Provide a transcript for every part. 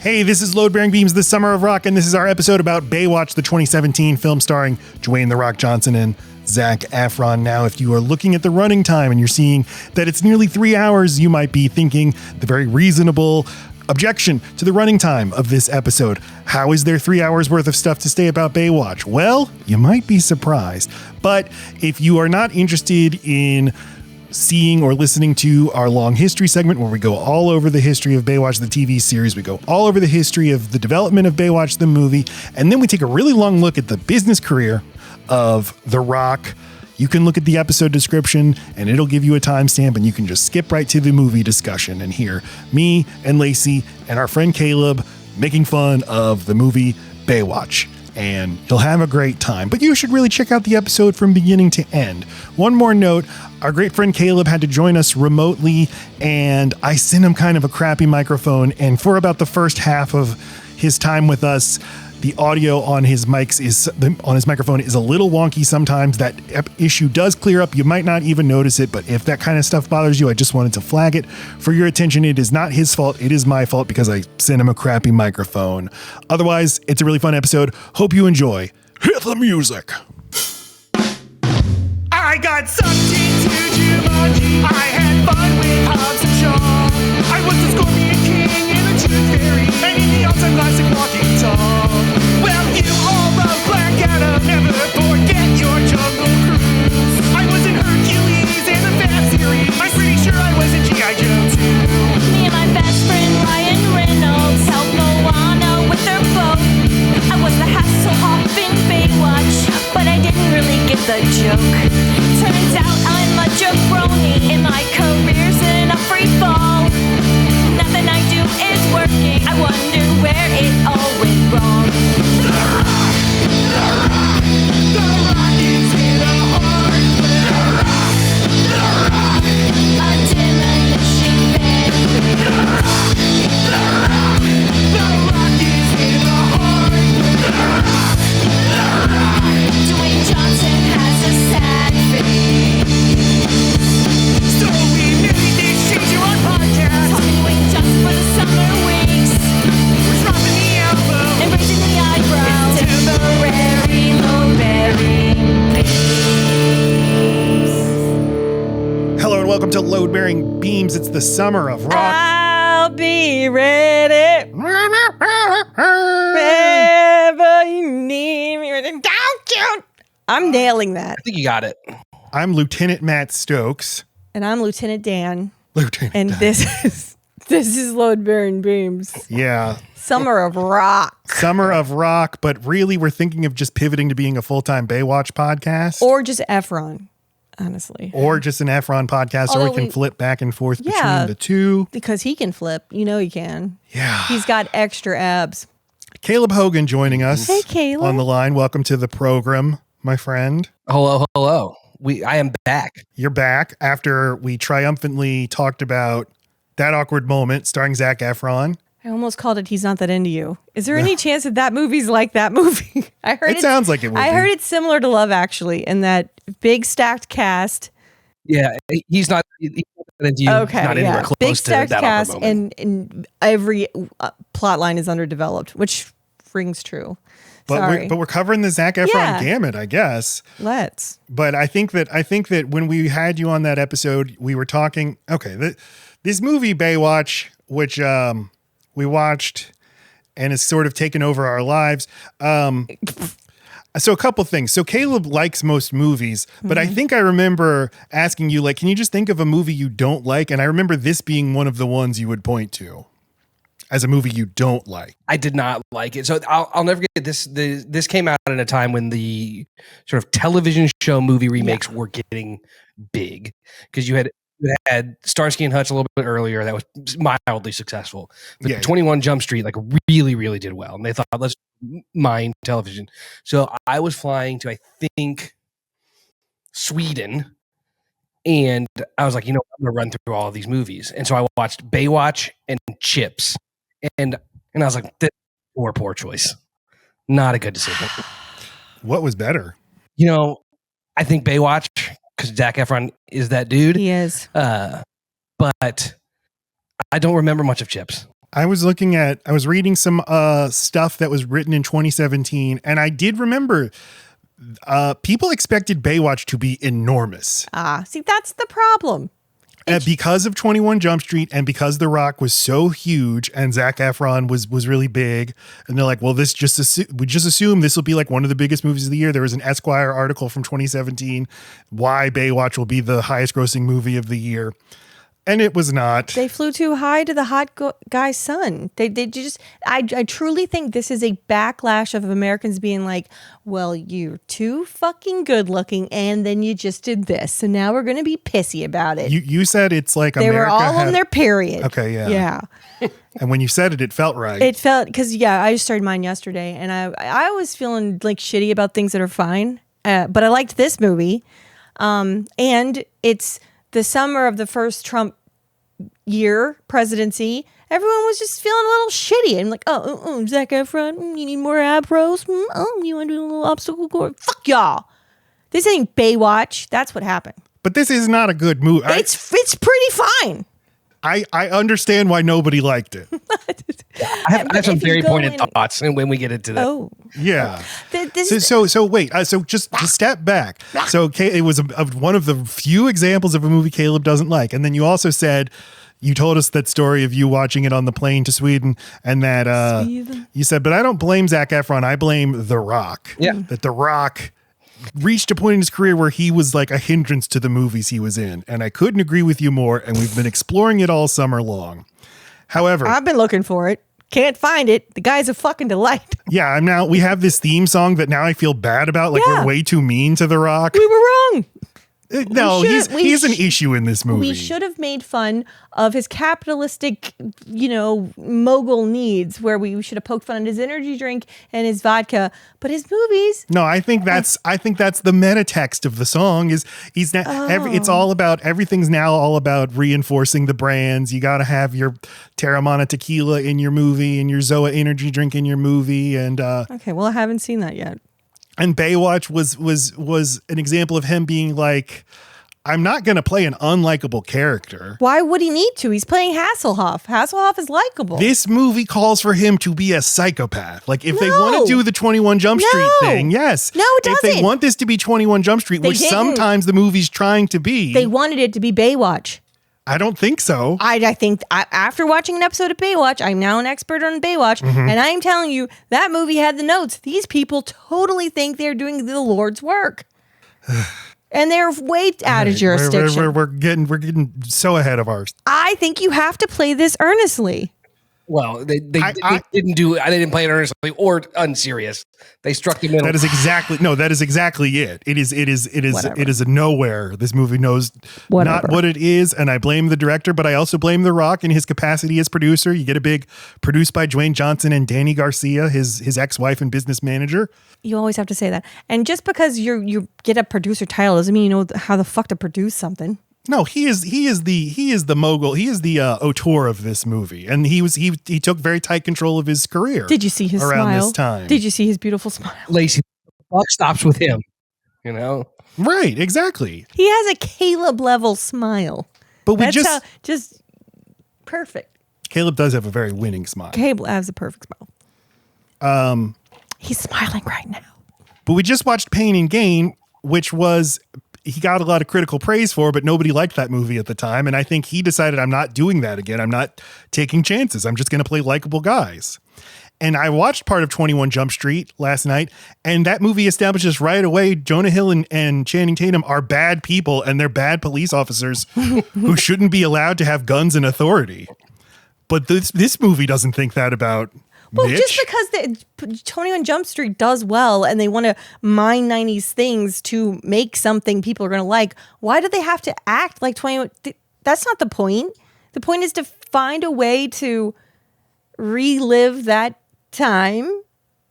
Hey, this is Load Bearing Beams, the Summer of Rock, and this is our episode about Baywatch, the 2017 film starring Dwayne "The Rock" Johnson and Zac Efron. Now, if you are looking at the running time and you're seeing that it's nearly 3 hours, you might be thinking the very reasonable objection to the running time of this episode. How is there 3 hours worth of stuff to say about Baywatch? Well, you might be surprised. But if you are not interested in seeing or listening to our long history segment where we go all over the history of Baywatch, the TV series, we go all over the history of the development of Baywatch, the movie, and then we take a really long look at the business career of The Rock, you can look at the episode description and it'll give you a timestamp and you can just skip right to the movie discussion and hear me and Lacey and our friend Caleb making fun of the movie Baywatch. And you'll have a great time. But you should really check out the episode from beginning to end. One more note, our great friend Caleb had to join us remotely, and I sent him kind of a crappy microphone, and for about the first half of his time with us, the audio on his microphone is a little wonky sometimes. That issue does clear up. You might not even notice it, but if that kind of stuff bothers you, I just wanted to flag it for your attention. It is not his fault. It is my fault because I sent him a crappy microphone. Otherwise, it's a really fun episode. Hope you enjoy. Hit the music. I got sucked into Jumanji. I had fun with Hobbs and Shaw. I was the Scorpion King in a Tooth Fairy, and in the all-time classic Walking Tall. Well, you all love Black Adam, never forget your Jungle Cruise. I was in Hercules and the Fast series. I'm pretty sure I was in G.I. Joe too. Me and my best friend Ryan Reynolds helped Moana with their boat. I was the Hasselhoff in Baywatch, but I didn't really get the joke. Turns out I'm a jabroni, and my career's in a free fall. Nothing I do is working. I wonder where it all went wrong. The Rock, the Rock, the Rock is in a hard place. The Rock, a demolition man. The Rock, the Rock, the Rock is in a hard place. The Rock, the Rock, Dwayne Johnson has a sad face. So we made this change on podcast. Talking Dwayne Johnson for the summer weeks. We're dropping the album and raising the eyebrows. It's temporary, load-bearing beams. Hello and welcome to Load Bearing Beams. It's the Summer of Rock. I'll be ready wherever you need me. Don't you? I'm nailing that. I think you got it. I'm Lieutenant Matt Stokes. And I'm Lieutenant Dan. Lieutenant And Dan. this is Load Bearing Beams. Yeah. Summer of Rock. Summer of Rock, but really we're thinking of just pivoting to being a full-time Baywatch podcast. Or just Efron, honestly. Or just an Efron podcast, or Although we can we- flip back and forth Yeah. between the two. Because he can flip. You know he can. Yeah. He's got extra abs. Caleb Hogan joining us Hey, Caleb. on the line. Welcome to the program, my friend. Hello. I am back. You're back after we triumphantly talked about That Awkward Moment starring Zac Efron. I almost called it He's Not That Into You. Is there any chance that movie's like that movie? I heard It sounds like it would I be. heard it's similar to Love Actually in that big stacked cast. Yeah, he's not into you. Okay, not anywhere yeah. close Big to stacked that cast awkward moment. and every plot line is underdeveloped, which rings true. Sorry. But we're covering the Zac Efron Yeah. gamut, I guess. Let's. But I think that when we had you on that episode, we were talking. Okay, this movie Baywatch, which we watched and has sort of taken over our lives. So a couple things. So Caleb likes most movies, but I think I remember asking you, like, can you just think of a movie you don't like? And I remember this being one of the ones you would point to as a movie you don't like. I did not like it. So I'll never get this. This came out in a time when the sort of television show movie remakes were getting big, because you had Starsky and Hutch a little bit earlier that was mildly successful. But Yeah. 21 Jump Street like really, really did well. And they thought, let's mine television. So I was flying to, I think, Sweden. And I was like, I'm going to run through all of these movies. And so I watched Baywatch and Chips. And I was like, this is poor choice. Not a good decision. What was better? I think Baywatch, because Zac Efron is that dude. He is. But I don't remember much of Chips. I was reading some stuff that was written in 2017, and I did remember people expected Baywatch to be enormous. See, that's the problem. Because of 21 Jump Street and because The Rock was so huge and Zac Efron was really big, and they're like, well, we just assume this will be like one of the biggest movies of the year. There was an Esquire article from 2017 why Baywatch will be the highest grossing movie of the year. And it was not. They flew too high to the hot guy's son. They just. I truly think this is a backlash of Americans being like, well, you're too fucking good looking, and then you just did this, so now we're going to be pissy about it. You said it's like they America were all on their period. Okay, yeah. Yeah. And when you said it, it felt right. It felt, because, I just started mine yesterday, and I was feeling like shitty about things that are fine, but I liked this movie, and it's the summer of the first Trump year presidency. Everyone was just feeling a little shitty and like, Zac Efron, you need more ab pros. You want to do a little obstacle course? Fuck y'all. This ain't Baywatch. That's what happened. But this is not a good movie. It's pretty fine. I understand why nobody liked it. I have some very pointed thoughts, and when we get into that. Oh, yeah. So wait. So just to step back. So it was one of the few examples of a movie Caleb doesn't like, and then you also said. You told us that story of you watching it on the plane to Sweden, and that you said, but I don't blame Zac Efron. I blame The Rock. Yeah. That The Rock reached a point in his career where he was like a hindrance to the movies he was in. And I couldn't agree with you more. And we've been exploring it all summer long. However, I've been looking for it. Can't find it. The guy's a fucking delight. Yeah, we have this theme song that now I feel bad about. Like we're way too mean to The Rock. We were wrong. No, he's an issue in this movie. We should have made fun of his capitalistic, mogul needs, where we should have poked fun at his energy drink and his vodka. But his movies. No, I think that's the meta text of the song. It's all about everything's now all about reinforcing the brands. You got to have your Terramana tequila in your movie and your Zoa energy drink in your movie. And okay, well, I haven't seen that yet. And Baywatch was an example of him being like, I'm not going to play an unlikable character. Why would he need to? He's playing Hasselhoff. Hasselhoff is likable. This movie calls for him to be a psychopath. Like, if they want to do the 21 Jump Street thing, yes. No, it doesn't. If they want this to be 21 Jump Street, which sometimes the movie's trying to be. They wanted it to be Baywatch. I don't think so. I think after watching an episode of Baywatch, I'm now an expert on Baywatch, and I'm telling you, that movie had the notes. These people totally think they're doing the Lord's work. And they're way out of jurisdiction. We're getting so ahead of ours. I think you have to play this earnestly. Well, they didn't play it earnestly or unserious. They struck the middle. That is exactly it. It is a nowhere. This movie knows not what it is, and I blame the director, but I also blame The Rock in his capacity as producer. You get a big produced by Dwayne Johnson and Danny Garcia, his ex-wife and business manager. You always have to say that. And just because you get a producer title doesn't mean you know how the fuck to produce something. No, he is the mogul. He is the auteur of this movie, and he took very tight control of his career. Did you see his around smile? This time? Did you see his beautiful smile? Lacey, the buck stops with him. Right? Exactly. He has a Caleb level smile. But we That's just perfect. Caleb does have a very winning smile. Caleb has a perfect smile. He's smiling right now. But we just watched Pain and Gain, which was. He got a lot of critical praise for, but nobody liked that movie at the time. And I think he decided, I'm not doing that again. I'm not taking chances. I'm just going to play likable guys. And I watched part of 21 Jump Street last night, and that movie establishes right away Jonah Hill and Channing Tatum are bad people, and they're bad police officers who shouldn't be allowed to have guns and authority. But this movie doesn't think that about Well, Mitch? Just because 21 Jump Street does well and they want to mine 90s things to make something people are going to like, why do they have to act like 21? That's not the point. The point is to find a way to relive that time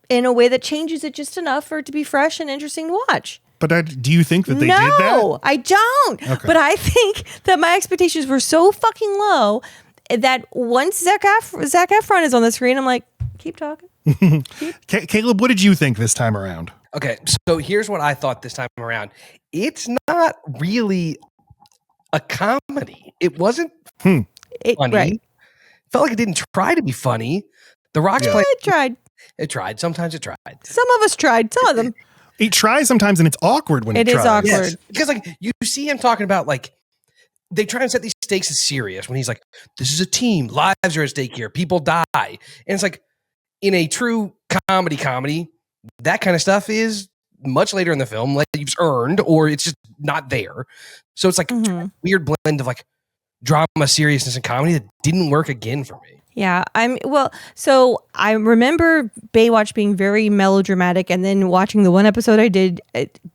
in a way that changes it just enough for it to be fresh and interesting to watch. But do you think that they did that? No, I don't. Okay. But I think that my expectations were so fucking low that once Zac Efron is on the screen, I'm like, keep talking. Caleb, what did you think this time around? Okay, so here's what I thought this time around. It's not really a comedy. It wasn't funny. Right. felt like it didn't try to be funny. The Rock's Yeah, play. it tried. It tried. Sometimes it tried. Some of us tried. Some of them. It tries sometimes, and it's awkward when it It is tries. awkward. Yes, because like you see him talking about like they try and set these stakes as serious when he's like, "This is a team. Lives are at stake here. People die," and it's like in a true comedy, that kind of stuff is much later in the film, like it's earned or it's just not there. So it's like a weird blend of like drama, seriousness, and comedy that didn't work again for me. Yeah, so I remember Baywatch being very melodramatic, and then watching the one episode I did,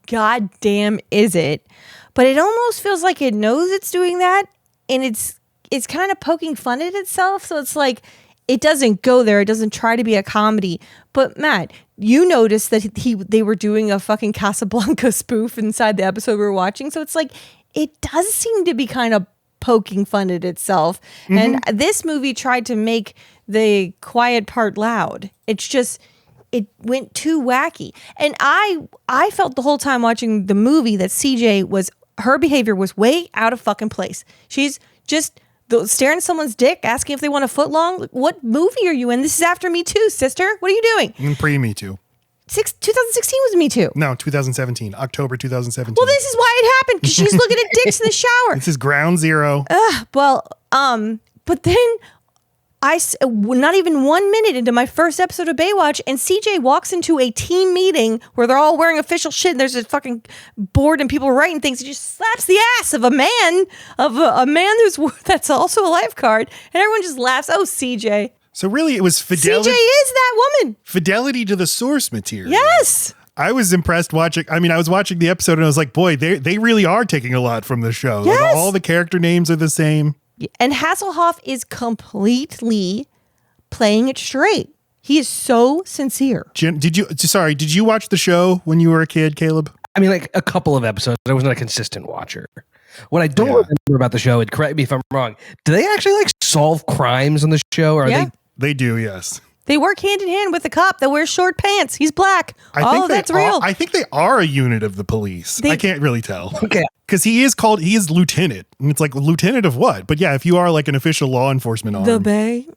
God damn is it. But it almost feels like it knows it's doing that, and it's kind of poking fun at itself. So it's like, it doesn't go there. It doesn't try to be a comedy. But Matt, you noticed that they were doing a fucking Casablanca spoof inside the episode we were watching. So it's like, it does seem to be kind of poking fun at itself. And this movie tried to make the quiet part loud. It's just, it went too wacky. And I felt the whole time watching the movie that CJ her behavior was way out of fucking place. She's just staring at someone's dick, asking if they want a foot long. What movie are you in? This is after Me Too, sister. What are you doing? Pre-Me Too. 2016 was Me Too. No, 2017. October 2017. Well, this is why it happened, because she's looking at dicks in the shower. This is ground zero. But then not even 1 minute into my first episode of Baywatch, and CJ walks into a team meeting where they're all wearing official shit, and there's a fucking board and people writing things. He just slaps the ass of a man, that's also a lifeguard, and everyone just laughs. Oh, CJ. So really, it was fidelity. CJ is that woman. Fidelity to the source material. Yes. I was impressed watching. I mean, I was watching the episode and I was like, boy, they really are taking a lot from the show. Yes. Like, all the character names are the same. And Hasselhoff is completely playing it straight. He is so sincere. Did you watch the show when you were a kid, Caleb? I mean, like a couple of episodes. I was not a consistent watcher. What I don't remember about the show, and correct me if I'm wrong, do they actually like solve crimes on the show? Or are They do, yes. They work hand in hand with the cop that wears short pants. He's black. That's real. I think they are a unit of the police. I can't really tell. Okay. Because he is lieutenant. And it's like, lieutenant of what? But yeah, if you are like an official law enforcement arm. The Bay.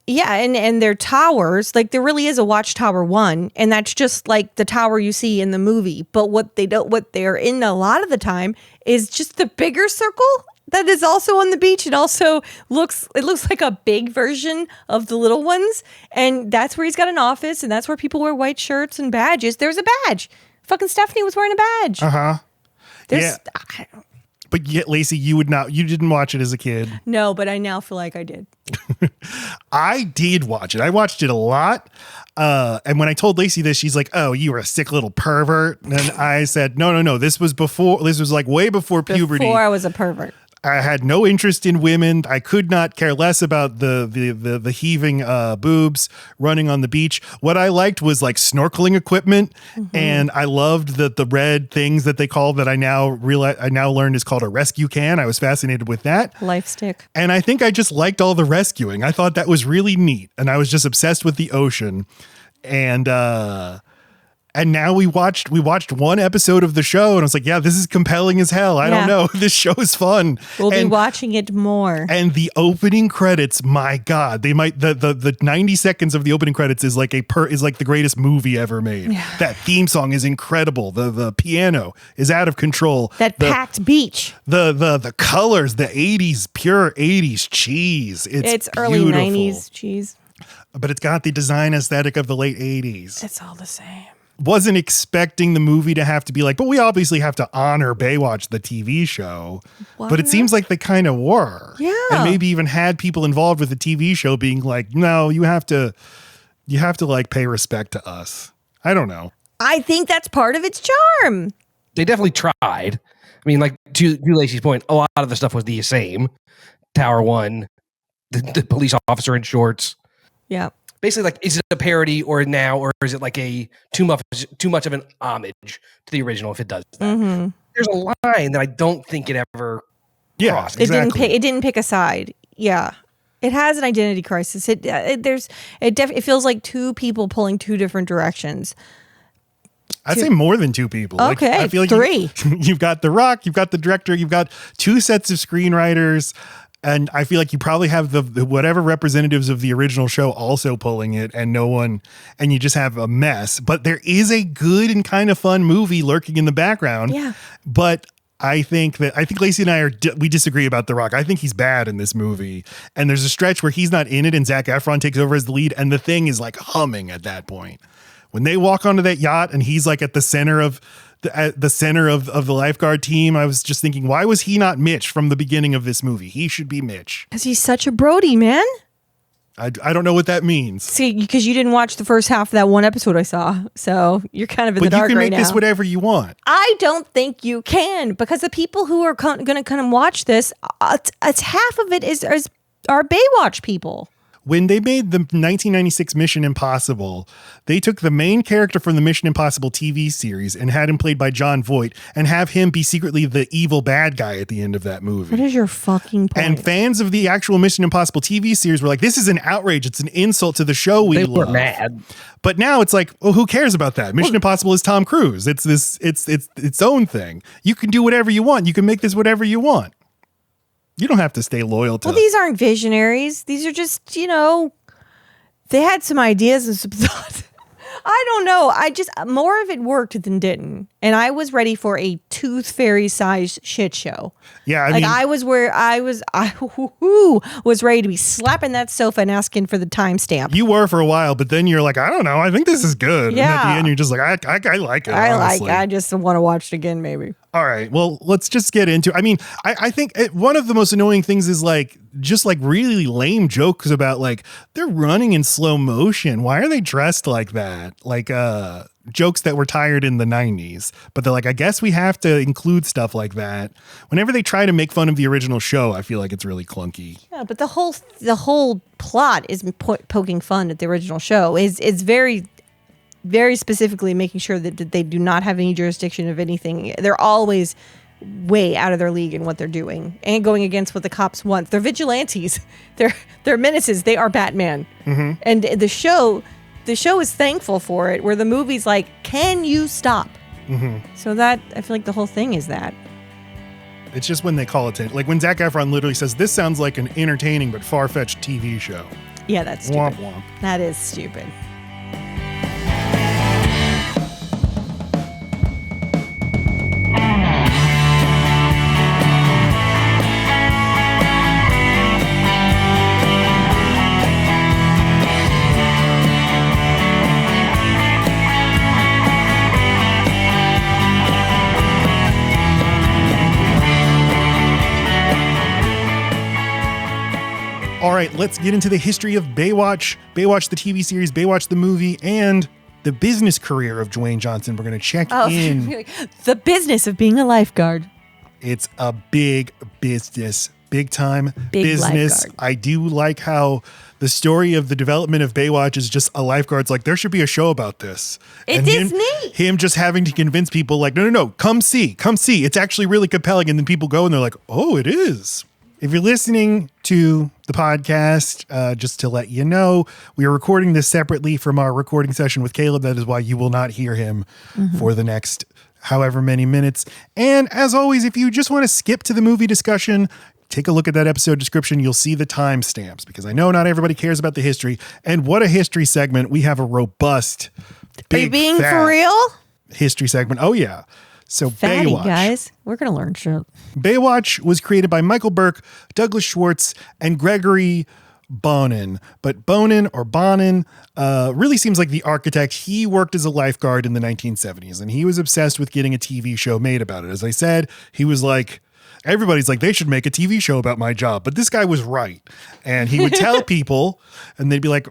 Yeah, and their towers, like there really is a Watchtower 1, and that's just like the tower you see in the movie. But what they're in a lot of the time is just the bigger circle that is also on the beach. It also looks like a big version of the little ones, and that's where he's got an office, and that's where people wear white shirts and badges. There's a badge. Fucking Stephanie was wearing a badge. Yeah. But yet, Lacey, you didn't watch it as a kid. No, but I now feel like I did. I did watch it. I watched it a lot. And when I told Lacey this, she's like, "Oh, you were a sick little pervert." And I said, No. This was like way before puberty. Before I was a pervert. I had no interest in women. I could not care less about the heaving boobs running on the beach. What I liked was like snorkeling equipment, and I loved the red things that they call that I now learned is called a rescue can. I was fascinated with that. Life stick. And I think I just liked all the rescuing. I thought that was really neat, and I was just obsessed with the ocean. And now we watched one episode of the show, and I was like, yeah, this is compelling as hell. I don't know. This show is fun. We'll be watching it more. And the opening credits, my God, they might the 90 seconds of the opening credits is like the greatest movie ever made. Yeah. That theme song is incredible. The piano is out of control. That packed beach. The colors, the 80s, pure 80s cheese. It's early beautiful. 90s cheese. But it's got the design aesthetic of the late 80s. It's all the same. Wasn't expecting the movie to have to be like, but we obviously have to honor Baywatch, the TV show. But it seems like they kind of were. Yeah. And maybe even had people involved with the TV show being like, no, you have to like pay respect to us. I don't know. I think that's part of its charm. They definitely tried. I mean, like to Lacey's point, a lot of the stuff was the same. Tower 1, the police officer in shorts. Yeah. Basically, like, is it a parody or is it like a too much of an homage to the original if it does that? Mm-hmm. There's a line that I don't think it ever crossed. Exactly. It didn't pick a side. Yeah. It has an identity crisis. It feels like two people pulling two different directions. I'd say more than two people. Okay, like, I feel like three. You've got The Rock, you've got the director, you've got two sets of screenwriters. And I feel like you probably have the whatever representatives of the original show also pulling it, and no one, and you just have a mess. But there is a good and kind of fun movie lurking in the background. Yeah. But I think Lacey and I we disagree about The Rock. I think he's bad in this movie. And there's a stretch where he's not in it and Zac Efron takes over as the lead. And the thing is like humming at that point. When they walk onto that yacht and he's like at the center of the lifeguard team, I was just thinking, why was he not Mitch from the beginning of this movie? He should be Mitch. Because he's such a Brody, man. I don't know what that means. See, because you didn't watch the first half of that one episode I saw. So you're kind of in the dark right now. But you can make this whatever you want. I don't think you can, because the people who are going to come and watch this, it's half of it is are Baywatch people. When they made the 1996 Mission Impossible, they took the main character from the Mission Impossible TV series and had him played by Jon Voight and have him be secretly the evil bad guy at the end of that movie. What is your fucking point? And fans of the actual Mission Impossible TV series were like, this is an outrage. It's an insult to the show we love. They were mad. But now it's like, well, who cares about that? Mission Impossible is Tom Cruise. It's its own thing. You can do whatever you want. You can make this whatever you want. You don't have to stay loyal to. Well, these aren't visionaries. These are just, they had some ideas and some thoughts. I don't know. More of it worked than didn't. And I was ready for a tooth fairy sized shit show. Yeah. I was ready to be slapping that sofa and asking for the timestamp. You were for a while, but then you're like, I don't know. I think this is good. Yeah. And at the end, you're just like, I like it. I just want to watch it again, maybe. All right. Well, let's just get into it. I think one of the most annoying things is just really lame jokes about they're running in slow motion. Why are they dressed like that? Jokes that were tired in the 90s. But they're like, I guess we have to include stuff like that. Whenever they try to make fun of the original show, I feel like it's really clunky. Yeah, but the whole plot is poking fun at the original show. Is very, very specifically making sure that they do not have any jurisdiction of anything. They're always way out of their league in what they're doing and going against what the cops want. They're vigilantes. They're menaces. They are Batman. Mm-hmm. And the show is thankful for it, where the movie's like, can you stop? Mm-hmm. So that, I feel like the whole thing is that. It's just when they call it, when Zac Efron literally says, this sounds like an entertaining but far-fetched TV show. Yeah, that's stupid. Womp womp. That is stupid. All right, let's get into the history of Baywatch, Baywatch the TV series, Baywatch the movie, and the business career of Dwayne Johnson. We're going to check in. The business of being a lifeguard. It's a big business, big time business. Lifeguard. I do like how the story of the development of Baywatch is just a lifeguard's like, there should be a show about this. It is neat. Him just having to convince people like, no, come see. It's actually really compelling. And then people go and they're like, oh, it is. If you're listening to the podcast, just to let you know, we are recording this separately from our recording session with Caleb. That is why you will not hear him for the next however many minutes. And as always, if you just want to skip to the movie discussion, take a look at that episode description. You'll see the timestamps, because I know not everybody cares about the history. And what a history segment. We have a robust, big, Are you being for real? History segment. Oh, yeah. So Fatty, Baywatch. guys. We're going to learn shit. Baywatch was created by Michael Berk, Douglas Schwartz, and Gregory Bonann. But Bonann really seems like the architect. He worked as a lifeguard in the 1970s, and he was obsessed with getting a TV show made about it. As I said, he was like, everybody's like, they should make a TV show about my job. But this guy was right. And he would tell people, and they'd be like,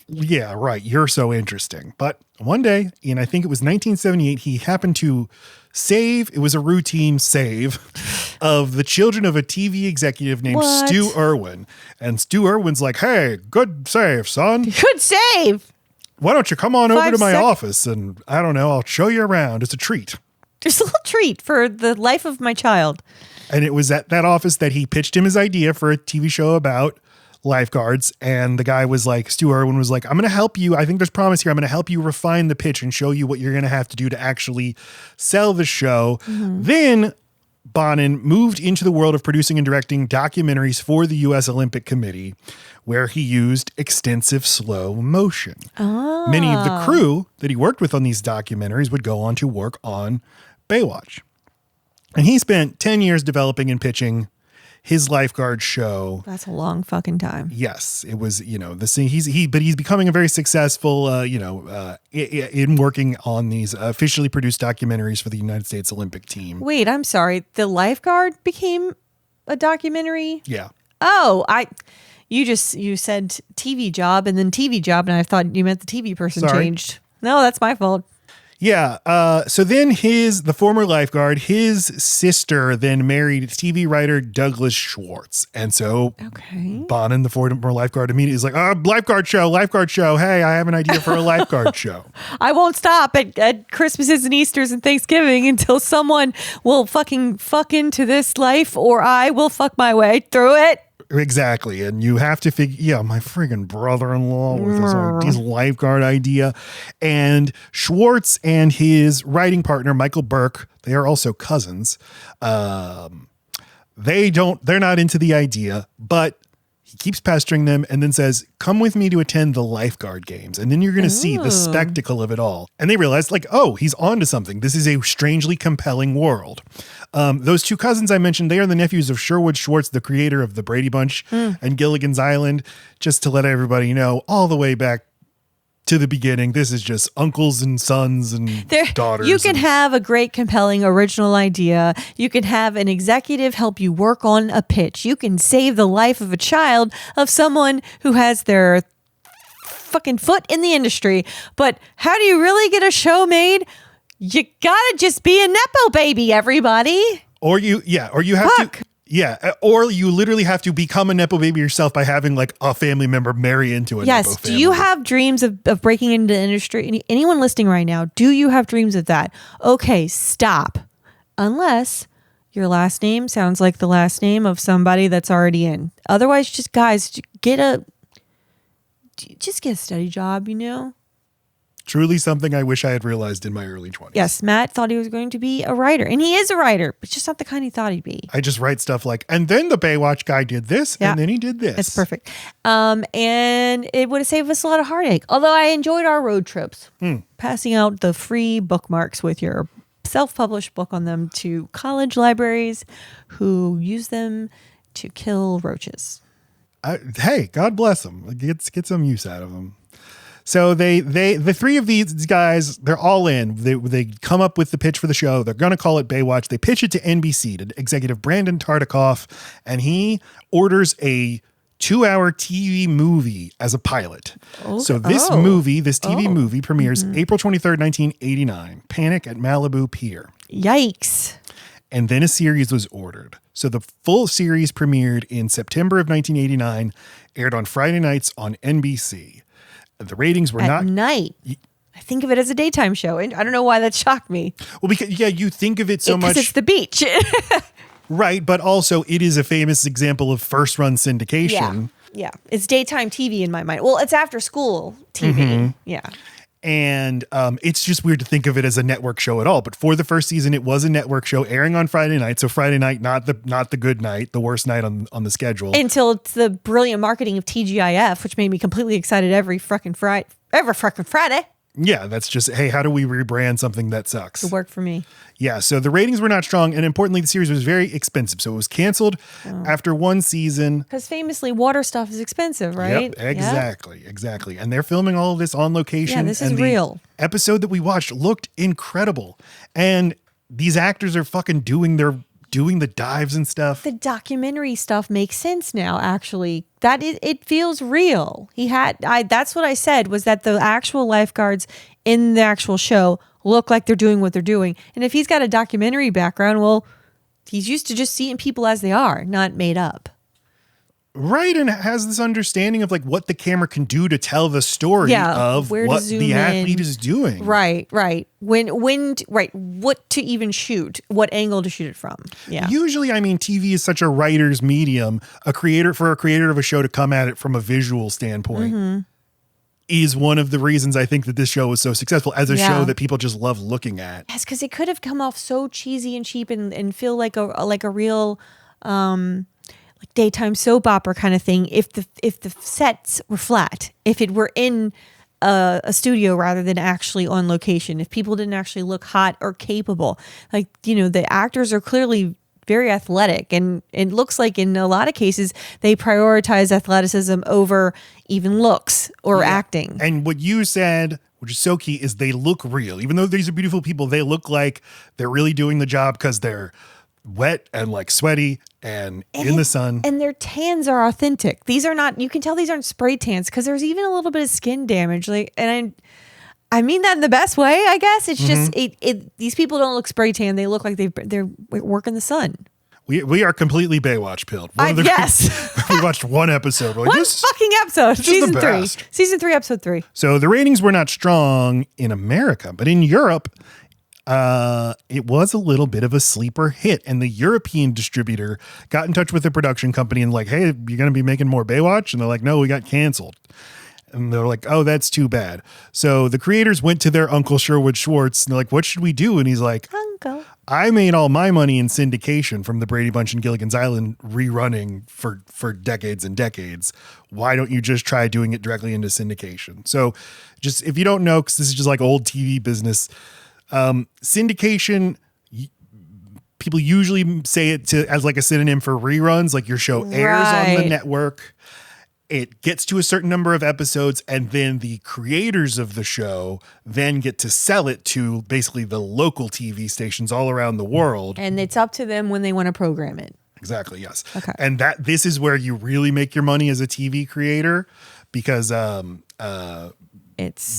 yeah, right, you're so interesting. But one day, in I think it was 1978, he happened to it was a routine save of the children of a TV executive named Stu Irwin. And Stu Irwin's like, hey, good save, son. Good save. Why don't you come on over to my office and I don't know, I'll show you around. It's a treat. Just a little treat for the life of my child. And it was at that office that he pitched him his idea for a TV show about lifeguards. And the guy was like, Stu Irwin was like, I'm going to help you. I think there's promise here. I'm going to help you refine the pitch and show you what you're going to have to do to actually sell the show. Mm-hmm. Then Bonann moved into the world of producing and directing documentaries for the U.S. Olympic Committee, where he used extensive slow motion. Many of the crew that he worked with on these documentaries would go on to work on Baywatch. And he spent 10 years developing and pitching his Lifeguard show. That's a long fucking time. Yes, it was, but he's becoming a very successful, in working on these officially produced documentaries for the United States Olympic team. Wait, I'm sorry. The Lifeguard became a documentary? Yeah. Oh, you said TV job and then TV job, and I thought you meant the TV person changed. No, that's my fault. Yeah. So then the former lifeguard, his sister then married TV writer Douglas Schwartz. And so Bonann, the former lifeguard, immediately is like, lifeguard show. Hey, I have an idea for a lifeguard show. I won't stop at Christmases and Easters and Thanksgiving until someone will fucking fuck into this life, or I will fuck my way through it. Exactly. And you have to figure, my friggin' brother-in-law with this lifeguard idea. And Schwartz and his writing partner, Michael Berk, they are also cousins. They're not into the idea, but he keeps pestering them and then says, come with me to attend the Lifeguard games. And then you're going to see the spectacle of it all. And they realize he's onto something. This is a strangely compelling world. Those two cousins I mentioned, they are the nephews of Sherwood Schwartz, the creator of the Brady Bunch and Gilligan's Island. Just to let everybody know, all the way back to the beginning, this is just uncles and sons and daughters. You can have a great, compelling, original idea. You can have an executive help you work on a pitch. You can save the life of a child of someone who has their fucking foot in the industry. But how do you really get a show made? You gotta just be a Nepo baby, everybody. Or you have to. Yeah, or you literally have to become a Nepo baby yourself by having a family member marry into a Nepo family. Yes, do you have dreams of breaking into the industry? Anyone listening right now, do you have dreams of that? Okay, stop. Unless your last name sounds like the last name of somebody that's already in. Otherwise, just get a steady job, Truly something I wish I had realized in my early 20s. Yes, Matt thought he was going to be a writer, and he is a writer, but just not the kind he thought he'd be. I just write stuff and then the Baywatch guy did this, and then he did this. It's perfect. And it would have saved us a lot of heartache. Although I enjoyed our road trips, passing out the free bookmarks with your self-published book on them to college libraries who use them to kill roaches. Hey, God bless them. Get some use out of them. So the three of these guys, they're all in. They come up with the pitch for the show. They're going to call it Baywatch. They pitch it to NBC, to executive Brandon Tartikoff, and he orders a 2-hour TV movie as a pilot. Okay. So this TV movie premieres April 23rd, 1989, Panic at Malibu Pier. Yikes. And then a series was ordered. So the full series premiered in September of 1989, aired on Friday nights on NBC. The ratings were at night. I think of it as a daytime show. And I don't know why that shocked me. Well, because, you think of it so much. Because it's the beach. Right. But also it is a famous example of first run syndication. Yeah. It's daytime TV in my mind. Well, it's after school TV. Yeah. And it's just weird to think of it as a network show at all. But for the first season, it was a network show airing on Friday night. So Friday night, not the good night, the worst night on the schedule. Until it's the brilliant marketing of TGIF, which made me completely excited every frickin' Friday. Yeah, that's just, hey, how do we rebrand something that sucks? It worked for me. Yeah, so the ratings were not strong. And importantly, the series was very expensive. So it was canceled after one season. Because famously, water stuff is expensive, right? Yep, exactly. And they're filming all of this on location. Yeah, this is real. The episode that we watched looked incredible. And these actors are fucking doing the dives and stuff. The documentary stuff makes sense now, actually. It feels real. That's what I said, was that the actual lifeguards in the actual show look like they're doing what they're doing. And if he's got a documentary background, well, he's used to just seeing people as they are, not made up. Right, and has this understanding of what the camera can do to tell the story of what the athlete is doing. Right. What to even shoot, what angle to shoot it from. Yeah. Usually, TV is such a writer's medium. For a creator of a show to come at it from a visual standpoint is one of the reasons I think that this show was so successful as a show that people just love looking at. Yes, because it could have come off so cheesy and cheap and feel like a real like daytime soap opera kind of thing if the sets were flat, if it were in a studio rather than actually on location, if people didn't actually look hot or capable. Like, the actors are clearly very athletic, and it looks like in a lot of cases they prioritize athleticism over even looks or acting. And what you said, which is so key, is they look real. Even though these are beautiful people, they look like they're really doing the job because they're wet and like sweaty and in the sun. And their tans are authentic. These are not, you can tell these aren't spray tans because there's even a little bit of skin damage. I mean that in the best way, I guess. It's just these people don't look spray tan. They look like they're working the sun. We are completely Baywatch pilled. Yes. We watched one episode. One fucking episode. Season 3. Season 3, episode 3. So the ratings were not strong in America, but in Europe, it was a little bit of a sleeper hit. And the European distributor got in touch with the production company and like, hey, you're going to be making more Baywatch? And they're like, no, we got canceled. And they're like, oh, that's too bad. So the creators went to their uncle Sherwood Schwartz and they're like, what should we do? And he's like, Uncle, I made all my money in syndication from the Brady Bunch and Gilligan's Island rerunning for decades and decades. Why don't you just try doing it directly into syndication? So just, if you don't know, because this is just like old TV business, syndication, people usually say it as like a synonym for reruns, like your show airs on the network. It gets to a certain number of episodes, and then the creators of the show then get to sell it to basically the local TV stations all around the world. And it's up to them when they want to program it. Exactly, yes. Okay. And this is where you really make your money as a TV creator, because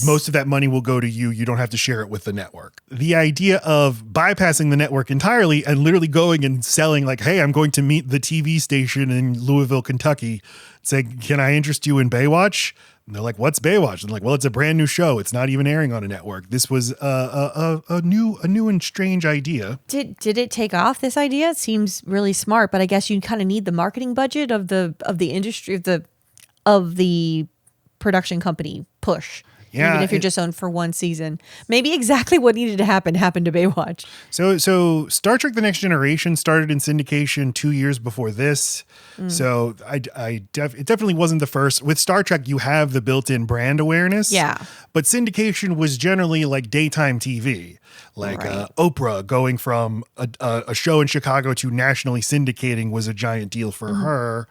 most of that money will go to you. You don't have to share it with the network. The idea of bypassing the network entirely and literally going and selling like, hey, I'm going to meet the TV station in Louisville, Kentucky, saying, can I interest you in Baywatch? And they're like, what's Baywatch? And like, well, it's a brand new show. It's not even airing on a network. This was a new and strange idea. Did it take off, this idea? It seems really smart, but I guess you kind of need the marketing budget of the industry, of the production company push. Yeah, even if you're just on for one season. Maybe exactly what needed to happen happened to Baywatch. So Star Trek The Next Generation started in syndication 2 years before this. So it definitely wasn't the first. With Star Trek, you have the built-in brand awareness. Yeah. But syndication was generally like daytime TV. Like Oprah going from a show in Chicago to nationally syndicating was a giant deal for her.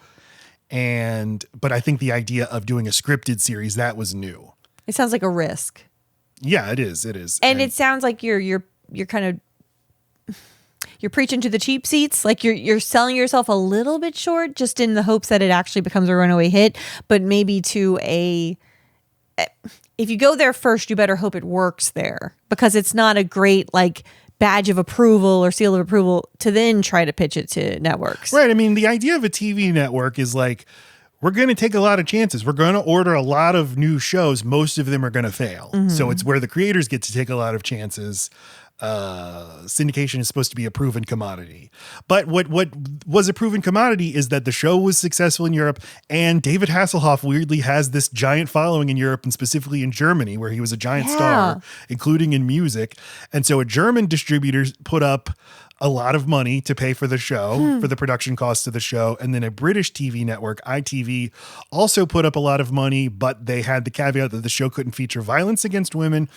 But I think the idea of doing a scripted series, that was new. It sounds like a risk. Yeah, it is. It is. And it sounds like you're kind of you're preaching to the cheap seats. Like you're selling yourself a little bit short, just in the hopes that it actually becomes a runaway hit. But maybe if you go there first, you better hope it works there, because it's not a great like badge of approval or seal of approval to then try to pitch it to networks. Right. I mean, the idea of a TV network is like, we're going to take a lot of chances. We're going to order a lot of new shows. Most of them are going to fail. So it's where the creators get to take a lot of chances. Syndication is supposed to be a proven commodity. But what was a proven commodity is that the show was successful in Europe, and David Hasselhoff weirdly has this giant following in Europe and specifically in Germany, where he was a giant star, including in music. And so a German distributor put up a lot of money to pay for the show, for the production costs of the show. And then a British TV network, ITV, also put up a lot of money, but they had the caveat that the show couldn't feature violence against women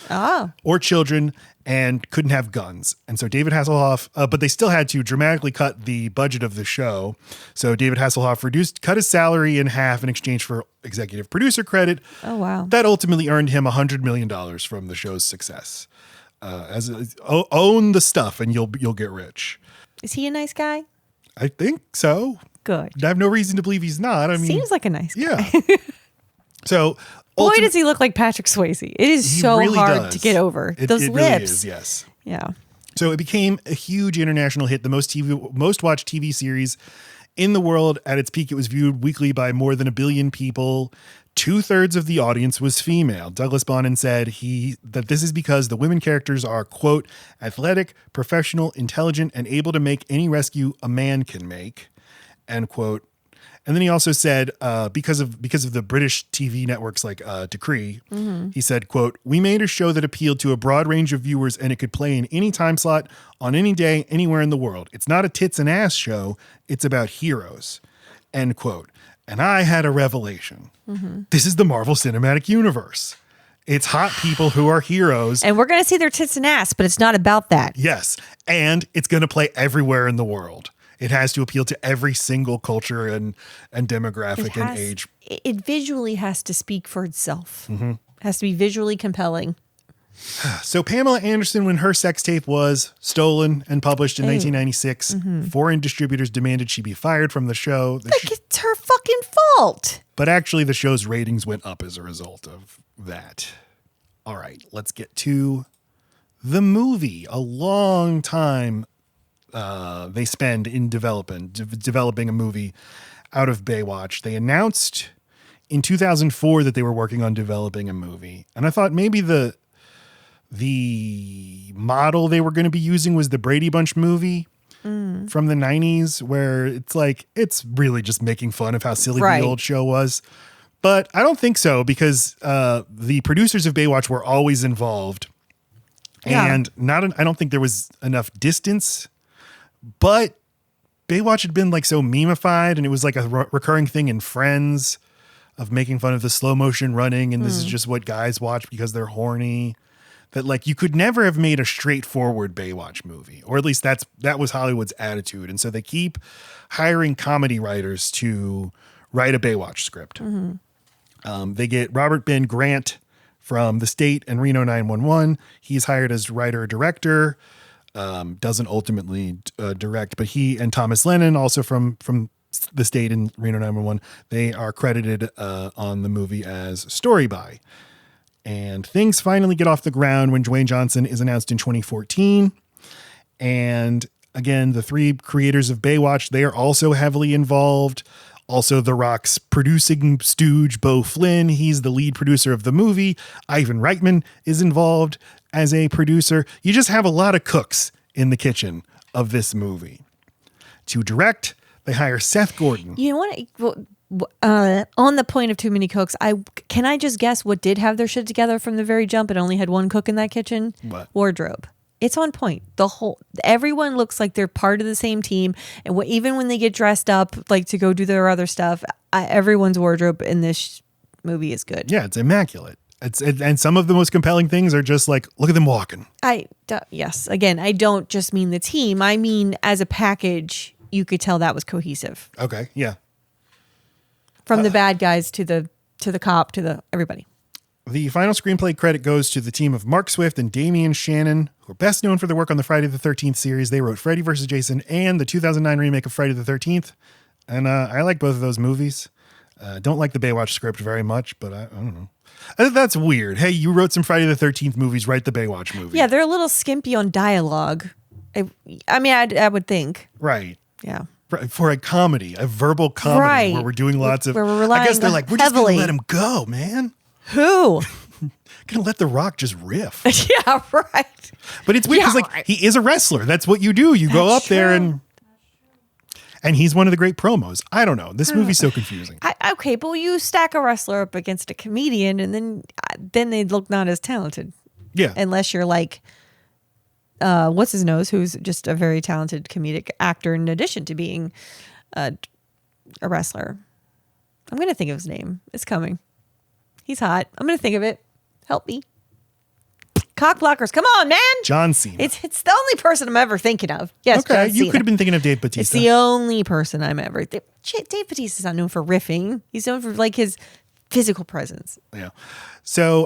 or children and couldn't have guns. And so David Hasselhoff, but they still had to dramatically cut the budget of the show. So David Hasselhoff cut his salary in half in exchange for executive producer credit. Oh, wow. That ultimately earned him $100 million from the show's success. Own the stuff and you'll get rich. Is he a nice guy? I think so. Good. I have no reason to believe he's not. I mean, seems like a nice guy. Yeah. So boy, does he look like Patrick Swayze. It is so really hard to get over. Those lips. Really is, yes. Yeah. So it became a huge international hit, the most watched TV series in the world. At its peak, it was viewed weekly by more than 1 billion people. 2/3 of the audience was female. Douglas Bonann said that this is because the women characters are, quote, athletic, professional, intelligent, and able to make any rescue a man can make, end quote. And then he also said, because of the British TV networks like Decree, he said, quote, "We made a show that appealed to a broad range of viewers and it could play in any time slot, on any day, anywhere in the world. It's not a tits and ass show. It's about heroes," end quote. And I had a revelation. This is the Marvel Cinematic Universe. It's hot people who are heroes. And we're going to see their tits and ass, but it's not about that. Yes. And it's going to play everywhere in the world. It has to appeal to every single culture and demographic and age. It visually has to speak for itself. It has to be visually compelling. So Pamela Anderson, when her sex tape was stolen and published in 1996, foreign distributors demanded she be fired from the show. It's her fucking fault. But actually, the show's ratings went up as a result of that. All right, let's get to the movie. A long time they spend in developing a movie out of Baywatch. They announced in 2004 that they were working on developing a movie. And I thought maybe the model they were going to be using was the Brady Bunch movie from the 90s, where it's really just making fun of how silly the old show was. But I don't think so, because the producers of Baywatch were always involved. And I don't think there was enough distance, but Baywatch had been so memeified, and it was like a recurring thing in Friends of making fun of the slow motion running. And this is just what guys watch because they're horny. That you could never have made a straightforward Baywatch movie, or at least that was Hollywood's attitude. And so they keep hiring comedy writers to write a Baywatch script. They get Robert Ben Grant from The State and Reno 911. He's hired as writer-director, doesn't ultimately direct, but he and Thomas Lennon, also from The State and Reno 911, they are credited on the movie as story by. And things finally get off the ground when Dwayne Johnson is announced in 2014. And again, the three creators of Baywatch, they are also heavily involved. Also, The Rock's producing stooge, Beau Flynn, he's the lead producer of the movie. Ivan Reitman is involved as a producer. You just have a lot of cooks in the kitchen of this movie. To direct, they hire Seth Gordon. You know what? On the point of too many cooks, can I just guess what did have their shit together from the very jump and only had one cook in that kitchen? What? Wardrobe. It's on point. Everyone looks like they're part of the same team, and even when they get dressed up to go do their other stuff, everyone's wardrobe in this movie is good. Yeah, it's immaculate. And some of the most compelling things are just look at them walking. Yes. Again, I don't just mean the team. I mean, as a package, you could tell that was cohesive. Okay. Yeah. From the bad guys to the cop to everybody. The final screenplay credit goes to the team of Mark Swift and Damian Shannon, who are best known for their work on the Friday the 13th series. They wrote Freddy vs. Jason and the 2009 remake of Friday the 13th. And I like both of those movies. Don't like the Baywatch script very much, but I don't know. I think that's weird. Hey, you wrote some Friday the 13th movies, write the Baywatch movie. Yeah, they're a little skimpy on dialogue. I would think. Right. Yeah. For a comedy, a verbal comedy where we're doing lots of... Where we're relying I guess they're we're just going to let him go, man. Who? Gonna let The Rock just riff. Yeah, right. But it's weird because he is a wrestler. That's what you do. You go up there and he's one of the great promos. I don't know. This movie's so confusing. Okay, but you stack a wrestler up against a comedian, and then they look not as talented. Yeah. Unless you're what's his nose, who's just a very talented comedic actor in addition to being a wrestler. I'm gonna think of his name. It's coming. He's hot. I'm gonna think of it. Help me. Cock blockers. Come on, man. John Cena. It's the only person I'm ever thinking of. Yes, okay. John Cena. You could have been thinking of Dave Bautista. It's the only person I'm ever. Dave Bautista's not known for riffing. He's known for his physical presence. Yeah. So,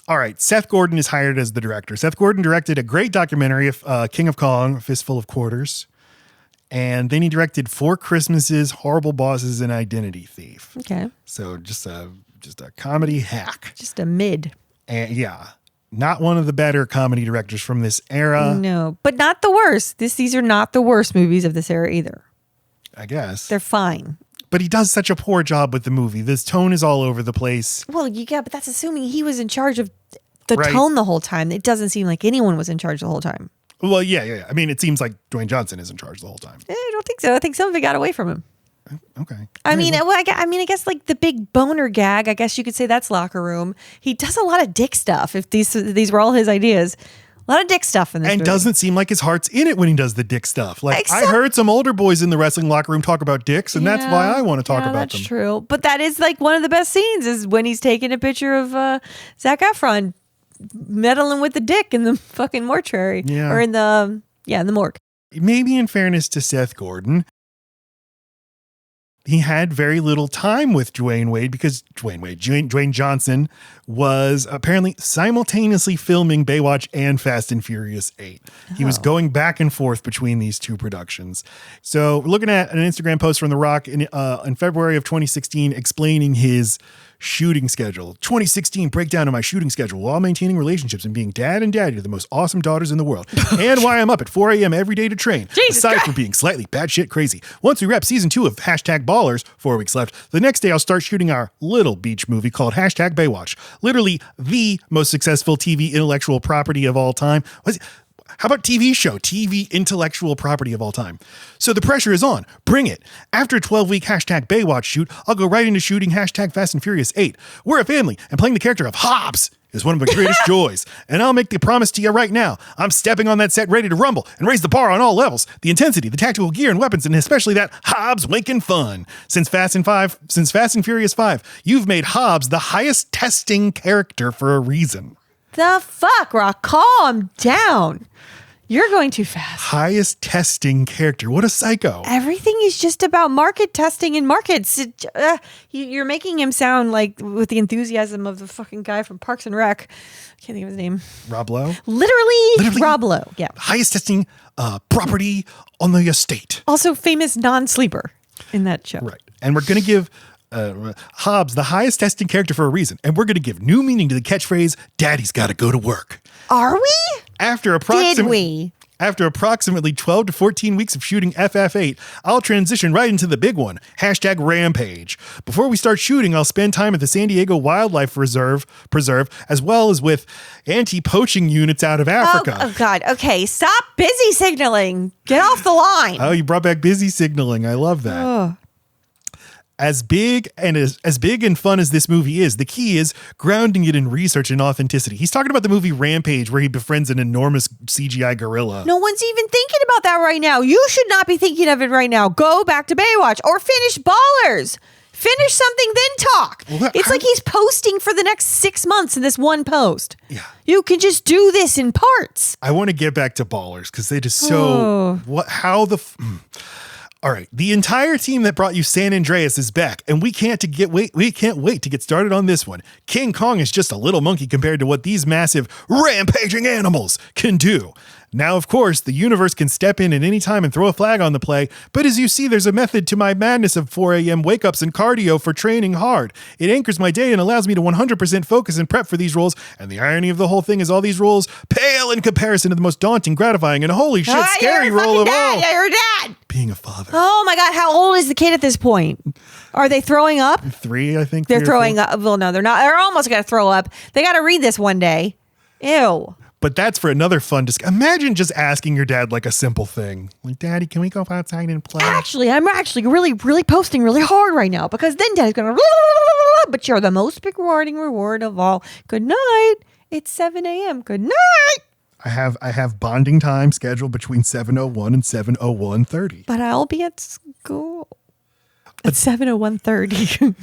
all right. Seth Gordon is hired as the director. Seth Gordon directed a great documentary of King of Kong, Fistful of Quarters. And then he directed 4 Christmases, Horrible Bosses, and Identity Thief. Okay. So just a comedy hack. Just a mid. And yeah. Not one of the better comedy directors from this era. No, but not the worst. These are not the worst movies of this era either. I guess. They're fine. But he does such a poor job with the movie. This tone is all over the place. Well, but that's assuming he was in charge of the tone the whole time. It doesn't seem like anyone was in charge the whole time. Well, yeah. I mean, it seems like Dwayne Johnson is in charge the whole time. I don't think so. I think some of it got away from him. Okay. I mean, I guess like the big boner gag, I guess you could say that's locker room. He does a lot of dick stuff. If these were all his ideas, a lot of dick stuff in this and movie. Doesn't seem like his heart's in it when he does the dick stuff. Like I heard some older boys in the wrestling locker room talk about dicks, and that's why I want to talk about them. That's true. But that is like one of the best scenes is when he's taking a picture of Zac Efron meddling with the dick in the fucking mortuary or in the morgue. Maybe in fairness to Seth Gordon, he had very little time with Dwayne Johnson was apparently simultaneously filming Baywatch and Fast and Furious 8. He was going back and forth between these two productions. So we're looking at an Instagram post from The Rock in February of 2016 explaining his shooting schedule. 2016 breakdown of my shooting schedule while maintaining relationships and being dad and daddy to the most awesome daughters in the world. And why I'm up at 4 a.m. every day to train. Aside from being slightly batshit crazy. Once we wrap season 2 of #Ballers, 4 weeks left, the next day I'll start shooting our little beach movie called #Baywatch. Literally the most successful TV intellectual property of all time. How about TV show? TV intellectual property of all time. So the pressure is on. Bring it. After a 12-week #Baywatch shoot, I'll go right into shooting #Fast and Furious 8. We're a family, and playing the character of Hobbs is one of my greatest joys. And I'll make the promise to you right now. I'm stepping on that set ready to rumble and raise the bar on all levels. The intensity, the tactical gear and weapons, and especially that Hobbs winking fun. Since Fast and Furious 5, you've made Hobbs the highest testing character for a reason. The fuck, Rock? Calm down. You're going too fast. Highest testing character. What a psycho. Everything is just about market testing and markets. You're making him sound like with the enthusiasm of the fucking guy from Parks and Rec. I can't think of his name. Rob Lowe? Literally Rob Lowe. Yeah. Highest testing property on the estate. Also famous non-sleeper in that show. Right. And we're going to give Hobbs the highest testing character for a reason. And we're going to give new meaning to the catchphrase, Daddy's got to go to work. Are we? After approximately 12 to 14 weeks of shooting FF8, I'll transition right into the big one, #Rampage. Before we start shooting, I'll spend time at the San Diego Wildlife Preserve, as well as with anti-poaching units out of Africa. Oh God. Okay. Stop busy signaling. Get off the line. Oh, you brought back busy signaling. I love that. Oh. As big and fun as this movie is, the key is grounding it in research and authenticity. He's talking about the movie Rampage, where he befriends an enormous CGI gorilla. No one's even thinking about that right now. You should not be thinking of it right now. Go back to Baywatch or finish Ballers. Finish something, then talk. It's like he's posting for the next 6 months in this one post. Yeah. You can just do this in parts. I want to get back to Ballers because they just so... All right, the entire team that brought you San Andreas is back, and we can't wait to get started on this one. King Kong is just a little monkey compared to what these massive rampaging animals can do. Now, of course, the universe can step in at any time and throw a flag on the play, but as you see, there's a method to my madness of 4 a.m. wake-ups and cardio for training hard. It anchors my day and allows me to 100% focus and prep for these roles, and the irony of the whole thing is all these roles pale in comparison to the most daunting, gratifying, and holy shit scary role of all. You're dad. Being a father. Oh my God, how old is the kid at this point? Are they throwing up? 3, I think. They're throwing up. Well, no, they're not. They're almost going to throw up. They got to read this one day. Ew. But that's for another fun imagine just asking your dad like a simple thing. Like, Daddy, can we go outside and play? Actually, I'm really posting really hard right now because then Daddy's going to, but you're the most rewarding reward of all. Good night. It's 7 a.m. Good night. I have bonding time scheduled between 7:01 and 7:01:30. But I'll be at school at 7:01:30.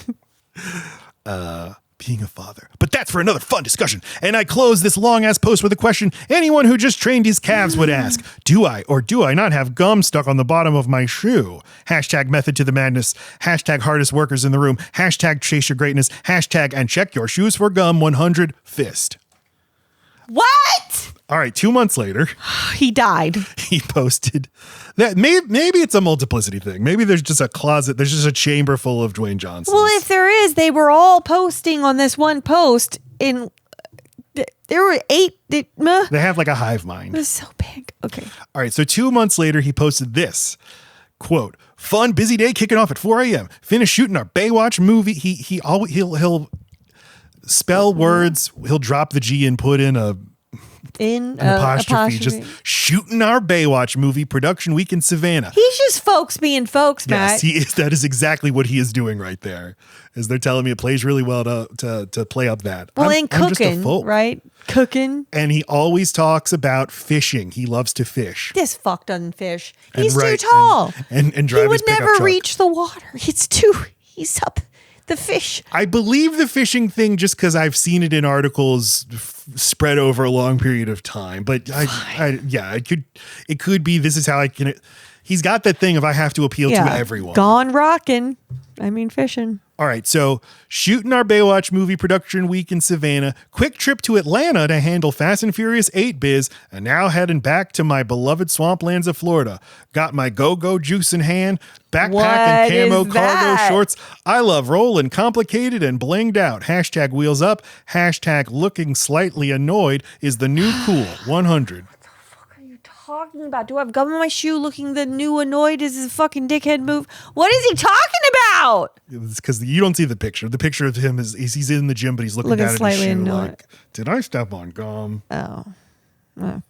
Being a father. But that's for another fun discussion. And I close this long-ass post with a question anyone who just trained his calves would ask. Do I or do I not have gum stuck on the bottom of my shoe? #method to the madness. #hardest workers in the room. #chase your greatness. # and check your shoes for gum 100 fist. What? All right, 2 months later. He died. He posted that maybe it's a multiplicity thing. Maybe there's just a closet. There's just a chamber full of Dwayne Johnson. Well, if there is, they were all posting on this one post. There were 8. They have like a hive mind. It was so big. Okay. All right. So 2 months later, he posted this quote: "Fun, busy day kicking off at 4 a.m. Finish shooting our Baywatch movie." He'll spell words. He'll drop the G and put in a In an apostrophe, just shooting our Baywatch movie production week in Savannah. He's just folks being folks, Matt. Yes, he is. That is exactly what he is doing right there. Is they're telling me it plays really well to play up that. Well, I'm just a cooking, folk. right? Cooking. And he always talks about fishing. He loves to fish. This fuck doesn't fish. And He's right, too tall. And drive he would his pickup never truck. reach the water. He's up the fish. I believe the fishing thing just because I've seen it in articles spread over a long period of time. But it could be this is how I can. He's got that thing of I have to appeal to everyone. Gone rocking. I mean fishing. All right, so shooting our Baywatch movie production week in Savannah, quick trip to Atlanta to handle Fast and Furious 8 biz, and now heading back to my beloved swamplands of Florida. Got my go-go juice in hand, backpack and camo cargo shorts. I love rolling complicated and blinged out. Hashtag wheels up, hashtag looking slightly annoyed is the new cool 100. Talking about? Do I have gum on my shoe looking the new annoyed is a fucking dickhead move? What is he talking about? It's because you don't see the picture. The picture of him is he's in the gym, but he's looking down at his slightly shoe annoyed. like, did I step on gum? Oh,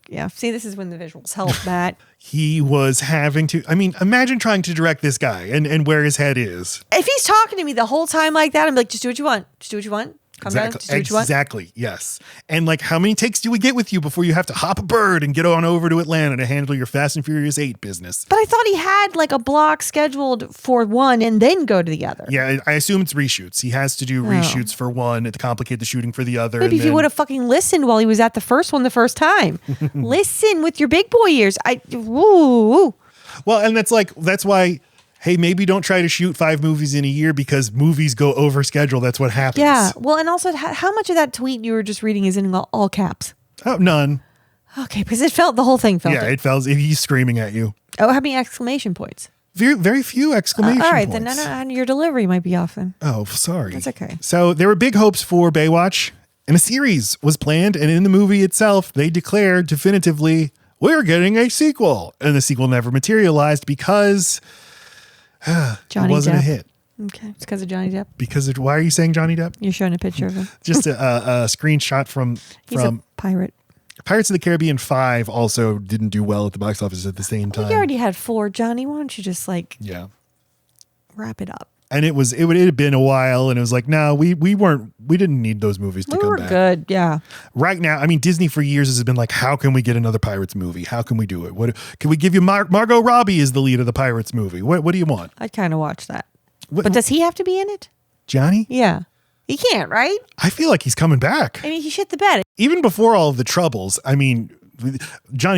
yeah. See, this is when the visuals help, Matt. He was having to, imagine trying to direct this guy and where his head is. If he's talking to me the whole time like that, I'm like, just do what you want. Just do what you want. Calm down. Just do what you want. Exactly. Yes. And like, how many takes do we get with you before you have to hop a bird and get on over to Atlanta to handle your Fast and Furious 8 business? But I thought he had like a block scheduled for one and then go to the other. Yeah, I assume it's reshoots. He has to do reshoots for one to complicate the shooting for the other. Maybe if he would have fucking listened while he was at the first one the first time. Listen with your big boy ears. Woo. Well, and that's why. Hey, maybe don't try to shoot 5 movies in a year because movies go over schedule. That's what happens. Yeah. Well, and also, how much of that tweet you were just reading is in all caps? Oh, none. Okay, because the whole thing felt. Yeah, it felt. He's screaming at you. Oh, how many exclamation points? Very, very few exclamation points. All right, then your delivery might be off then. Oh, sorry. That's okay. So there were big hopes for Baywatch, and a series was planned. And in the movie itself, they declared definitively, we're getting a sequel. And the sequel never materialized because Johnny it wasn't Depp. a hit. Okay, it's because of Johnny Depp. Why are you saying Johnny Depp? You're showing a picture of him. Just a screenshot from He's a pirate. Pirates of the Caribbean 5 also didn't do well at the box office at the same time. You already had 4, Johnny. Why don't you just wrap it up? And it had been a while, and it was like, no, we didn't need those movies to come We were back. good, yeah. Right now, Disney for years has been like, how can we get another Pirates movie? How can we do it? What can we give you? Margot Robbie is the lead of the Pirates movie. What do you want? I'd kind of watch that. But does he have to be in it? Johnny? Yeah. He can't, right? I feel like he's coming back. He shit the bed. Even before all of the troubles, Johnny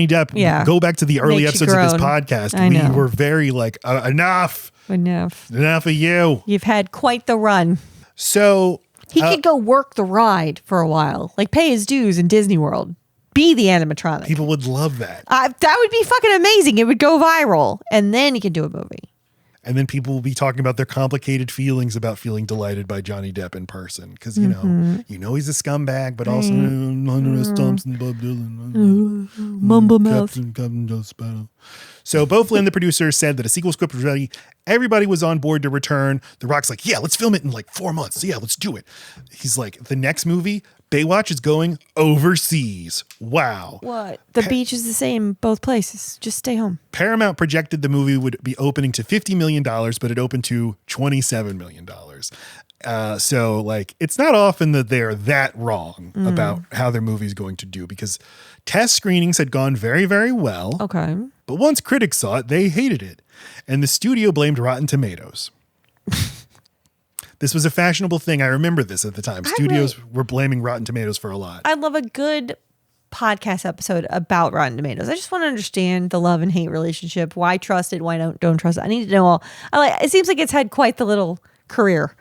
Depp, go back to the early Makes you episodes of this groan. podcast. I know. We were very like, enough of you. You've had quite the run. So he could go work the ride for a while, like pay his dues in Disney World, be the animatronic. People would love that. That would be fucking amazing. It would go viral, and then he could do a movie. And then people will be talking about their complicated feelings about feeling delighted by Johnny Depp in person. Because, he's a scumbag, but also Thompson, Bob Dylan. Mumble mouth. Captain Joe Spano. So Bo Flynn, the producer, said that a sequel script was ready. Everybody was on board to return. The Rock's like, yeah, let's film it in like 4 months. Yeah, let's do it. He's like, the next movie, Baywatch, is going overseas. Wow. What? The beach is the same both places. Just stay home. Paramount projected the movie would be opening to $50 million, but it opened to $27 million. So like, it's not often that they're that wrong about how their movie is going to do, because test screenings had gone very, very well. Okay. But once critics saw it, they hated it. And the studio blamed Rotten Tomatoes. This was a fashionable thing. I remember this at the time. Studios were blaming Rotten Tomatoes for a lot. I love a good podcast episode about Rotten Tomatoes. I just want to understand the love and hate relationship. Why trust it? Why don't trust it? I need to know all. It seems like it's had quite the little career,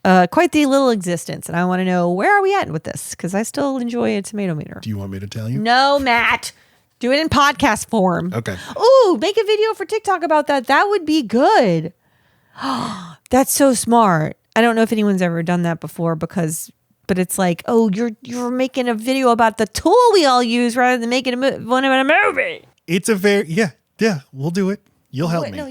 quite the little existence, and I want to know, where are we at with this? Because I still enjoy a tomato meter. Do you want me to tell you? No, Matt. Do it in podcast form. Okay. Ooh, make a video for TikTok about that. That would be good. That's so smart. I don't know if anyone's ever done that before, but it's like, oh, you're making a video about the tool we all use rather than making one about a movie. It's a very yeah, we'll do it. You'll help me. No,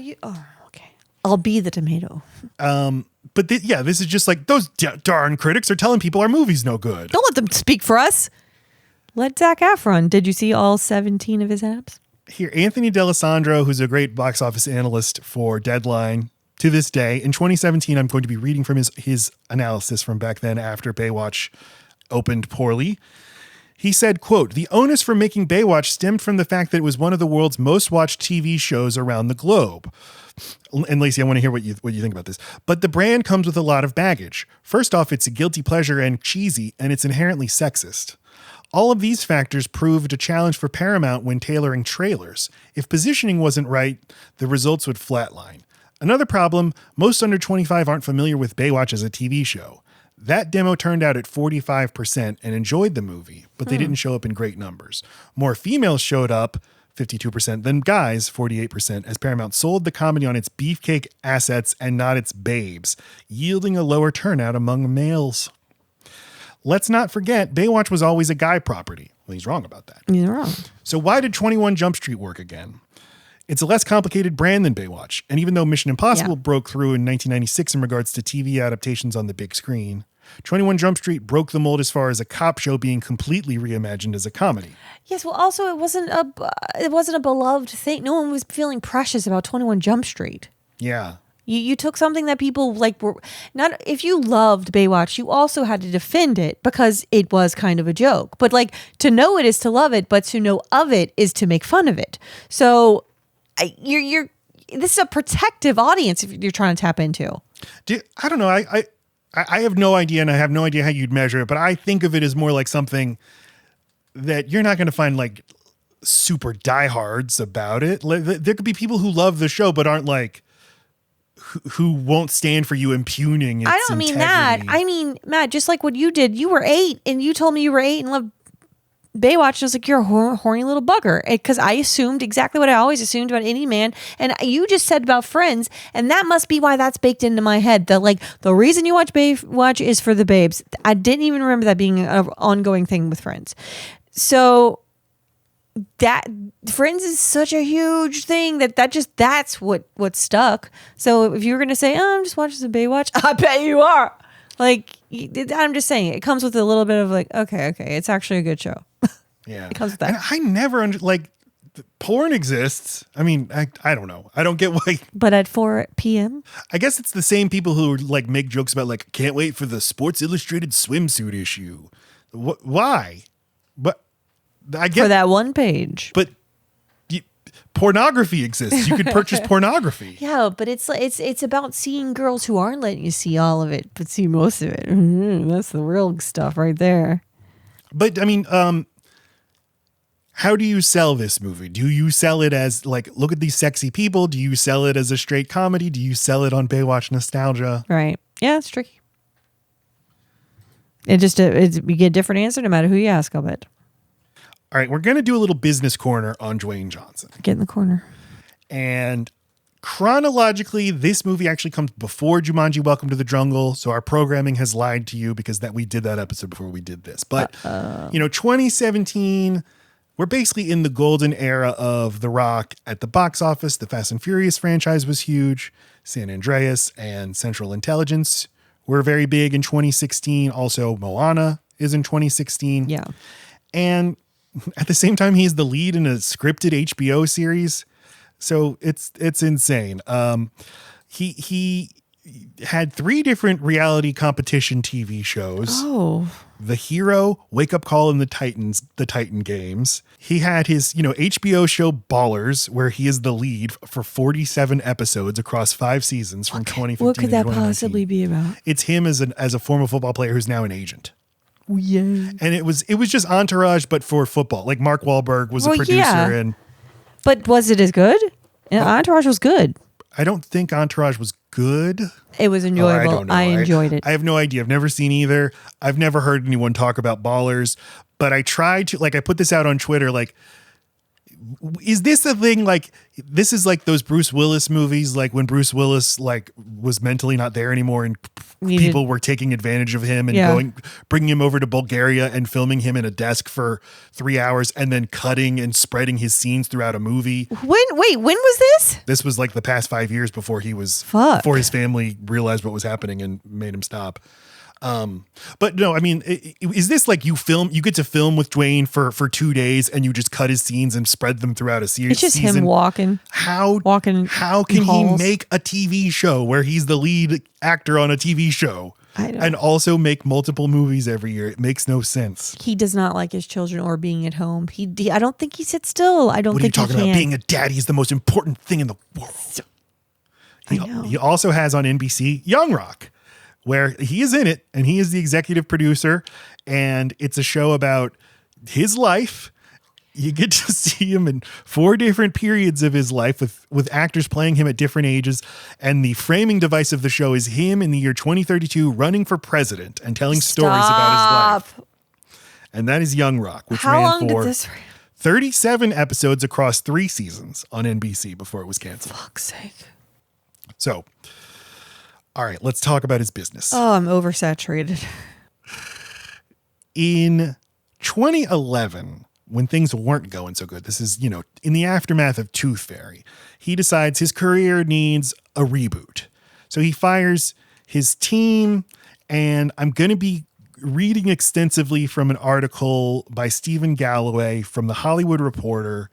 okay. I'll be the tomato. But this is just like, those darn critics are telling people our movie's no good. Don't let them speak for us. Let Zac Efron. Did you see all 17 of his abs? Here, Anthony D'Alessandro, who's a great box office analyst for Deadline to this day. In 2017, I'm going to be reading from his analysis from back then after Baywatch opened poorly. He said, quote, "The onus for making Baywatch stemmed from the fact that it was one of the world's most watched TV shows around the globe." And Lacey, I want to hear what you think about this. "But the brand comes with a lot of baggage. First off, it's a guilty pleasure and cheesy, and it's inherently sexist. All of these factors proved a challenge for Paramount when tailoring trailers. If positioning wasn't right, the results would flatline. Another problem, most under 25 aren't familiar with Baywatch as a TV show. That demo turned out at 45% and enjoyed the movie, but they didn't show up in great numbers. More females showed up, 52%, than guys, 48%, as Paramount sold the comedy on its beefcake assets and not its babes, yielding a lower turnout among males. Let's not forget, Baywatch was always a guy property." Well, he's wrong about that. He's wrong. So why did 21 Jump Street work again? It's a less complicated brand than Baywatch. And even though Mission Impossible broke through in 1996 in regards to TV adaptations on the big screen, 21 Jump Street broke the mold as far as a cop show being completely reimagined as a comedy. Yes, well, also it wasn't a beloved thing. No one was feeling precious about 21 Jump Street. Yeah. You took something that people were not. If you loved Baywatch, you also had to defend it because it was kind of a joke. But to know it is to love it, but to know of it is to make fun of it. So you're this is a protective audience if you're trying to tap into. I don't know. I have no idea, and I have no idea how you'd measure it, but I think of it as more like something that you're not going to find super diehards about it. There could be people who love the show but aren't who won't stand for you impugning its I don't mean that. I mean, Matt, just like what you did. You were 8 and you told me you were 8 and loved Baywatch. I was like, you're a horny little bugger. Because I assumed exactly what I always assumed about any man. And you just said about Friends. And that must be why that's baked into my head. That the reason you watch Baywatch is for the babes. I didn't even remember that being an ongoing thing with Friends. So that Friends is such a huge thing that's what stuck. So if you were going to say, "Oh, I'm just watching some Baywatch," I bet you are. I'm just saying, it comes with a little bit of okay, it's actually a good show. Yeah. It comes with that. And I never porn exists. I mean, I don't know. I don't get why. But at 4 p.m.? I guess it's the same people who make jokes about can't wait for the Sports Illustrated swimsuit issue. Why? But I get for that one page. But pornography exists. You could purchase pornography. Yeah, but it's about seeing girls who aren't letting you see all of it, but see most of it. That's the real stuff right there. But I mean, how do you sell this movie? Do you sell it as look at these sexy people? Do you sell it as a straight comedy? Do you sell it on Baywatch nostalgia? Right. Yeah, it's tricky. You get a different answer no matter who you ask, I'll bet. All right, we're going to do a little business corner on Dwayne Johnson. Get in the corner. And chronologically, this movie actually comes before Jumanji: Welcome to the Jungle. So our programming has lied to you because we did that episode before we did this. But, 2017, we're basically in the golden era of The Rock at the box office. The Fast and Furious franchise was huge. San Andreas and Central Intelligence were very big in 2016. Also, Moana is in 2016. Yeah. And at the same time, he's the lead in a scripted HBO series. So it's insane. He had 3 different reality competition TV shows. Oh. The Hero, Wake Up Call, and the Titan Games. He had his, HBO show Ballers, where he is the lead for 47 episodes across 5 seasons from 2015 What could to that 2019. possibly be about? It's him as a former football player who's now an agent. Yeah. And it was just Entourage, but for football. Mark Wahlberg was a producer. Yeah. And But was it as good? Entourage was good. I don't think Entourage was good. It was enjoyable. I enjoyed it. I have no idea. I've never seen either. I've never heard anyone talk about Ballers, but I tried to, I put this out on Twitter, is this a thing? This is those Bruce Willis movies, when Bruce Willis was mentally not there anymore and people were taking advantage of him and bringing him over to Bulgaria and filming him in a desk for 3 hours and then cutting and spreading his scenes throughout a movie. When was this? This was the past 5 years before he was, Fuck. before his family realized what was happening and made him stop. But no, I mean, is this like you get to film with Dwayne for 2 days and you just cut his scenes and spread them throughout a series? It's just him walking. How can he make a TV show where he's the lead actor on a TV show and also make multiple movies every year? It makes no sense. He does not like his children or being at home. I don't think he sits still. I don't think he can. What are you talking about? Being a daddy is the most important thing in the world. He also has on NBC Young Rock, where he is in it and he is the executive producer, and it's a show about his life. You get to see him in 4 different periods of his life with actors playing him at different ages. And the framing device of the show is him in the year 2032 running for president and telling stories about his life. And that is Young Rock, which ran for 37 episodes across 3 seasons on NBC before it was canceled. Fuck's sake. So, all right, let's talk about his business. Oh, I'm oversaturated. In 2011, when things weren't going so good, this is, in the aftermath of Tooth Fairy, he decides his career needs a reboot. So he fires his team, and I'm going to be reading extensively from an article by Stephen Galloway from The Hollywood Reporter,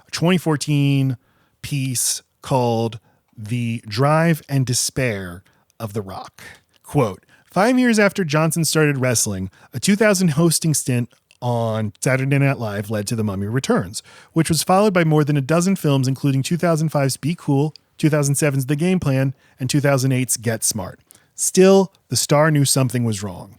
a 2014 piece called The Drive and Despair of The Rock. Quote, 5 years after Johnson started wrestling, a 2000 hosting stint on Saturday Night Live led to The Mummy Returns, which was followed by more than a dozen films, including 2005's Be Cool, 2007's The Game Plan, and 2008's Get Smart. Still, the star knew something was wrong.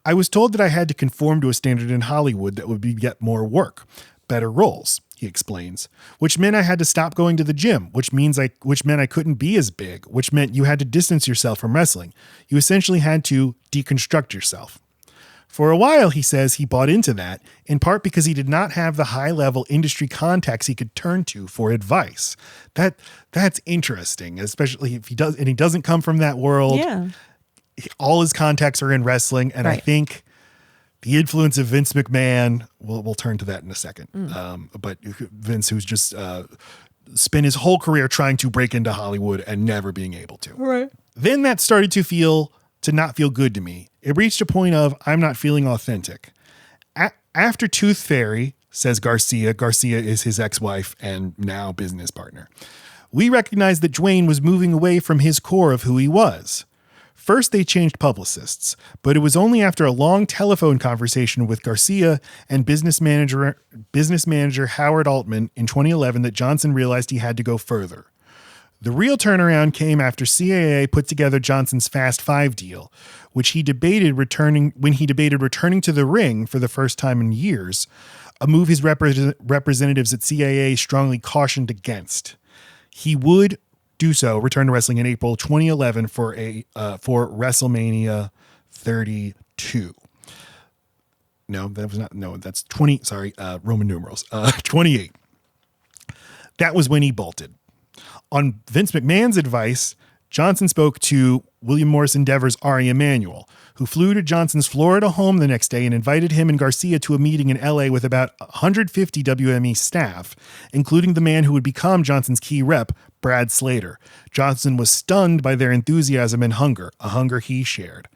I was told that I had to conform to a standard in Hollywood that would get more work, better roles, he explains, which meant I had to stop going to the gym, which meant I couldn't be as big, which meant you had to distance yourself from wrestling. You essentially had to deconstruct yourself. For a while, he says he bought into that, in part because he did not have the high-level industry contacts he could turn to for advice. That's interesting, especially if he doesn't come from that world. Yeah. All his contacts are in wrestling, and right. I think the influence of Vince McMahon, we'll turn to that in a second. But Vince, who's just spent his whole career trying to break into Hollywood and never being able to. Right. Then that started to not feel good to me. It reached a point of, I'm not feeling authentic. After Tooth Fairy, says Garcia is his ex-wife and now business partner, we recognized that Dwayne was moving away from his core of who he was. First, they changed publicists, but it was only after a long telephone conversation with Garcia and business manager Howard Altman in 2011 that Johnson realized he had to go further. The real turnaround came after CAA put together Johnson's Fast Five deal, when he debated returning to the ring for the first time in years, a move his representatives at CAA strongly cautioned against. He would do so, return to wrestling in April 2011 for WrestleMania 32. No, that was not. No, that's 20. Sorry, Roman numerals. 28. That was when he bolted. On Vince McMahon's advice, Johnson spoke to William Morris Endeavor's Ari Emanuel, who flew to Johnson's Florida home the next day and invited him and Garcia to a meeting in LA with about 150 WME staff, including the man who would become Johnson's key rep, Brad Slater. Johnson was stunned by their enthusiasm and hunger, a hunger he shared.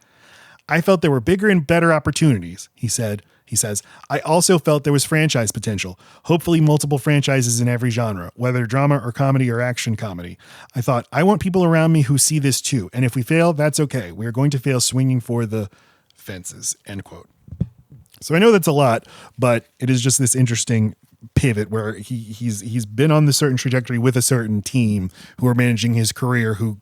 I felt there were bigger and better opportunities, he says. I also felt there was franchise potential, hopefully multiple franchises in every genre, whether drama or comedy or action comedy. I thought, I want people around me who see this too. And if we fail, that's okay. We are going to fail swinging for the fences, end quote. So I know that's a lot, but it is just this interesting pivot where he's been on this certain trajectory with a certain team who are managing his career, who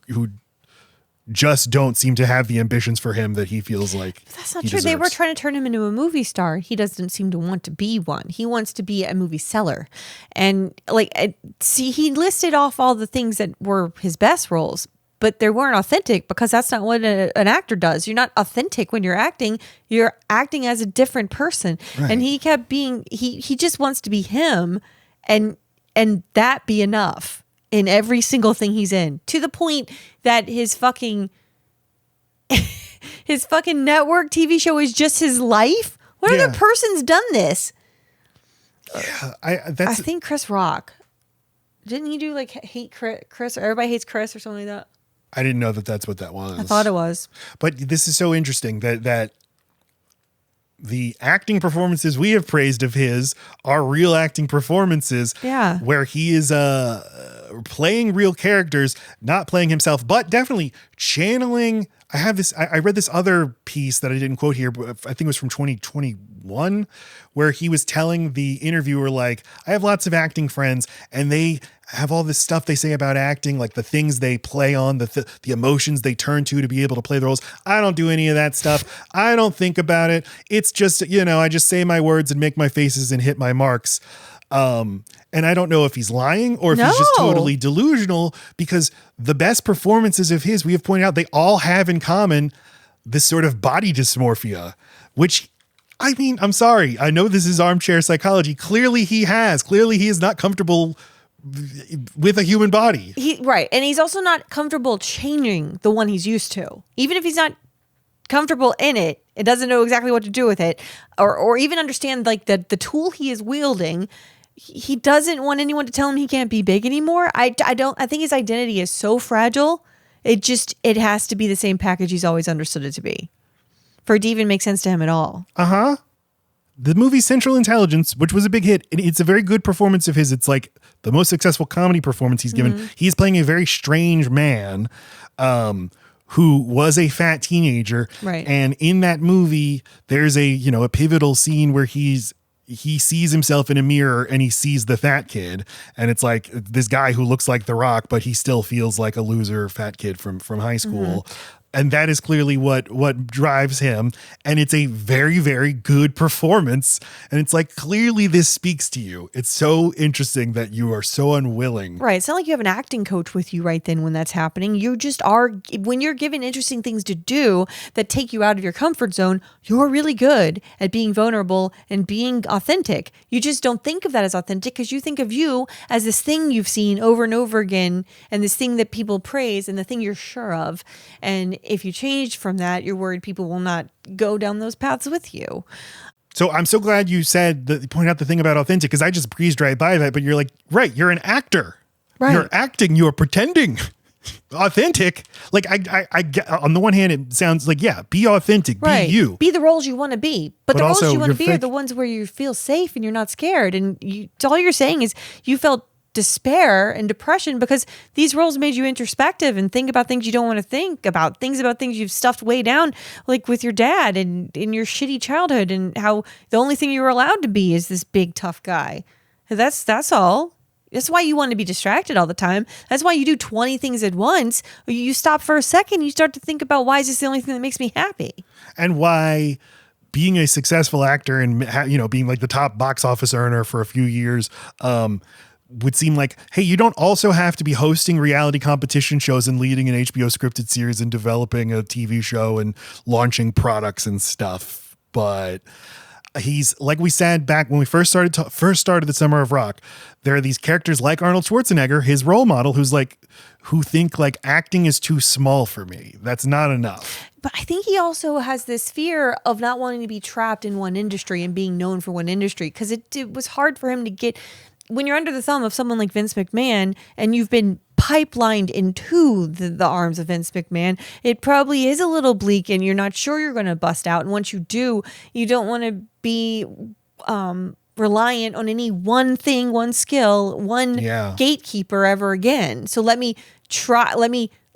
just don't seem to have the ambitions for him that he feels like that's not true. They were trying to turn him into a movie star. He doesn't seem to want to be one. He wants to be a movie seller. And he listed off all the things that were his best roles, but they weren't authentic because that's not what an actor does. You're not authentic when you're acting. You're acting as a different person. Right. And he kept being, he just wants to be him and that be enough in every single thing he's in, to the point that his fucking network TV show is just his life. What other person's done this? Yeah, I think Chris Rock. Didn't he do like Hate Chris or Everybody Hates Chris or something like that? I didn't know that that's what that was. I thought it was. But this is so interesting that the acting performances we have praised of his are real acting performances. Yeah. Where he is playing real characters, not playing himself, but definitely channeling. I read this other piece that I didn't quote here, but I think it was from 2021, where he was telling the interviewer, like, I have lots of acting friends and they have all this stuff they say about acting, like the things they play on, the emotions they turn to be able to play the roles. I don't do any of that stuff. I don't think about it. It's just, I just say my words and make my faces and hit my marks. And I don't know if he's lying or if he's just totally delusional, because the best performances of his, we have pointed out, they all have in common this sort of body dysmorphia, which, I mean, I'm sorry. I know this is armchair psychology. Clearly he is not comfortable with a human body. Right. And he's also not comfortable changing the one he's used to. Even if he's not comfortable in it, it doesn't know exactly what to do with it, or even understand like the tool he is wielding. He doesn't want anyone to tell him he can't be big anymore. I think his identity is so fragile. It has to be the same package he's always understood it to be for it to even make sense to him at all. Uh-huh. The movie Central Intelligence, which was a big hit, it's a very good performance of his. It's like the most successful comedy performance he's given. He's playing a very strange man who was a fat teenager. Right. And in that movie, there's a pivotal scene where he sees himself in a mirror and he sees the fat kid, and it's like this guy who looks like The Rock, but he still feels like a loser fat kid from high school. And that is clearly what drives him. And it's a very, very good performance. And it's like, clearly this speaks to you. It's so interesting that you are so unwilling. Right. It's not like you have an acting coach with you right then when that's happening. You just are, when you're given interesting things to do that take you out of your comfort zone, you're really good at being vulnerable and being authentic. You just don't think of that as authentic because you think of you as this thing you've seen over and over again, and this thing that people praise and the thing you're sure of. And if you change from that, you're worried people will not go down those paths with you. So I'm so glad you point out the thing about authentic, because I just breezed right by that. But you're like, right, you're an actor. Right. You're acting. You're pretending. Authentic. Like I get, on the one hand, it sounds like, yeah, be authentic. Right. Be you. Be the roles you want to be. But the roles also you want to you're be are fake. the ones where you feel safe and you're not scared. And all you're saying is you felt despair and depression because these roles made you introspective and think about things you don't want to think about things you've stuffed way down, like with your dad and in your shitty childhood, and how the only thing you were allowed to be is this big tough guy. That's all. That's why you want to be distracted all the time. That's why you do 20 things at once. You stop for a second, you start to think about, why is this the only thing that makes me happy? And why being a successful actor and being like the top box office earner for a few years would seem like, hey, you don't also have to be hosting reality competition shows and leading an HBO scripted series and developing a TV show and launching products and stuff. But he's, like we said back when we first started the Summer of Rock, there are these characters like Arnold Schwarzenegger, his role model, who think like acting is too small for me. That's not enough. But I think he also has this fear of not wanting to be trapped in one industry and being known for one industry, because it was hard for him to get, when you're under the thumb of someone like Vince McMahon and you've been pipelined into the arms of Vince McMahon, it probably is a little bleak and you're not sure you're going to bust out. And once you do, you don't want to be reliant on any one thing, one skill, one gatekeeper ever again. So let me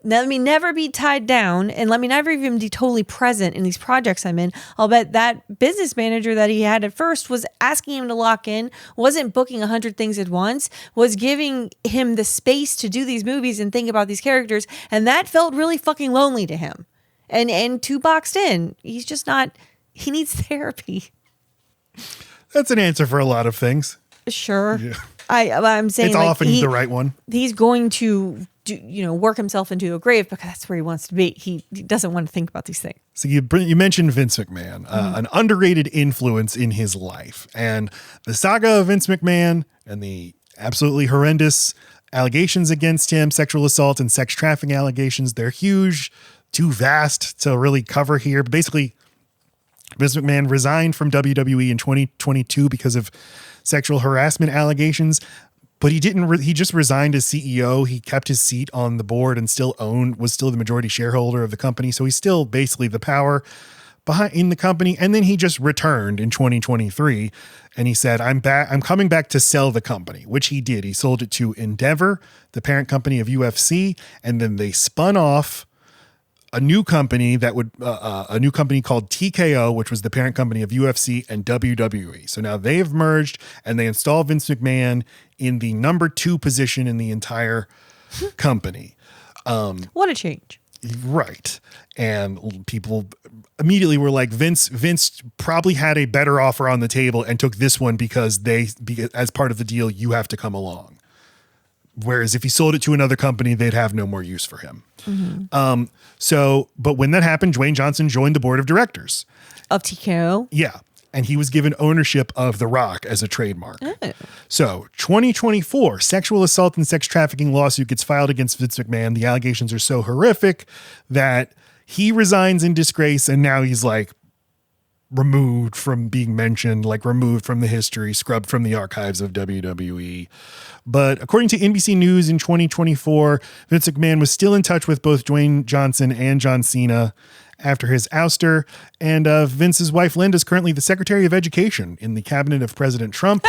never be tied down, and let me never even be totally present in these projects I'm in. I'll bet that business manager that he had at first was asking him to lock in, wasn't booking 100 things at once, was giving him the space to do these movies and think about these characters, and that felt really fucking lonely to him. And too boxed in. He's just not, he needs therapy. That's an answer for a lot of things. Sure. Yeah. I'm saying it's like often the right one. He's going to work himself into a grave because that's where he wants to be. He doesn't want to think about these things. So you mentioned Vince McMahon, an underrated influence in his life, and the saga of Vince McMahon and the absolutely horrendous allegations against him, sexual assault and sex trafficking allegations. They're huge, too vast to really cover here. But basically, Vince McMahon resigned from WWE in 2022 because of sexual harassment allegations. but he didn't. He just resigned as CEO. He kept his seat on the board and was still the majority shareholder of the company. So he's still basically the power in the company. And then he just returned in 2023 and he said, I'm coming back to sell the company, which he did. He sold it to Endeavor, the parent company of UFC. And then they spun off a new company called TKO, which was the parent company of UFC and WWE. So now they have merged and they installed Vince McMahon in the number 2 position in the entire company. What a change. Right. And people immediately were like, Vince probably had a better offer on the table and took this one because as part of the deal, you have to come along. Whereas if he sold it to another company, they'd have no more use for him. Mm-hmm. But when that happened, Dwayne Johnson joined the board of directors of TKO. Yeah. And he was given ownership of The Rock as a trademark. Oh. So 2024, sexual assault and sex trafficking lawsuit gets filed against Vince McMahon. The allegations are so horrific that he resigns in disgrace. And now he's like removed from being mentioned, like removed from the history, scrubbed from the archives of WWE. But according to NBC News in 2024, Vince McMahon was still in touch with both Dwayne Johnson and John Cena after his ouster. And Vince's wife, Linda, is currently the Secretary of Education in the cabinet of President Trump.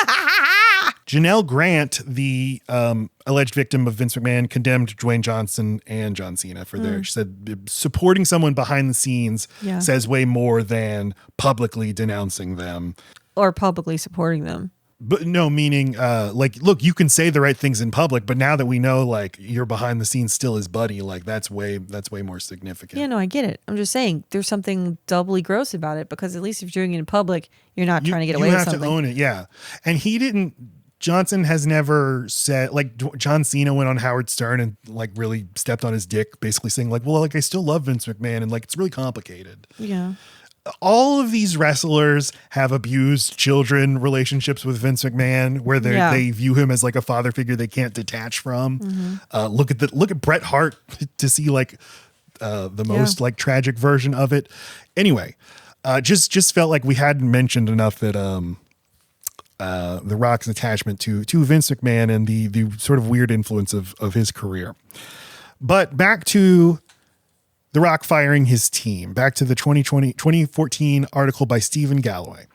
Janelle Grant, the alleged victim of Vince McMahon, condemned Dwayne Johnson and John Cena for their, she said, supporting someone behind the scenes says way more than publicly denouncing them. Or publicly supporting them. But no, meaning look, you can say the right things in public, but now that we know like you're behind the scenes still his buddy, like that's way more significant. Yeah, no, I get it. I'm just saying there's something doubly gross about it because at least if you're doing it in public, you're not trying to get away with something. You have to own it, yeah. And Johnson has never said, like John Cena went on Howard Stern and like really stepped on his dick, basically saying like, well, like I still love Vince McMahon and like it's really complicated. Yeah. All of these wrestlers have abused children relationships with Vince McMahon where they view him as like a father figure they can't detach from. Mm-hmm. Look at Bret Hart to see like the most like tragic version of it. Anyway, just felt like we hadn't mentioned enough that The Rock's attachment to Vince McMahon and the sort of weird influence of his career. But back to The Rock firing his team, back to the 2014 article by Stephen Galloway.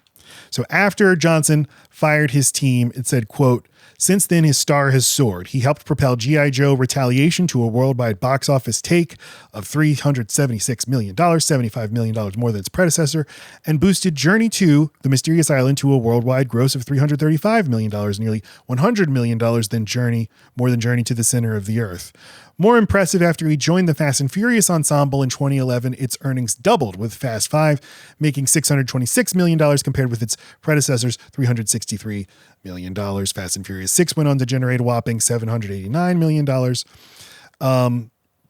So after Johnson fired his team, it said, quote, since then, his star has soared. He helped propel G.I. Joe Retaliation to a worldwide box office take of $376 million, $75 million more than its predecessor, and boosted Journey to The Mysterious Island to a worldwide gross of $335 million, nearly $100 million more than Journey to the Center of the Earth. More impressive, after he joined the Fast and Furious ensemble in 2011, its earnings doubled, with Fast 5 making $626 million compared with its predecessor's $363 million. Fast and Furious 6 went on to generate a whopping $789 million.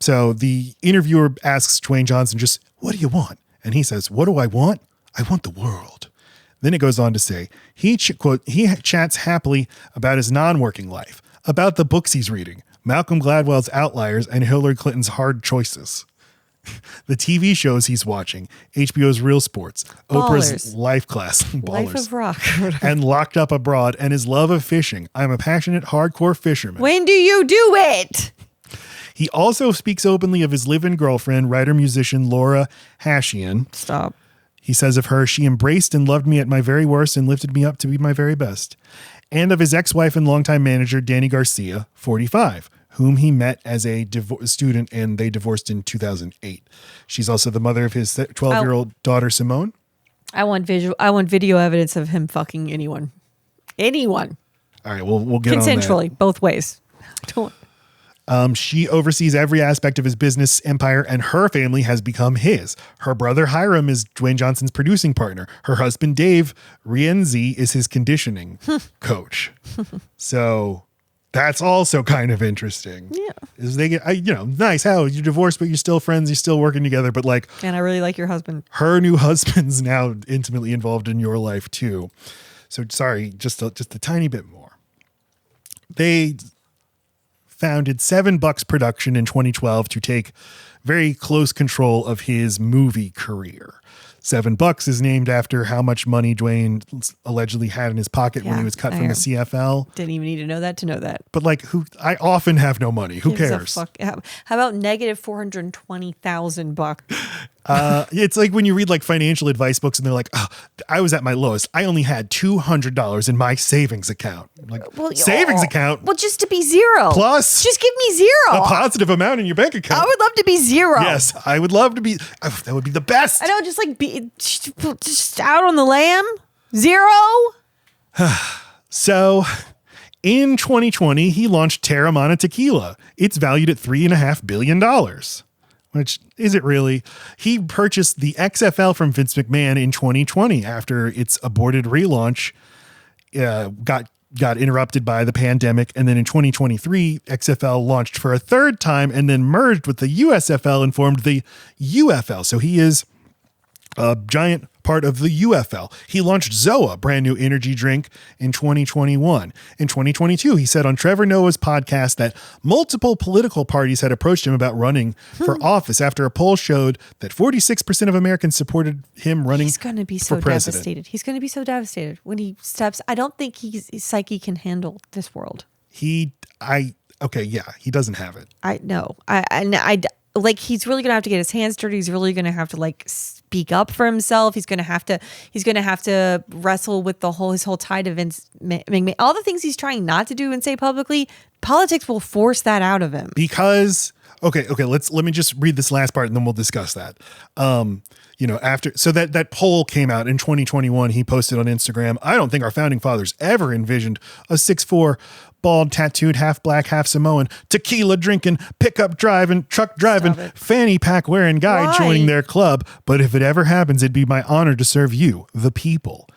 So the interviewer asks Dwayne Johnson just, what do you want? And he says, what do I want? I want the world. Then it goes on to say, quote, he chats happily about his non-working life, about the books he's reading, Malcolm Gladwell's Outliers, and Hillary Clinton's Hard Choices. The TV shows he's watching, HBO's Real Sports, Ballers. Oprah's Life Class, Life of Rock, and Locked Up Abroad, and his love of fishing. I'm a passionate, hardcore fisherman. When do you do it? He also speaks openly of his live-in girlfriend, writer-musician Laura Hashian. Stop. He says of her, she embraced and loved me at my very worst and lifted me up to be my very best. And of his ex-wife and longtime manager, Danny Garcia, 45, whom he met as a student and they divorced in 2008. She's also the mother of his 12-year-old daughter, Simone. I want video evidence of him fucking anyone. Anyone. All right, we'll get consensually, on that. both ways. She oversees every aspect of his business empire, and her family has become his. Her brother Hiram is Dwayne Johnson's producing partner. Her husband Dave Rienzi is his conditioning coach. So that's also kind of interesting. Yeah, is they get nice. How you're divorced, but you're still friends. You're still working together. But like, and I really like your husband. Her new husband's now intimately involved in your life too. So sorry, just a tiny bit more. They founded $7 Production in 2012 to take very close control of his movie career. $7 is named after how much money Dwayne allegedly had in his pocket when he was cut from the CFL. Didn't even need to know that to know that. But like, I often have no money. Who cares? How about negative $420,000? It's like when you read like financial advice books and they're like, oh, I was at my lowest. I only had $200 in my savings account. I'm like, savings account? Well, just to be zero. Plus, just give me zero. A positive amount in your bank account. I would love to be zero. Yes, I would love to be. Oh, that would be the best. I know, just like be just out on the lamb. Zero. So, in 2020, he launched Terramana Tequila. It's valued at $3.5 billion. Which is it really? He purchased the XFL from Vince McMahon in 2020 after its aborted relaunch got interrupted by the pandemic. And then in 2023, XFL launched for a third time and then merged with the USFL and formed the UFL. So he is a giant part of the UFL. He launched Zoa, brand new energy drink, in 2021. In 2022, he said on Trevor Noah's podcast that multiple political parties had approached him about running for office after a poll showed that 46% of Americans supported him running for president. He's going to be so devastated. He's going to be so devastated when he steps. I don't think his psyche can handle this world. He doesn't have it. I know. Like, he's really gonna have to get his hands dirty. He's really gonna have to like speak up for himself. He's gonna have to wrestle with his whole tie to Vince McMahon. All the things he's trying not to do and say publicly, politics will force that out of him. Because let me just read this last part and then we'll discuss that. That poll came out in 2021. He posted on Instagram, I don't think our founding fathers ever envisioned a 6'4", bald, tattooed, half black, half Samoan, tequila drinking, pickup driving, truck driving, fanny pack wearing guy joining their club. But if it ever happens, it'd be my honor to serve you, the people.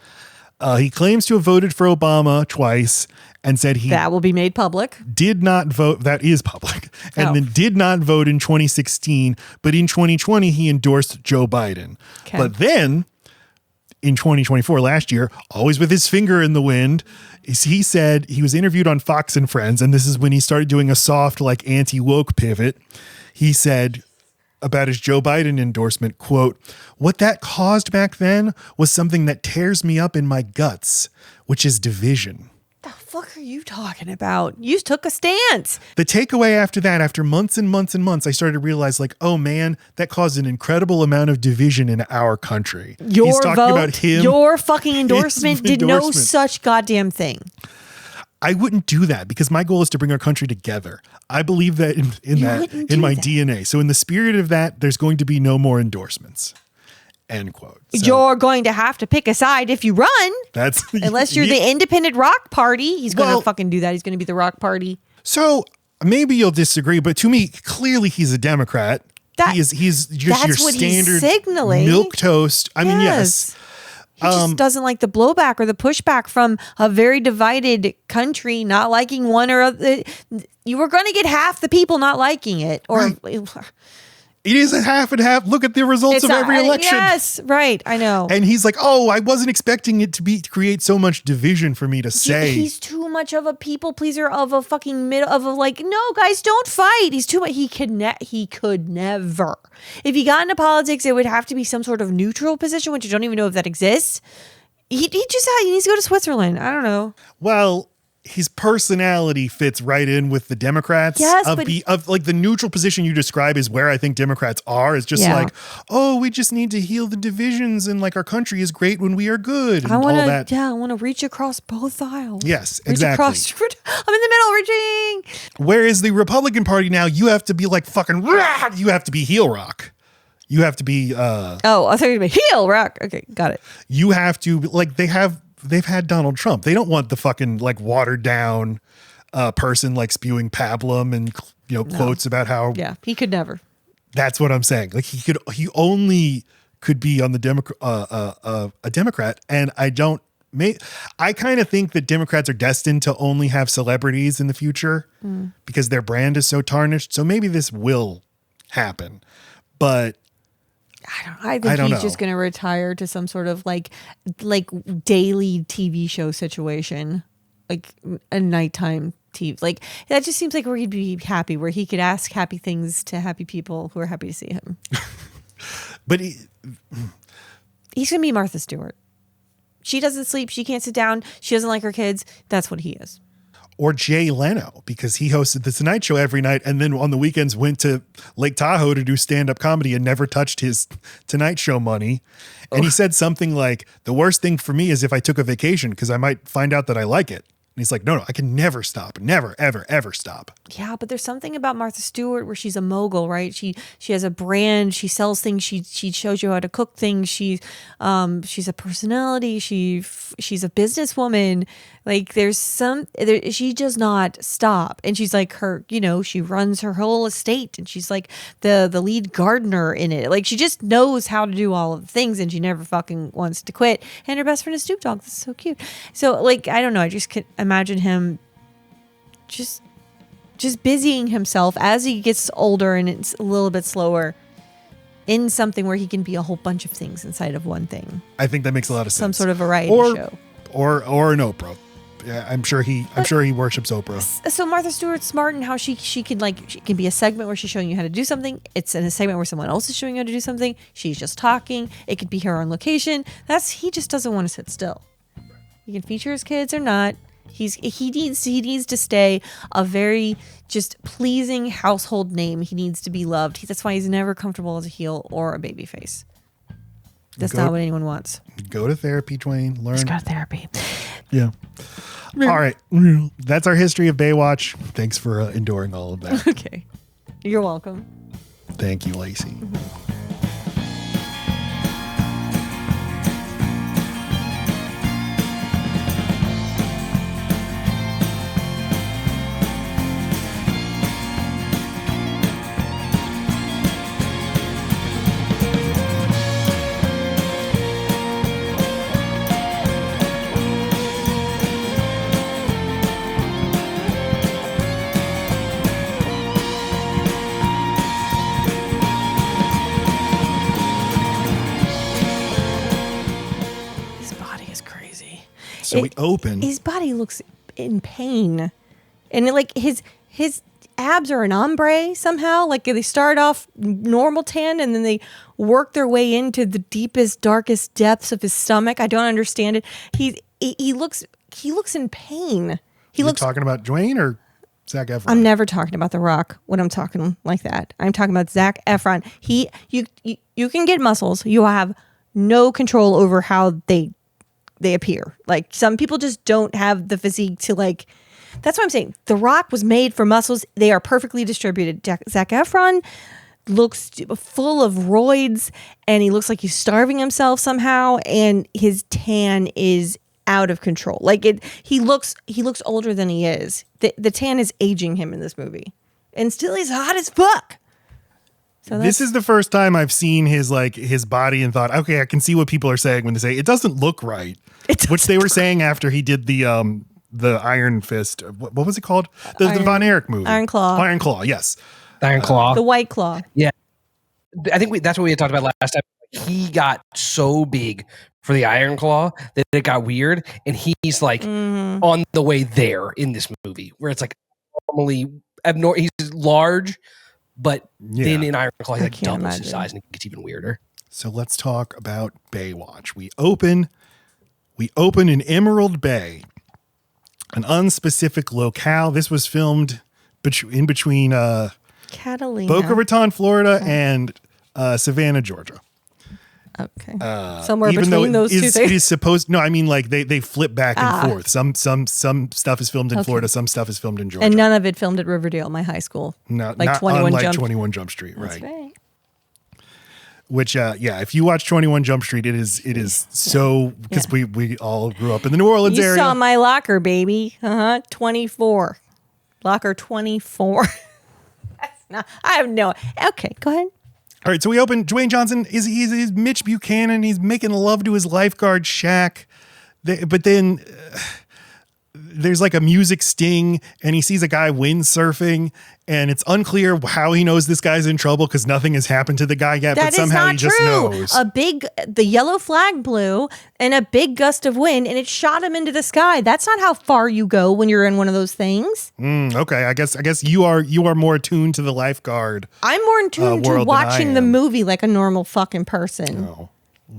He claims to have voted for Obama twice and said that will be made public. Did not vote. That is public. And then did not vote in 2016. But in 2020, he endorsed Joe Biden. Okay. But then in 2024, last year, always with his finger in the wind, he said he was interviewed on Fox and Friends. And this is when he started doing a soft, like anti-woke pivot. He said about his Joe Biden endorsement, quote, "What that caused back then was something that tears me up in my guts, which is division." The fuck are you talking about? You took a stance. The takeaway after that, after months and months and months, I started to realize, like, oh man, that caused an incredible amount of division in our country. He's talking about him. Your fucking endorsement did no such goddamn thing. I wouldn't do that because my goal is to bring our country together. I believe that in my DNA. So in the spirit of that, there's going to be no more endorsements. End quote. So, you're going to have to pick a side if you run. Unless you're the independent rock party. He's going to fucking do that. He's going to be the rock party. So maybe you'll disagree, but to me, clearly he's a Democrat. He's just your standard milquetoast. I mean, yes. He just doesn't like the blowback or the pushback from a very divided country not liking one or other. You were going to get half the people not liking it. Or it is a half and half. Look at the results of every election. Yes, right. I know. And he's like, oh, I wasn't expecting it to create so much division for me to say. He's too much of a people pleaser, of a fucking no, guys, don't fight. He's too much. He could never. If he got into politics, it would have to be some sort of neutral position, which I don't even know if that exists. He needs to go to Switzerland. I don't know. Well, his personality fits right in with the Democrats. Yes, of the neutral position you describe is where I think Democrats are. Is just like, oh, we just need to heal the divisions and like our country is great when we are good. And all that. Yeah, I want to reach across both aisles. Yes, exactly. I'm in the middle reaching. Whereas the Republican Party now, you have to be like fucking, you have to be heel rock. You have to be. I thought you were heel rock. Okay, got it. You have to they've had Donald Trump. They don't want the fucking like watered down person like spewing pablum and quotes about how he could never. That's what I'm saying. Like he only could be on the a Democrat, and I kind of think that Democrats are destined to only have celebrities in the future because their brand is so tarnished. So maybe this will happen, but. I think he's just going to retire to some sort of like daily TV show situation, like a nighttime TV. Like that just seems like where he'd be happy, where he could ask happy things to happy people who are happy to see him. But He's gonna be Martha Stewart. She doesn't sleep. She can't sit down. She doesn't like her kids. That's what he is. or Jay Leno, because he hosted the Tonight Show every night and then on the weekends went to Lake Tahoe to do stand-up comedy and never touched his Tonight Show money. And he said something like, the worst thing for me is if I took a vacation because I might find out that I like it. And he's like, no, I can never stop. Never, ever, ever stop. Yeah, but there's something about Martha Stewart where she's a mogul, right? She has a brand. She sells things. She shows you how to cook things. She's a personality. She's a businesswoman. Like she does not stop. And she's like she runs her whole estate, and she's like the lead gardener in it. Like she just knows how to do all of the things, and she never fucking wants to quit. And her best friend is Snoop Dogg. That's so cute. So like, I don't know. I just could imagine him just busying himself as he gets older and it's a little bit slower in something where he can be a whole bunch of things inside of one thing. I think that makes a lot of sense. Some sort of variety show. Or an Oprah. Yeah, I'm sure he worships Oprah. So Martha Stewart's smart in how she can be a segment where she's showing you how to do something. It's in a segment where someone else is showing you how to do something. She's just talking. It could be her on location. He just doesn't want to sit still. He can feature his kids or not. He needs to stay a very just pleasing household name. He needs to be loved. That's why he's never comfortable as a heel or a baby face. That's not what anyone wants. Go to therapy, Dwayne. Learn. Just go to therapy. Yeah. All right. That's our history of Baywatch. Thanks for enduring all of that. Okay. You're welcome. Thank you, Lacey. Mm-hmm. So we open. His body looks in pain, and his abs are an ombre somehow. Like they start off normal tan, and then they work their way into the deepest, darkest depths of his stomach. I don't understand it. He looks in pain. You're talking about Dwayne or Zac Efron? I'm never talking about The Rock when I'm talking like that. I'm talking about Zac Efron. You can get muscles. You have no control over how they appear. Like some people just don't have the physique to that's what I'm saying. The Rock was made for muscles. They are perfectly distributed. Zac Efron looks full of roids and he looks like he's starving himself somehow, and his tan is out of control. He looks older than he is. The tan is aging him in this movie. And still he's hot as fuck. So this is the first time I've seen his body and thought, okay, I can see what people are saying when they say it doesn't look right. Which they were saying after he did the Iron Fist. What was it called? The Von Erich movie. Iron Claw. Iron Claw, yes. Iron Claw. The White Claw. Yeah. I think that's what we had talked about last time. He got so big for the Iron Claw that it got weird. And he's on the way there in this movie where it's normally abnormal. He's large, but then in Iron Claw, he doubles his size and it gets even weirder. So let's talk about Baywatch. We open in Emerald Bay, an unspecific locale. This was filmed in between Catalina, Boca Raton, Florida, and Savannah, Georgia. Okay. Somewhere between those two things. It is supposed. No, I mean they flip back and forth. Some stuff is filmed in Florida. Some stuff is filmed in Georgia. And none of it filmed at Riverdale, my high school. No, not 21 Jump Street, That's right. Which, if you watch 21 Jump Street, it is so, because we all grew up in the New Orleans area. You saw my locker, baby. 24. Locker 24. I have no. Okay, go ahead. All right, so we open. Dwayne Johnson he's Mitch Buchanan. He's making love to his lifeguard shack. But then there's like a music sting and he sees a guy windsurfing and it's unclear how he knows this guy's in trouble because nothing has happened to the guy yet, That but is somehow not he just true. knows. The yellow flag blew and a big gust of wind and it shot him into the sky. That's not how far you go when you're in one of those things. Okay, I guess you are more attuned to the lifeguard. I'm more in tune to world than I watching the am. movie like a normal fucking person. Oh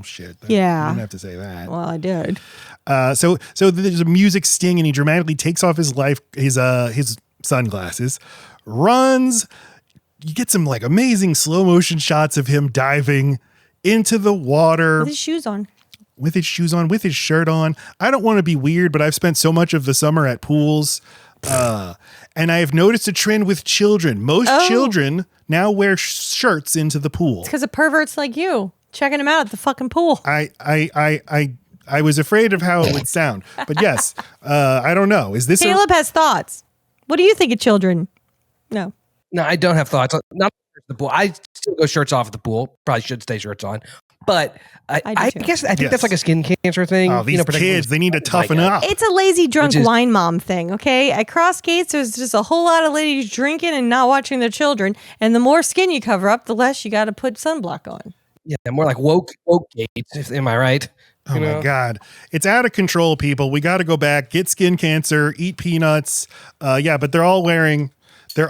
shit. Yeah. You didn't have to say that. Well, I did. So there's a music sting and he dramatically takes off his sunglasses, runs. You get some like amazing slow motion shots of him diving into the water With his shoes on. with his shoes on, with his shirt on. I don't want to be weird, but I've spent so much of the summer at pools. And I have noticed a trend with children. Most children now wear shirts into the pool. Because of perverts like you checking him out at the fucking pool. I was afraid of how it would sound, but yes, I don't know. Is this Caleb has thoughts. What do you think of children? No. No, I don't have thoughts. Not the pool. I still go shirts off at the pool. Probably should stay shirts on. But I do too. guess I think Yes. that's like a skin cancer thing. Oh, these kids, they need to toughen up. It's a lazy drunk Which is- wine mom thing, okay? At Cross Gates, there's just a whole lot of ladies drinking and not watching their children. And the more skin you cover up, the less you got to put sunblock on. Yeah, more like woke gates. Am I right? Oh You my know? God. It's out of control, people. We got to go back, get skin cancer, eat peanuts. But they're all wearing, what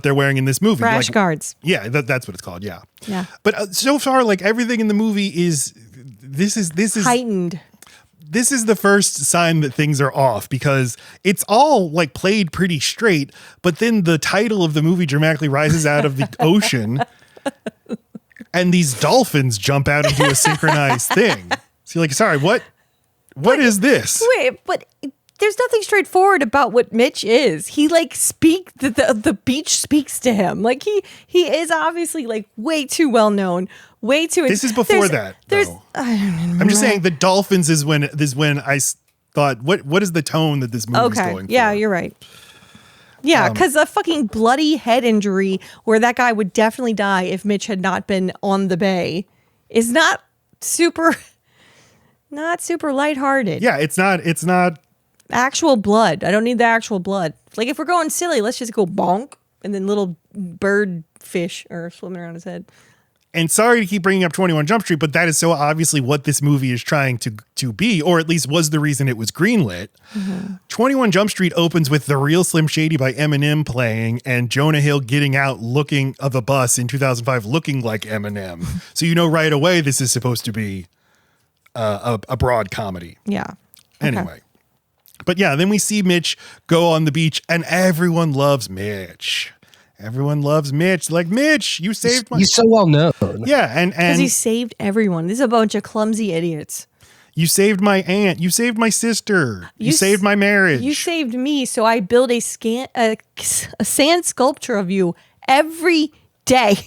they're wearing in this movie. Rash Like, guards. yeah, that's what it's called. Yeah. Yeah. But so far, like everything in the movie is, this is Heightened. this is the first sign that things are off because it's all like played pretty straight, but then the title of the movie dramatically rises out of the ocean and these dolphins jump out into a synchronized thing. So you're like, sorry, what is this? Wait, but there's nothing straightforward about what Mitch is. He like the beach speaks to him. Like he is obviously like way too well known, way too. This is before that, though. I'm just saying the dolphins is when I thought, what is the tone that this movie is going for? Yeah, you're right. Yeah, because a fucking bloody head injury where that guy would definitely die if Mitch had not been on the bay is not super lighthearted. Yeah, it's not. Actual blood. I don't need the actual blood. Like if we're going silly, let's just go bonk and then little bird fish are swimming around his head. And sorry to keep bringing up 21 Jump Street, but that is so obviously what this movie is trying to be, or at least was the reason it was greenlit. 21 Jump Street opens with The Real Slim Shady by Eminem playing and Jonah Hill getting out looking of a bus in 2005 looking like Eminem. So you know right away this is supposed to be a broad comedy. Yeah. Anyway. But yeah, then we see Mitch go on the beach and everyone loves Mitch. Everyone loves Mitch. Like, Mitch, you saved my... He's so well known. Yeah, and Because he saved everyone. This is a bunch of clumsy idiots. You saved my aunt. You saved my sister. You saved my marriage. You saved me, so I build a sand sculpture of you every day.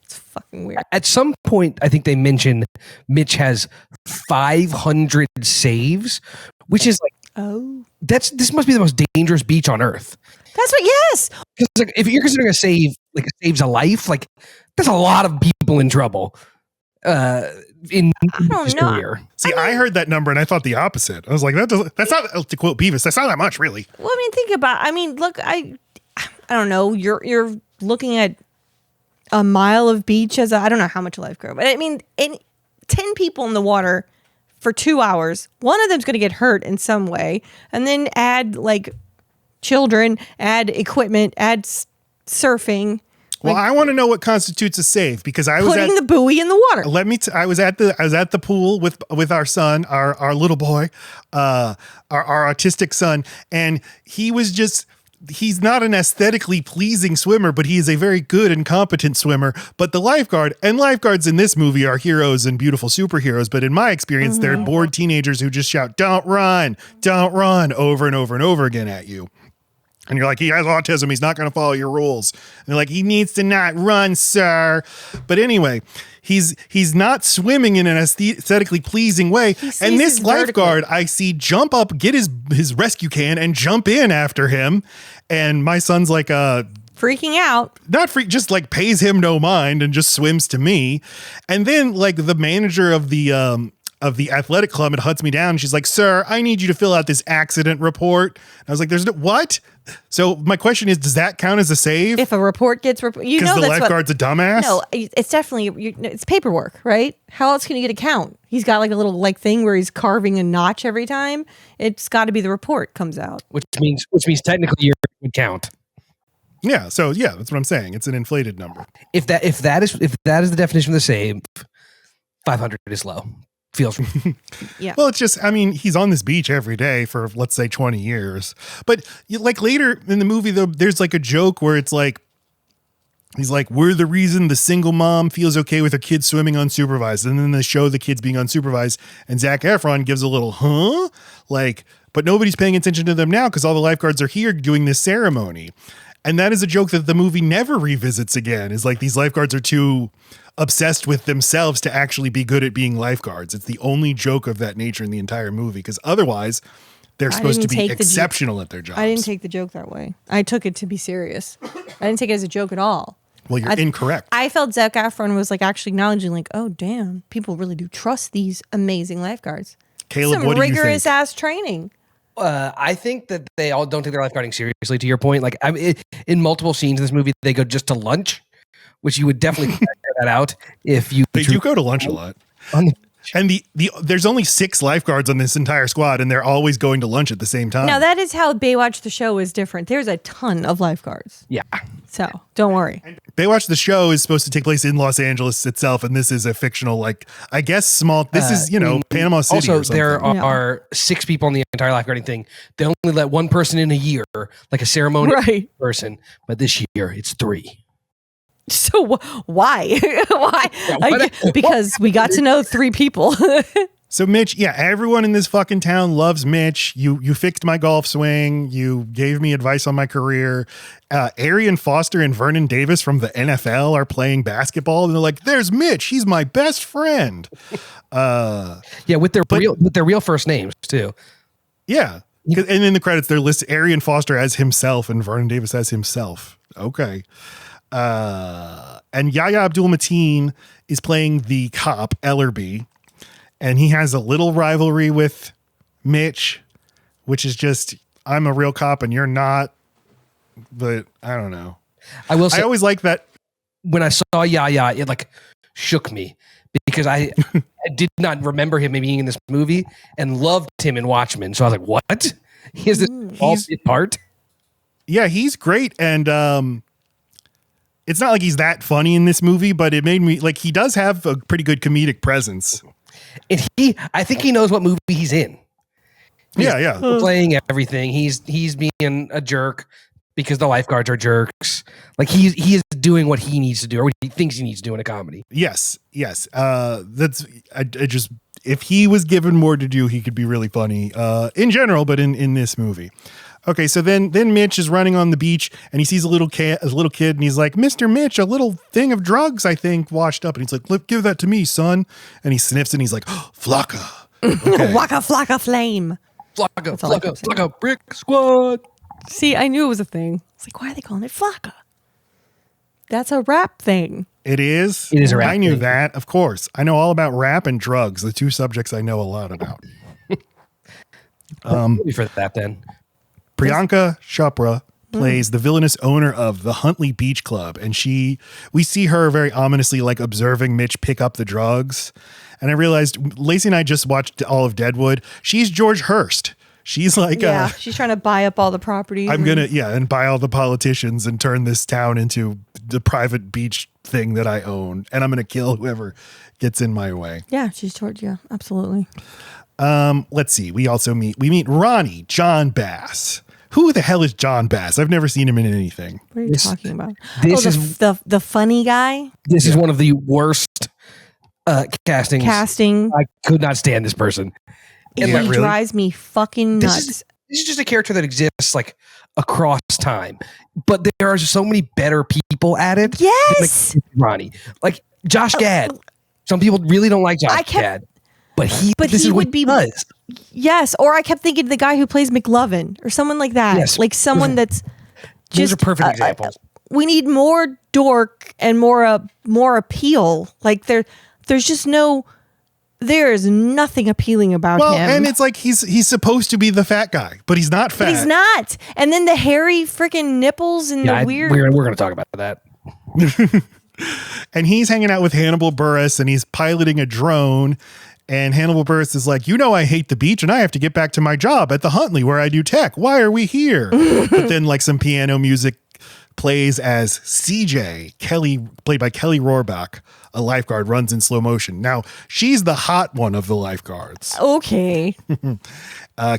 It's fucking weird. At some point, I think they mentioned Mitch has 500 saves, which is like, this must be the most dangerous beach on earth. That's what, yes. Because like, if you're considering a save, like it saves a life, like there's a lot of people in trouble in his career. See, I heard that number and I thought the opposite. I was like, that's not, to quote Beavis, that's not that much, really. Well, look, I don't know. You're looking at a mile of beach as I don't know how much a lifeguard, but I mean, 10 people in the water for 2 hours, one of them's going to get hurt in some way, and then add like children, add equipment, add surfing. Well, I want to know what constitutes a save because I was putting the buoy in the water. I was at the pool with our son, our little boy, our autistic son, and he's not an aesthetically pleasing swimmer, but he is a very good and competent swimmer. But the lifeguards in this movie are heroes and beautiful superheroes. But in my experience, they're bored teenagers who just shout, don't run, over and over and over again at you. And you're like, he has autism. He's not going to follow your rules. And they're like, he needs to not run, sir. But anyway, he's not swimming in an aesthetically pleasing way. And this lifeguard I see jump up, get his rescue can and jump in after him. And my son's like, freaking out. Just like pays him no mind and just swims to me. And then like the manager of the of the athletic club and huts me down. She's like, "Sir, I need you to fill out this accident report." And I was like, "There's no what?" So my question is, does that count as a save? If a report gets you because know the that's lifeguard's a dumbass. No, it's definitely it's paperwork, right? How else can you get a count? He's got like a little like thing where he's carving a notch every time. It's got to be the report comes out, which means technically your would count. Yeah. So yeah, that's what I'm saying. It's an inflated number. If that is the definition of the save, 500 is low. Feels yeah. Well, it's just, I mean, he's on this beach every day for, let's say, 20 years. But like later in the movie, though, there's like a joke where it's like, he's like, "We're the reason the single mom feels okay with her kids swimming unsupervised." And then they show the kids being unsupervised. And Zac Efron gives a little, huh? Like, but nobody's paying attention to them now because all the lifeguards are here doing this ceremony. And that is a joke that the movie never revisits again, is like these lifeguards are too obsessed with themselves to actually be good at being lifeguards. It's the only joke of that nature in the entire movie, because otherwise they're supposed to be exceptional at their jobs. I didn't take the joke that way. I took it to be serious. I didn't take it as a joke at all. Well, you're incorrect. I felt Zac Efron was like actually acknowledging like, oh, damn, people really do trust these amazing lifeguards. Caleb, Some what do you rigorous think? ass training. I think that they all don't take their lifeguarding seriously, to your point. Like in multiple scenes in this movie, they go just to lunch, which you would definitely figure that out if you. They do go to lunch a lot. And there's only 6 lifeguards on this entire squad, and they're always going to lunch at the same time. Now that is how Baywatch the show is different. There's a ton of lifeguards. Yeah. So don't worry. Baywatch the show is supposed to take place in Los Angeles itself, and this is a fictional, like, I guess small. This is Panama City. Also, or something. there are 6 people on the entire lifeguarding thing. They only let one person in a year, like a ceremony person. But this year it's 3. So why? Why? Because we got to know 3 people. So Mitch, yeah, everyone in this fucking town loves Mitch. You fixed my golf swing. You gave me advice on my career. Arian Foster and Vernon Davis from the NFL are playing basketball, and they're like, "There's Mitch. He's my best friend." Yeah, with their real first names too. Yeah, and in the credits they're listed Arian Foster as himself and Vernon Davis as himself. Okay. And Yahya Abdul-Mateen is playing the cop Ellerby, and he has a little rivalry with Mitch, which is just, I'm a real cop and you're not. But I don't know. I will say, I always like that. When I saw Yahya, it like shook me because I did not remember him being in this movie and loved him in Watchmen. So I was like, what? He has this part? Yeah, he's great. And it's not like he's that funny in this movie, but it made me like, he does have a pretty good comedic presence. And I think he knows what movie he's in. Yeah. Playing everything. He's being a jerk because the lifeguards are jerks. Like he is doing what he needs to do or what he thinks he needs to do in a comedy. Yes. That's I just, if he was given more to do, he could be really funny in general, but in this movie. Okay, so then Mitch is running on the beach and he sees a little kid and he's like, "Mr. Mitch, a little thing of drugs, I think, washed up." And he's like, "Give that to me, son." And he sniffs and he's like, "Oh, Flocka." Okay. Waka flocka flame. Flocka, brick squad. See, I knew it was a thing. It's like, why are they calling it flocka? That's a rap thing. It is? It is a rap I knew thing. that, of course. I know all about rap and drugs, the 2 subjects I know a lot about. For that then. Priyanka Chopra plays the villainous owner of the Huntley Beach Club, and we see her very ominously like observing Mitch pick up the drugs. And I realized Lacey and I just watched all of Deadwood. She's George Hurst. She's like, she's trying to buy up all the properties. and buy all the politicians and turn this town into the private beach thing that I own. And I'm going to kill whoever gets in my way. Yeah, she's George. Yeah, absolutely. Let's see. We meet Ronnie, Jon Bass. Who the hell is Jon Bass? I've never seen him in anything. What are you talking about? This is the funny guy. This is one of the worst castings. I could not stand this person. He drives me fucking nuts. This is just a character that exists like across time, but there are so many better people at it. Yes, like Ronnie, like Josh Gad. Some people really don't like Josh Gad, but this is what he does. Yes, or I kept thinking the guy who plays McLovin or someone like that. Yes. Like someone that's just those are perfect examples. We need more dork and more appeal. Like there's just no. there is nothing appealing about him. And it's like he's supposed to be the fat guy, but he's not fat. But he's not. And then the hairy freaking nipples and the weird. We're going to talk about that. And he's hanging out with Hannibal Buress, and he's piloting a drone. And Hannibal Buress is like, I hate the beach, and I have to get back to my job at the Huntley where I do tech. Why are we here? But then like some piano music plays as CJ, Kelly, played by Kelly Rohrbach, a lifeguard, runs in slow motion. Now, she's the hot one of the lifeguards. Okay.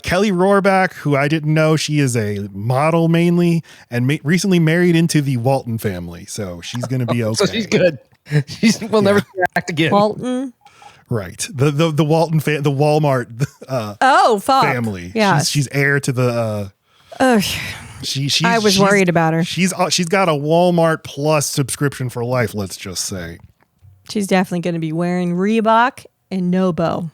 Kelly Rohrbach, who I didn't know, she is a model mainly and recently married into the Walton family. So she's going to be okay. So she's good. We'll never act again. Walton. Right. The Walton, the Walmart family. Yeah. She's heir to the... I was worried about her. She's got a Walmart Plus subscription for life, let's just say. She's definitely going to be wearing Reebok and Nobo.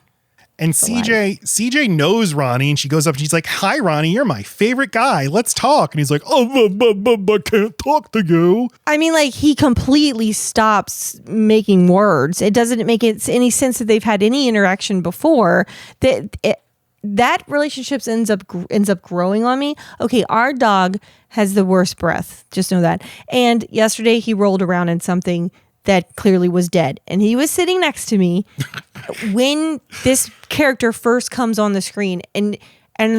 And CJ knows Ronnie, and she goes up and she's like, "Hi, Ronnie, you're my favorite guy. Let's talk." And he's like, "Oh, I can't talk to you." I mean, like, he completely stops making words. It doesn't make any sense that they've had any interaction before. That relationship ends up growing on me. Okay, our dog has the worst breath. Just know that. And yesterday he rolled around in something that clearly was dead. And he was sitting next to me when this character first comes on the screen. And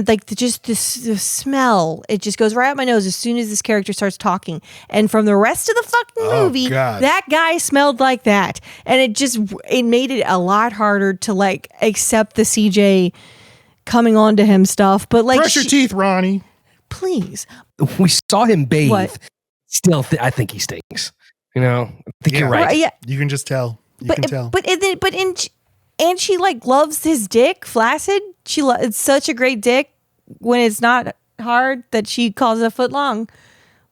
like the smell, it just goes right up my nose as soon as this character starts talking. And from the rest of the fucking movie, that guy smelled like that. And it made it a lot harder to like accept the CJ coming on to him stuff. But like, brush your teeth, Ronnie. Please. We saw him bathe. What? Still, I think he stinks. I think you're right. Yeah. You can just tell. You can tell. And she like loves his dick, flaccid. It's such a great dick when it's not hard that she calls it a foot long.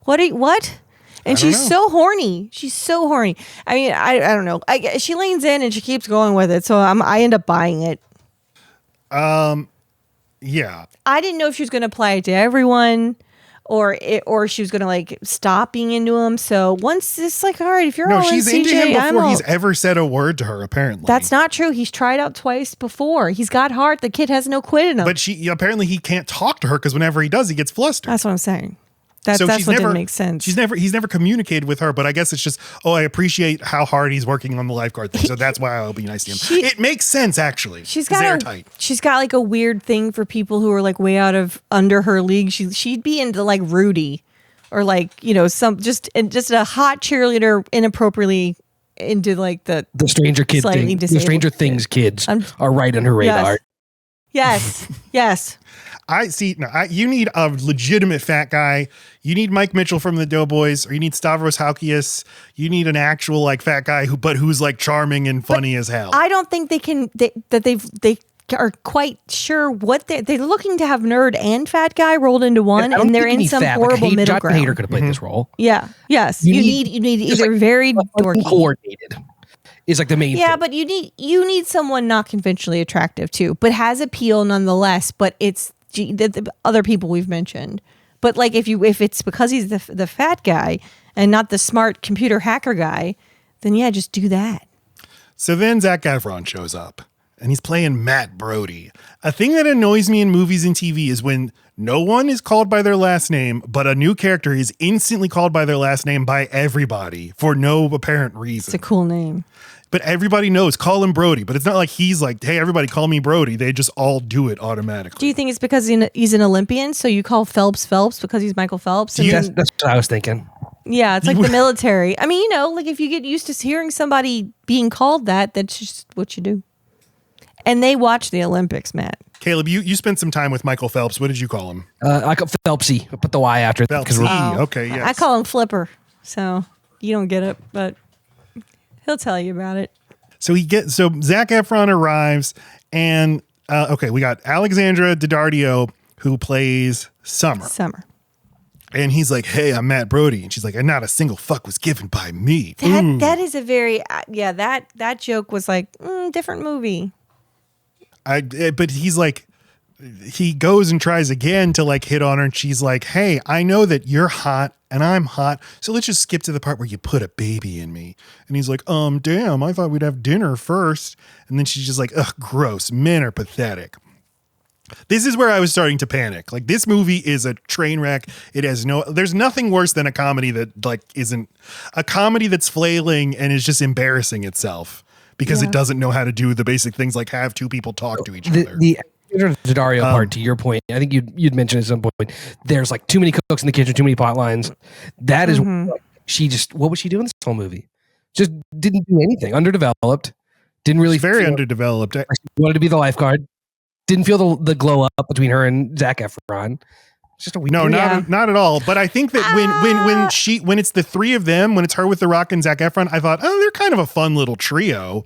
What? And she's so horny. She's so horny. I mean, I don't know. She leans in and she keeps going with it. So I end up buying it. Yeah. I didn't know if she was going to apply it to everyone or she was going to like stop being into him. So once it's like, all right, if you're all she's in into CJ, him before he's ever said a word to her, apparently. That's not true. He's tried out twice before. He's got heart. The kid has no quit in him. But apparently he can't talk to her because whenever he does, he gets flustered. That's what I'm saying. That's what didn't make sense. He's never communicated with her, but I guess it's just, I appreciate how hard he's working on the lifeguard thing, so that's why I'll be nice to him. It makes sense, actually. She's got like a weird thing for people who are like way out of under her league. She'd be into like Rudy, or like some just a hot cheerleader inappropriately into like the Stranger Kid thing. The Stranger Things kids are right on her radar. Yes. I see. No, you need a legitimate fat guy. You need Mike Mitchell from the Doughboys, or you need Stavros Halkias. You need an actual like fat guy who's like charming and funny as hell. I don't think they are quite sure what they're looking to have nerd and fat guy rolled into one, and they're in some horrible middle ground. John Hader could have played this role. Yeah. Yes. You need either very dorky, coordinated. Is like the main thing. But you need someone not conventionally attractive too, but has appeal nonetheless. But it's the other people we've mentioned. But like if it's because he's the fat guy and not the smart computer hacker guy, then yeah, just do that. So then Zac Efron shows up and he's playing Matt Brody. A thing that annoys me in movies and TV is when no one is called by their last name, but a new character is instantly called by their last name by everybody for no apparent reason. It's a cool name. But everybody knows, call him Brody. But it's not like he's like, hey, everybody call me Brody. They just all do it automatically. Do you think it's because he's an Olympian, so you call Phelps because he's Michael Phelps? That's what I was thinking. Yeah, it's like the military. I mean, like if you get used to hearing somebody being called that's just what you do. And they watch the Olympics, Matt. Caleb, you spent some time with Michael Phelps. What did you call him? I call Phelpsy. I put the Y after it. Phelpsy. Okay, yes. I call him Flipper, so you don't get it, but he'll tell you about it. So Zac Efron arrives, and we got Alexandra Daddario, who plays Summer. And he's like, hey, I'm Matt Brody. And she's like, and not a single fuck was given by me. That is a very, that joke was like, different movie. But he's like, he goes and tries again to like hit on her, and she's like, hey, I know that you're hot and I'm hot, so let's just skip to the part where you put a baby in me. And he's like, damn, I thought we'd have dinner first. And then she's just like, ugh, gross, men are pathetic. This is where I was starting to panic. Like, this movie is a train wreck. There's nothing worse than a comedy that like isn't a comedy that's flailing and is just embarrassing itself because it doesn't know how to do the basic things like have two people talk to each other. The Dario part, to your point, I think you'd mentioned at some point, there's like too many cooks in the kitchen, too many plot lines. That is what was she doing this whole movie? Just didn't do anything. Underdeveloped. Didn't really very underdeveloped. She wanted to be the lifeguard. Didn't feel the glow up between her and Zac Efron. It's just a weird. No, not at all. But I think that when it's the three of them, when it's her with The Rock and Zac Efron, I thought, oh, they're kind of a fun little trio.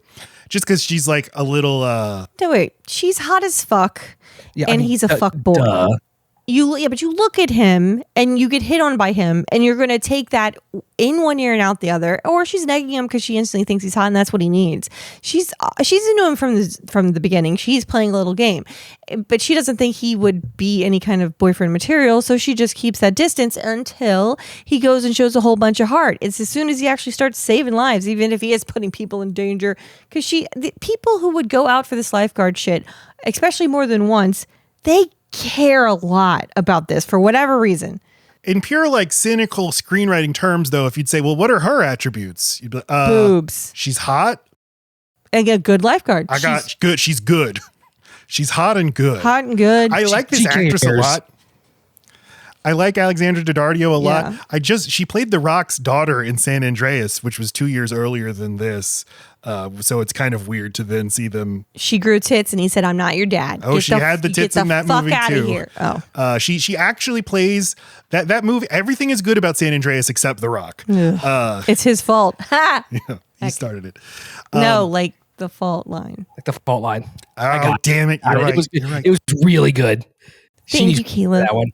Just because she's like a little. No, wait, she's hot as fuck, and he's a fuck boy. Duh. But you look at him and you get hit on by him, and you're gonna take that in one ear and out the other, or she's negging him because she instantly thinks he's hot and that's what he needs. She's into him from the beginning. She's playing a little game, but she doesn't think he would be any kind of boyfriend material, so she just keeps that distance until he goes and shows a whole bunch of heart. It's as soon as he actually starts saving lives, even if he is putting people in danger, because the people who would go out for this lifeguard shit, especially more than once, they care a lot about this for whatever reason. In pure like cynical screenwriting terms, though, if you'd say, well, what are her attributes? You'd be, boobs. She's hot. And a good lifeguard. Good. She's good. She's hot and good. Hot and good. I like this actress a lot. I like Alexandra Daddario a lot. She played The Rock's daughter in San Andreas, which was 2 years earlier than this. So it's kind of weird to then see them. She grew tits and he said, I'm not your dad. Oh, she had the tits in that movie too. Here. Oh. She actually plays that movie. Everything is good about San Andreas except The Rock. It's his fault. Yeah, he started it. No, like the fault line. Like the fault line. Oh, damn it. You're right. It was really good. Thank you, Caleb. That one.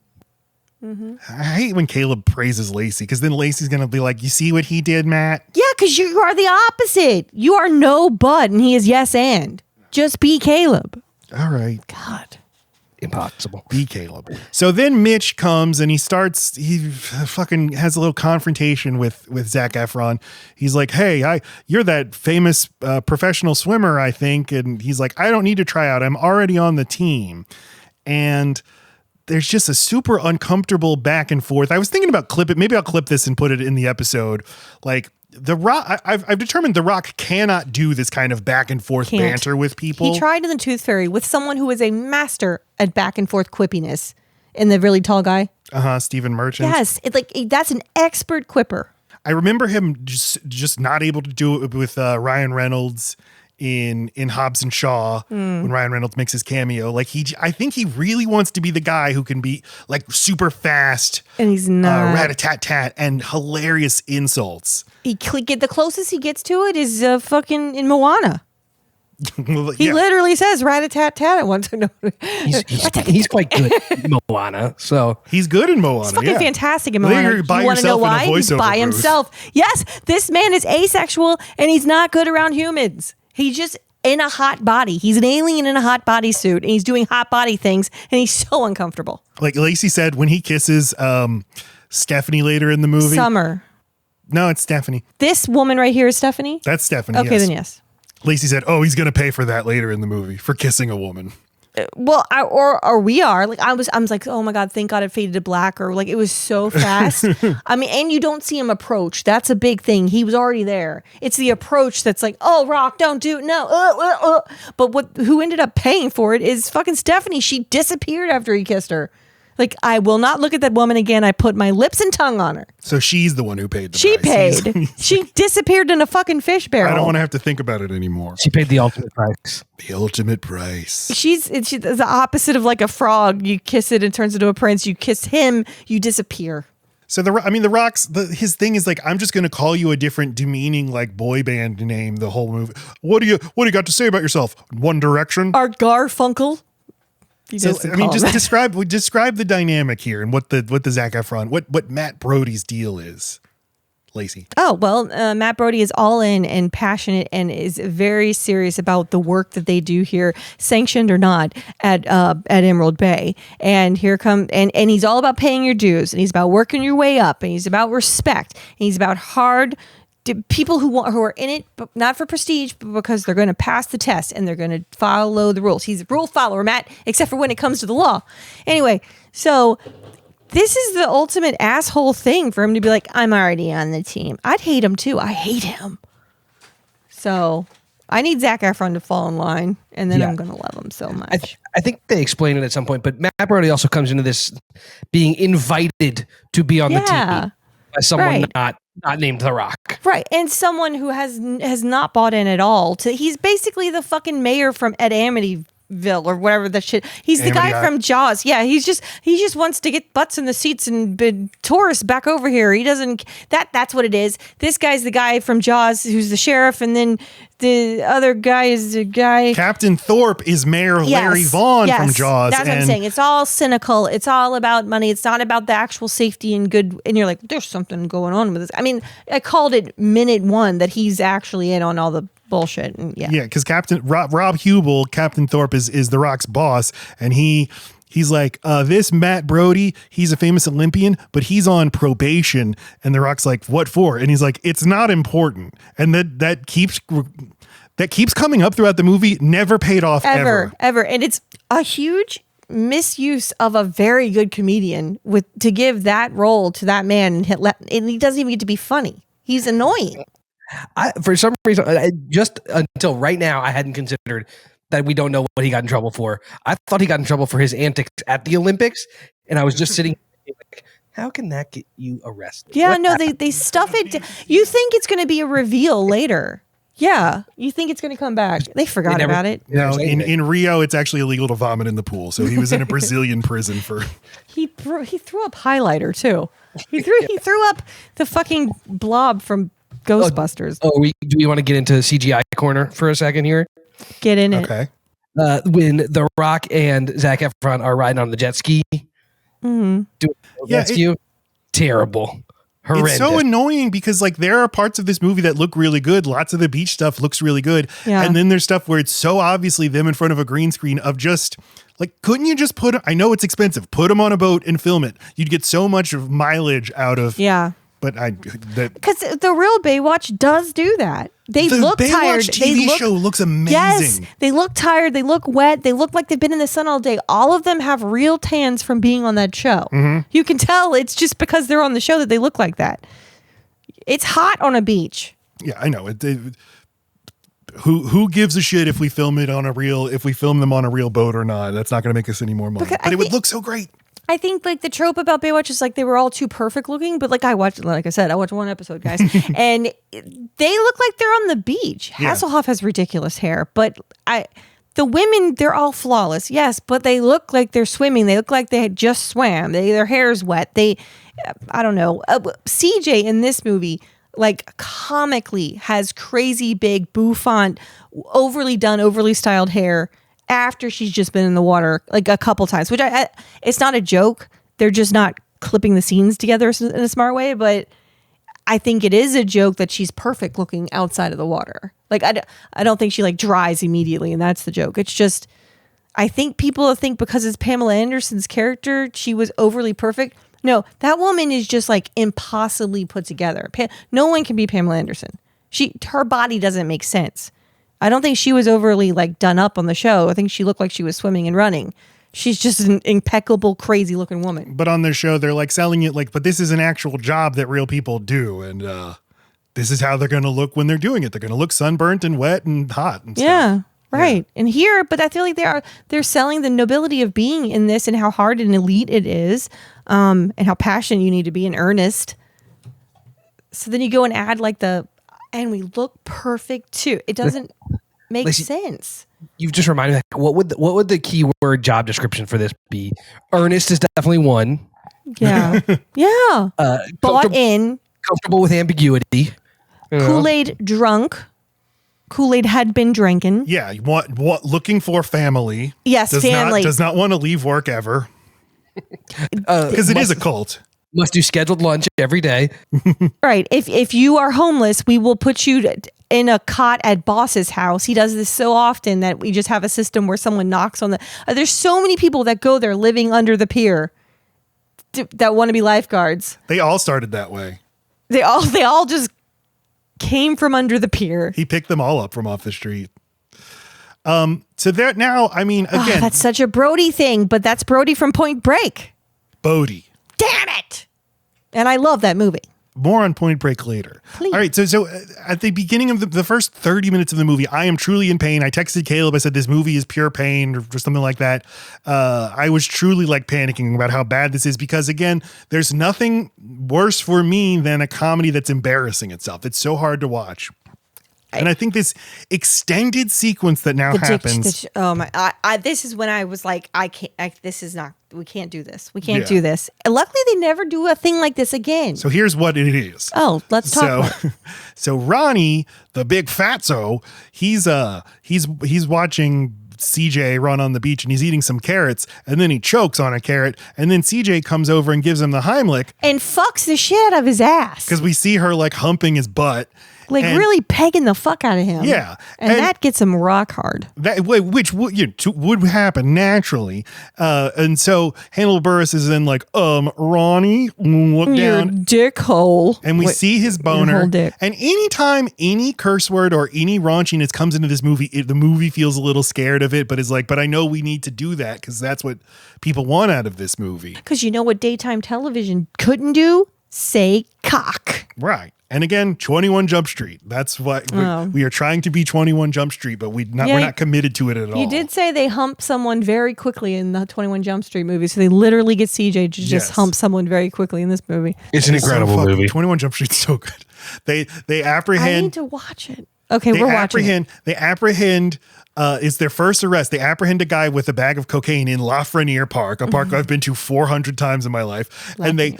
Mm-hmm. I hate when Caleb praises Lacey because then Lacey's going to be like, you see what he did, Matt? Yeah, because you are the opposite. You are no but and he is yes and. Just be Caleb. All right. God. Impossible. Be Caleb. So then Mitch comes and he fucking has a little confrontation with Zac Efron. He's like, hey, you're that famous professional swimmer, I think. And he's like, I don't need to try out. I'm already on the team. And there's just a super uncomfortable back and forth. I was thinking about maybe I'll clip this and put it in the episode. Like The Rock, I've determined The Rock cannot do this kind of back and forth banter with people. He tried in The Tooth Fairy with someone who is a master at back and forth quippiness, in the really tall guy. Stephen Merchant. Yes, that's an expert quipper. I remember him just not able to do it with Ryan Reynolds in Hobbs and Shaw when Ryan Reynolds makes his cameo. Like I think he really wants to be the guy who can be like super fast and he's not rat-a-tat-tat and hilarious insults. The closest he gets to it is fucking in Moana. Well, he literally says rat-a-tat-tat at once. He's quite good in Moana. So he's good in Moana. He's fucking fantastic in Moana. You want to know why? He's by himself. Yes, this man is asexual and he's not good around humans. He's just in a hot body. He's an alien in a hot body suit, and he's doing hot body things, and he's so uncomfortable. Like Lacey said, when he kisses Stephanie later in the movie. Summer. No, it's Stephanie. This woman right here is Stephanie? That's Stephanie, okay, yes. Then yes. Lacey said, oh, he's going to pay for that later in the movie, for kissing a woman. Well, or we are. Like I was like, oh my God, thank God it faded to black, or like it was so fast. I mean, and you don't see him approach. That's a big thing. He was already there. It's the approach that's like, oh, Rock, don't do it. No. But who ended up paying for it is fucking Stephanie. She disappeared after he kissed her. Like, I will not look at that woman again. I put my lips and tongue on her. So she's the one who paid the She price. paid. She disappeared in a fucking fish barrel. I don't want to have to think about it anymore. She paid the ultimate price. The ultimate price. She's the opposite of like a frog. You kiss it and it turns into a prince. You kiss him, you disappear. So The Rock's his thing is like, I'm just going to call you a different demeaning like boy band name the whole movie. What do you got to say about yourself? One Direction? Art Garfunkel? So, I mean, just describe the dynamic here and what the Zac Efron, what Matt Brody's deal is. Lacey? Oh, well, Matt Brody is all in and passionate and is very serious about the work that they do here, sanctioned or not, at Emerald Bay. And here and he's all about paying your dues, and he's about working your way up, and he's about respect, and he's about hard people who are in it, but not for prestige, but because they're going to pass the test and they're going to follow the rules. He's a rule follower, Matt, except for when it comes to the law. Anyway, so this is the ultimate asshole thing for him to be like, I'm already on the team. I'd hate him too. I hate him. So I need Zac Efron to fall in line, and then I'm going to love him so much. I think they explain it at some point, but Matt Brody also comes into this being invited to be on the team by someone not named The Rock. Right. And someone who has not bought in at all. He's basically the fucking mayor from Ed Amityville or whatever the shit. He's the guy from Jaws. Yeah, he just wants to get butts in the seats and tourists back over here. He doesn't that's what it is. This guy's the guy from Jaws who's the sheriff, and then the other guy is the guy. Captain Thorpe is Mayor Larry Vaughn from Jaws. That's what I'm saying. It's all cynical. It's all about money. It's not about the actual safety and good. And you're like, there's something going on with this. I mean, I called it minute one that he's actually in on all the bullshit. And because Captain Rob Hubel, Captain Thorpe is The Rock's boss, and he's like, this Matt Brody, he's a famous Olympian, but he's on probation. And The Rock's like, what for? And he's like, it's not important. And that keeps coming up throughout the movie. Never paid off ever. And it's a huge misuse of a very good comedian to give that role to that man, and he doesn't even get to be funny. He's annoying. For some reason, just until right now, I hadn't considered that we don't know what he got in trouble for. I thought he got in trouble for his antics at the Olympics, and I was just sitting like, how can that get you arrested? Yeah, they stuff it. You think it's going to be a reveal later. Yeah, you think it's going to come back. They forgot about it. No, in Rio, it's actually illegal to vomit in the pool. So he was in a Brazilian prison for... He threw up highlighter, too. He threw up the fucking blob from Ghostbusters. Do we want to get into CGI corner for a second here? Get in it. Okay. When The Rock and Zac Efron are riding on the jet ski, doing rescue, terrible. Horrendous. It's so annoying because like there are parts of this movie that look really good. Lots of the beach stuff looks really good. Yeah. And then there's stuff where it's so obviously them in front of a green screen of just like, couldn't you just I know it's expensive. Put them on a boat and film it. You'd get so much mileage out of. Yeah. But because the real Baywatch does do that. They look tired. The Baywatch TV show looks amazing. Yes, they look tired. They look wet. They look like they've been in the sun all day. All of them have real tans from being on that show. Mm-hmm. You can tell it's just because they're on the show that they look like that. It's hot on a beach. Yeah, I know. Who gives a shit if we film them on a real boat or not? That's not going to make us any more money. But it would look so great. I think like the trope about Baywatch is like they were all too perfect looking, but like I watched one episode, guys, and they look like they're on the beach. Yeah. Hasselhoff has ridiculous hair, but the women, they're all flawless, yes, but they look like they're swimming. They look like they had just swam. Their hair's wet. I don't know. CJ in this movie, like comically, has crazy big bouffant, overly done, overly styled hair. After she's just been in the water like a couple times, which it's not a joke. They're just not clipping the scenes together in a smart way. But I think it is a joke that she's perfect looking outside of the water. Like I don't think she like dries immediately, and that's the joke. It's just I think people think because it's Pamela Anderson's character, she was overly perfect. No, that woman is just like impossibly put together. No one can be Pamela Anderson. Her body doesn't make sense. I don't think she was overly like done up on the show. I think she looked like she was swimming and running. She's just an impeccable, crazy looking woman. But on their show, they're like selling it like, but this is an actual job that real people do. And this is how they're going to look when they're doing it. They're going to look sunburnt and wet and hot and stuff. Yeah, right. Yeah. And here, but I feel like they're selling the nobility of being in this and how hard and elite it is, and how passionate you need to be and earnest. So then you go and add like and we look perfect too. It doesn't make sense. You've just reminded me. What would the keyword job description for this be? Earnest is definitely one. Yeah, yeah. Bought in. Comfortable with ambiguity. Kool-Aid drunk. Kool-Aid had been drinking. Yeah, what looking for family. Yes, family. Does not want to leave work ever. Because it is a cult. Must do scheduled lunch every day. Right. If you are homeless, we will put you in a cot at boss's house. He does this so often that we just have a system where someone knocks on the. There's so many people that go there living under the pier that want to be lifeguards. They all started that way. They all just came from under the pier. He picked them all up from off the street. So there now, I mean, again, that's such a Brody thing, but that's Brody from Point Break. Bodie. Damn it! And I love that movie. More on Point Break later. Please. All right, so at the beginning of the first 30 minutes of the movie, I am truly in pain. I texted Caleb. I said, this movie is pure pain or something like that. I was truly like panicking about how bad this is because, again, there's nothing worse for me than a comedy that's embarrassing itself. It's so hard to watch. And I think this extended sequence that now happens. Oh my! This is when I was like, I can't. This is not. We can't do this. We can't do this. And luckily, they never do a thing like this again. So here's what it is. Oh, let's talk about it. So Ronnie, the big fatso, he's watching CJ run on the beach and he's eating some carrots and then he chokes on a carrot and then CJ comes over and gives him the Heimlich and fucks the shit out of his ass because we see her like humping his butt. Like really pegging the fuck out of him. Yeah. And that gets him rock hard. Which would happen naturally. And so Hannibal Buress is in like, Ronnie, look Your down. dick hole. And we see his boner. Whole dick. And anytime any curse word or any raunchiness comes into this movie, the movie feels a little scared of it, but is like, but I know we need to do that because that's what people want out of this movie. Because you know what daytime television couldn't do? Say cock. Right. And again, 21 Jump Street. That's what we are trying to be 21 Jump Street, but we're not committed to it at all. You did say they hump someone very quickly in the 21 Jump Street movie, so they literally get CJ to just hump someone very quickly in this movie. It's an incredible movie. 21 Jump Street's so good. They apprehend. I need to watch it. Okay, we're watching it. They apprehend. It's their first arrest. They apprehend a guy with a bag of cocaine in Lafreniere Park, a park I've been to 400 times in my life. And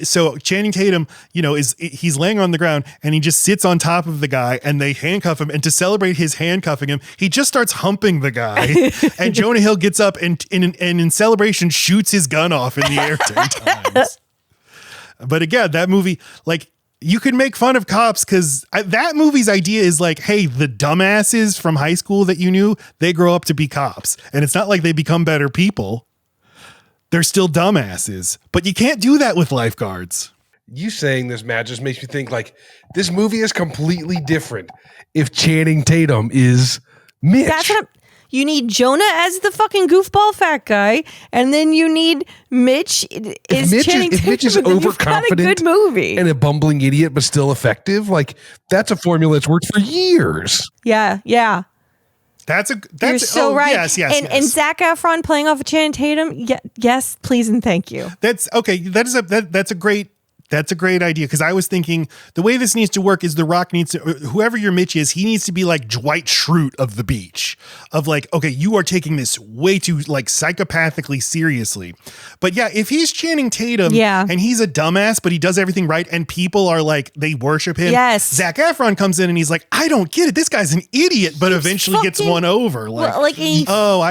so Channing Tatum, he's laying on the ground and he just sits on top of the guy and they handcuff him. And to celebrate his handcuffing him, he just starts humping the guy. And Jonah Hill gets up and in celebration shoots his gun off in the air 10 times. But again, that movie, like, you could make fun of cops because that movie's idea is like, hey, the dumbasses from high school that you knew, they grow up to be cops. And it's not like they become better people. They're still dumbasses. But you can't do that with lifeguards. You saying this, Matt, just makes me think like this movie is completely different if Channing Tatum is Mitch. That's what you need Jonah as the fucking goofball fat guy, and then you need Mitch. If Mitch is overconfident, a good movie, and a bumbling idiot, but still effective. Like that's a formula that's worked for years. Yeah. You're so right. Yes. And Zac Efron playing off of Channing Tatum. Yes, please and thank you. That's okay. That's a great idea because I was thinking the way this needs to work is The Rock needs to, whoever your Mitch is, he needs to be like Dwight Schrute of the beach of like, okay, you are taking this way too like psychopathically seriously. But yeah, if he's Channing Tatum and he's a dumbass, but he does everything right and people are like, they worship him. Yes. Zac Efron comes in and he's like, I don't get it. This guy's an idiot, but eventually gets won over. I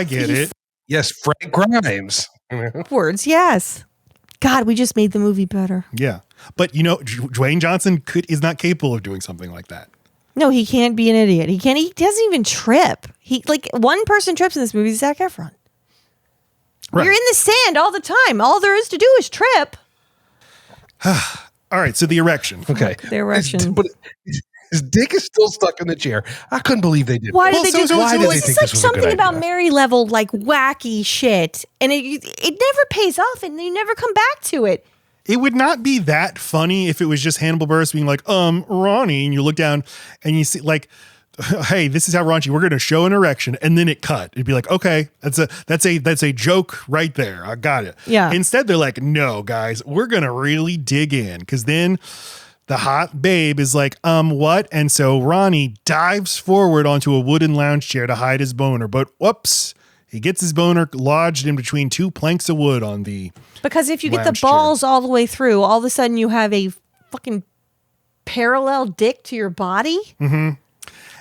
get it. Yes. Frank Grimes. Words. Yes. God, we just made the movie better. Yeah. But Dwayne Johnson is not capable of doing something like that. No, he can't be an idiot. He doesn't even trip. One person trips in this movie, Zac Efron. Right. You're in the sand all the time. All there is to do is trip. All right, so the erection. Okay. The erection. But his dick is still stuck in the chair. I couldn't believe they did. Why did they do Why did they this? think It's like this was a good something about idea? Mary level, like wacky shit, and it never pays off, and they never come back to it. It would not be that funny if it was just Hannibal Buress being like, Ronnie, and you look down and you see like, hey, this is how raunchy. We're going to show an erection, and then it cut. It'd be like, okay, that's a joke right there. I got it. Yeah. Instead, they're like, no, guys, we're going to really dig in because then the hot babe is like, what? And so Ronnie dives forward onto a wooden lounge chair to hide his boner, but whoops. He gets his boner lodged in between two planks of wood on the Because if you get the balls all the way through, all of a sudden you have a fucking parallel dick to your body. Mm-hmm.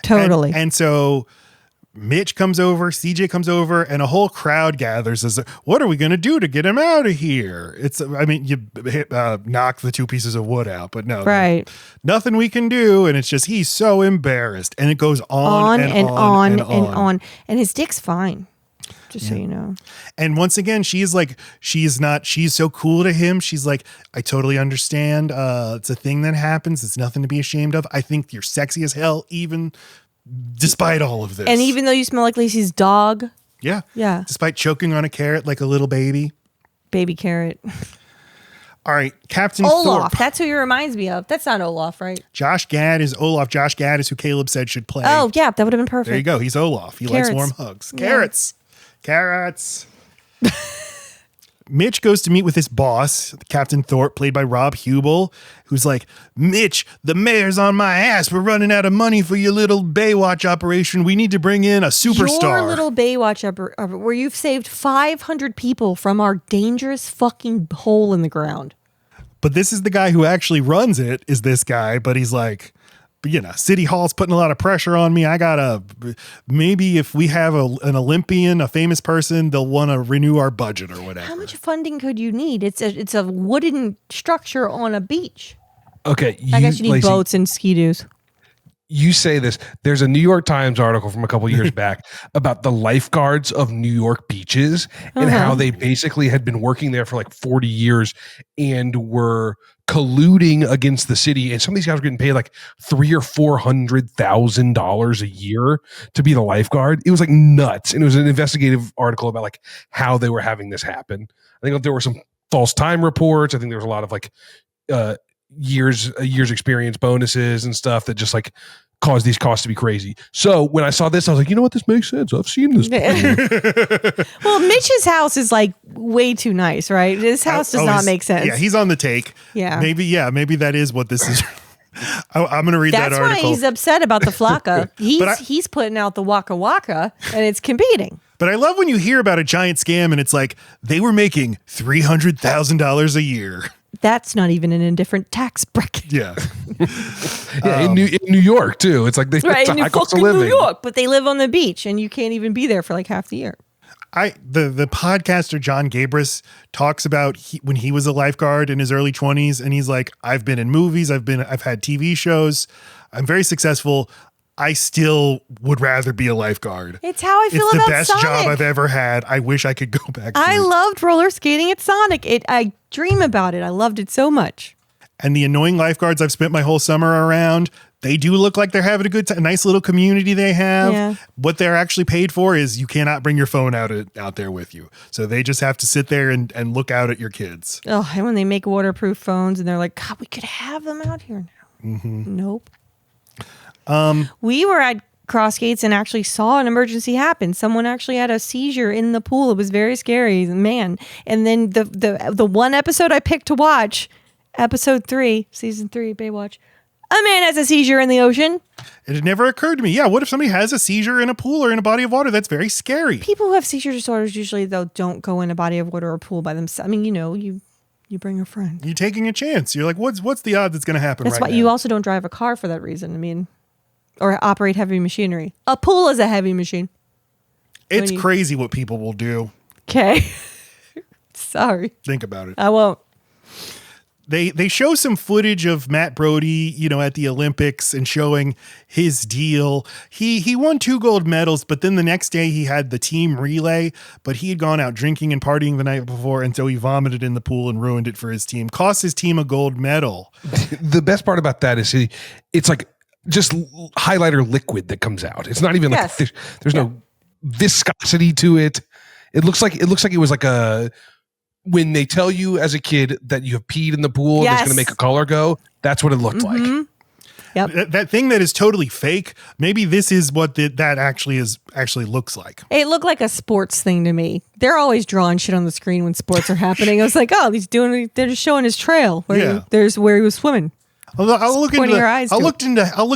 Totally. And so Mitch comes over, CJ comes over, and a whole crowd gathers as what are we going to do to get him out of here? You knock the two pieces of wood out, but no, right. Nothing we can do. And it's just, he's so embarrassed. And it goes on and on. And his dick's fine. Just so you know. And once again, she's so cool to him. She's like, I totally understand. It's a thing that happens. It's nothing to be ashamed of. I think you're sexy as hell, even despite all of this. And even though you smell like Lacey's dog. Yeah. Yeah. Despite choking on a carrot like a little baby. Baby carrot. All right. Captain Olaf. Thorpe. That's who he reminds me of. That's not Olaf, right? Josh Gad is Olaf. Josh Gad is who Caleb said should play. Oh, yeah. That would have been perfect. There you go. He's Olaf. He likes warm hugs. Carrots. Carrots. Mitch goes to meet with his boss, Captain Thorpe, played by Rob Hubel, who's like, Mitch, the mayor's on my ass. We're running out of money for your little Baywatch operation. We need to bring in a superstar. Your little Baywatch where you've saved 500 people from our dangerous fucking hole in the ground. But this is the guy who actually runs it, is this guy. But he's like, City Hall's putting a lot of pressure on me. Maybe if we have an Olympian, a famous person, they'll want to renew our budget or whatever. How much funding could you need? It's a wooden structure on a beach. Okay. I guess you need boats and ski-doos. You say this. There's a New York Times article from a couple years back about the lifeguards of New York beaches and how they basically had been working there for like 40 years and were colluding against the city. And some of these guys were getting paid like $300,000 or $400,000 a year to be the lifeguard. It was like nuts. And it was an investigative article about like how they were having this happen. I think there were some false time reports. I think there was a lot of like years experience bonuses and stuff that just like caused these costs to be crazy. So when I saw this, I was like, you know what? This makes sense. I've seen this before. Well, Mitch's house is like way too nice, right? His house does not make sense. Yeah, he's on the take. Yeah. Maybe that is what this is. I'm going to read that article. That's why he's upset about the flocka. He's putting out the waka waka and it's competing. But I love when you hear about a giant scam and it's like they were making $300,000 a year. That's not even in a different tax bracket. Yeah. In New York too. It's like it's a high cost of living. New York, but they live on the beach and you can't even be there for like half the year. The podcaster John Gabris talks about when he was a lifeguard in his early 20s, and he's like, I've been in movies, I've had TV shows, I'm very successful. I still would rather be a lifeguard. It's how I feel about Sonic. It's the best job I've ever had. I wish I could go back to it. I loved roller skating at Sonic. I dream about it. I loved it so much. And the annoying lifeguards I've spent my whole summer around, they do look like they're having a good time. A nice little community they have. Yeah. What they're actually paid for is you cannot bring your phone out there with you. So they just have to sit there and look out at your kids. Oh, and when they make waterproof phones and they're like, God, we could have them out here now. Mm-hmm. Nope. We were at Crossgates and actually saw an emergency happen. Someone actually had a seizure in the pool. It was very scary, man. And then the one episode I picked to watch, episode 3, season 3, Baywatch, a man has a seizure in the ocean. It had never occurred to me. Yeah, what if somebody has a seizure in a pool or in a body of water? That's very scary. People who have seizure disorders usually, though, don't go in a body of water or a pool by themselves. I mean, you bring a friend. You're taking a chance. You're like, what's the odds it's going to happen That's right why now? you also don't drive a car for that reason. I mean, or operate heavy machinery. A pool is a heavy machine. It's crazy what people will do. Okay. Sorry. Think about it. I won't. They show some footage of Matt Brody, at the Olympics and showing his deal. He won 2 gold medals, but then the next day he had the team relay, but he had gone out drinking and partying the night before, and so he vomited in the pool and ruined it for his team. Cost his team a gold medal. The best part about that is it's like just highlighter liquid that comes out. It's not even like there's no viscosity to it. It looks like it was like when they tell you as a kid that you have peed in the pool and it's going to make a color go, that's what it looked like. Yep. That thing that is totally fake. Maybe this is what that actually looks like. It looked like a sports thing to me. They're always drawing shit on the screen when sports are happening. I was like, oh, they're just showing his trail where he was swimming. I'll look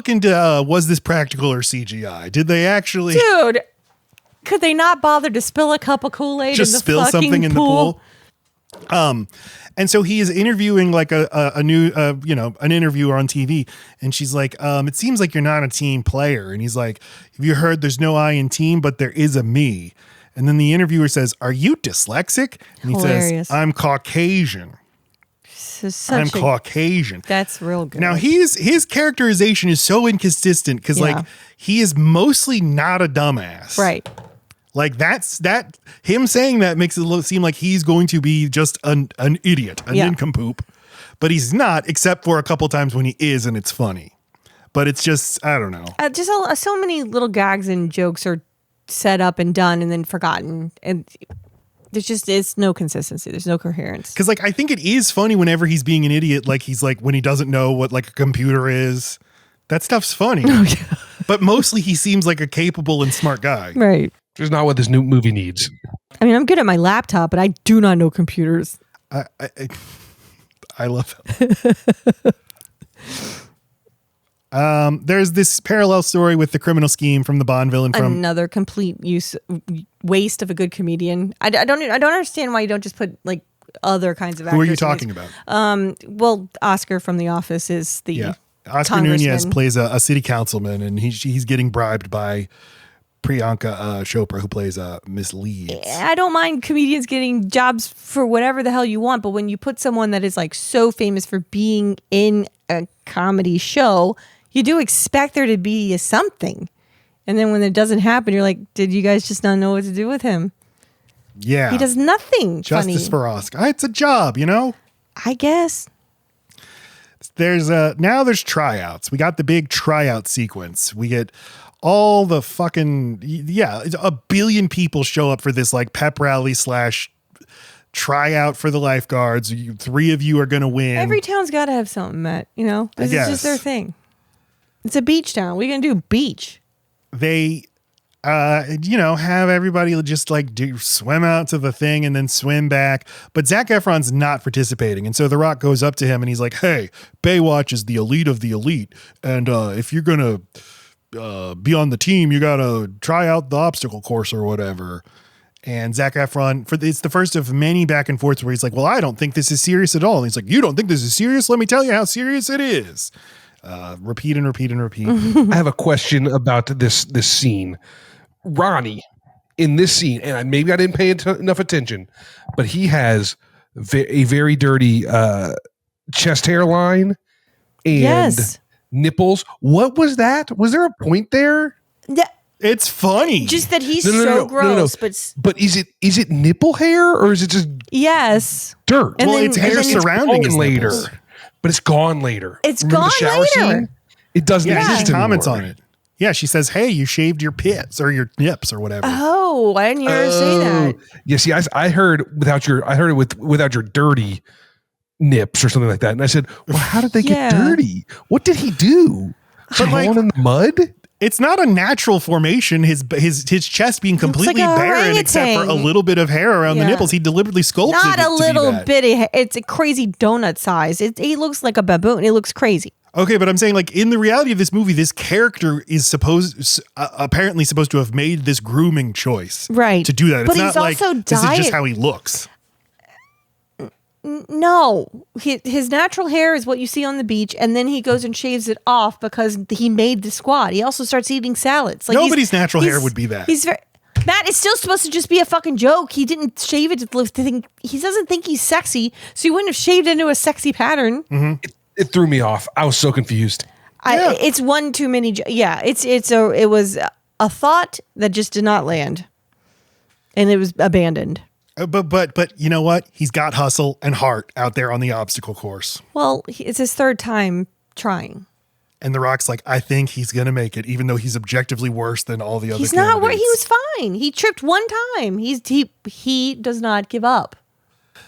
into was this practical or CGI? Did they actually? Dude, could they not bother to spill a cup of Kool-Aid just in the spill fucking something in pool? the pool? And so he is interviewing like a new, an interviewer on TV. And she's like, it seems like you're not a team player. And he's like, have you heard there's no I in team, but there is a me. And then the interviewer says, are you dyslexic? And he Hilarious. says, I'm Caucasian. I'm Caucasian. That's real good. Now his characterization is so inconsistent because like he is mostly not a dumbass. Right. Like that him saying that makes it seem like he's going to be just an idiot, a nincompoop, but he's not, except for a couple times when he is, and it's funny. But it's just, I don't know. So many little gags and jokes are set up and done and then forgotten, and it's no consistency. There's no coherence. Because like I think it is funny whenever he's being an idiot, like he's like when he doesn't know what like a computer is. That stuff's funny. But mostly he seems like a capable and smart guy. Right. Which is not what this new movie needs. I mean, I'm good at my laptop, but I do not know computers. I love it. There's this parallel story with the criminal scheme from the Bond villain from another complete waste of a good comedian. I don't understand why you don't just put like other kinds of actors. Who are you talking about? Well, Oscar from The Office is the Oscar Nunez plays a city councilman, and he's getting bribed by Priyanka Chopra, who plays Miss Leeds. I don't mind comedians getting jobs for whatever the hell you want, but when you put someone that is like so famous for being in a comedy show, you do expect there to be something. And then when it doesn't happen, you're like, did you guys just not know what to do with him? Yeah. He does nothing Justice funny. for Oscar. It's a job, you know? I guess. Now there's tryouts. We got the big tryout sequence. We get all the fucking, a billion people show up for this like pep rally / tryout for the lifeguards. 3 of you are going to win. Every town's got to have something, Matt. You know, this is just their thing. It's a beach town. What are you going to do? Beach. They, have everybody just like swim out to the thing and then swim back. But Zac Efron's not participating. And so The Rock goes up to him and he's like, hey, Baywatch is the elite of the elite. And if you're going to be on the team, you got to try out the obstacle course or whatever. And Zac Efron, it's the first of many back and forths where he's like, well, I don't think this is serious at all. And he's like, you don't think this is serious? Let me tell you how serious it is. Repeat and repeat and repeat. I have a question about this scene. Ronnie, in this scene, and maybe I didn't pay enough attention, but he has a very dirty chest hairline and nipples. What was that? Was there a point there? Yeah. It's funny. Just that he's gross. But is it nipple hair or is it just dirt? And it's hair surrounding his later. nipples. But it's gone later. It's gone later. Scene? It doesn't exist anymore. Comments on it. Yeah, she says, hey, you shaved your pits or your nips or whatever. Oh, I didn't hear her say that. Yeah, see, I heard without your dirty nips or something like that. And I said, well, how did they get dirty? What did he do? But like, in the mud? It's not a natural formation. His chest being completely barren except for a little bit of hair around the nipples. He deliberately sculpted it. Not a little bit. It's a crazy donut size. He looks like a baboon. It looks crazy. Okay, but I'm saying like in the reality of this movie, this character is apparently supposed to have made this grooming choice, right? To do that. But it's not like this is just how he looks. No, his natural hair is what you see on the beach, and then he goes and shaves it off because he made the squad. He also starts eating salads. Like nobody's natural hair would be that. Matt, it's still supposed to just be a fucking joke. He didn't shave it to think he doesn't think he's sexy, so he wouldn't have shaved into a sexy pattern. Mm-hmm. It threw me off. I was so confused. It's one too many. It was a thought that just did not land, and it was abandoned. But you know what? He's got hustle and heart out there on the obstacle course. Well, it's his 3rd time trying. And The Rock's like, I think he's going to make it, even though he's objectively worse than all the other He's not where he candidates. was fine. He tripped one time. He does not give up.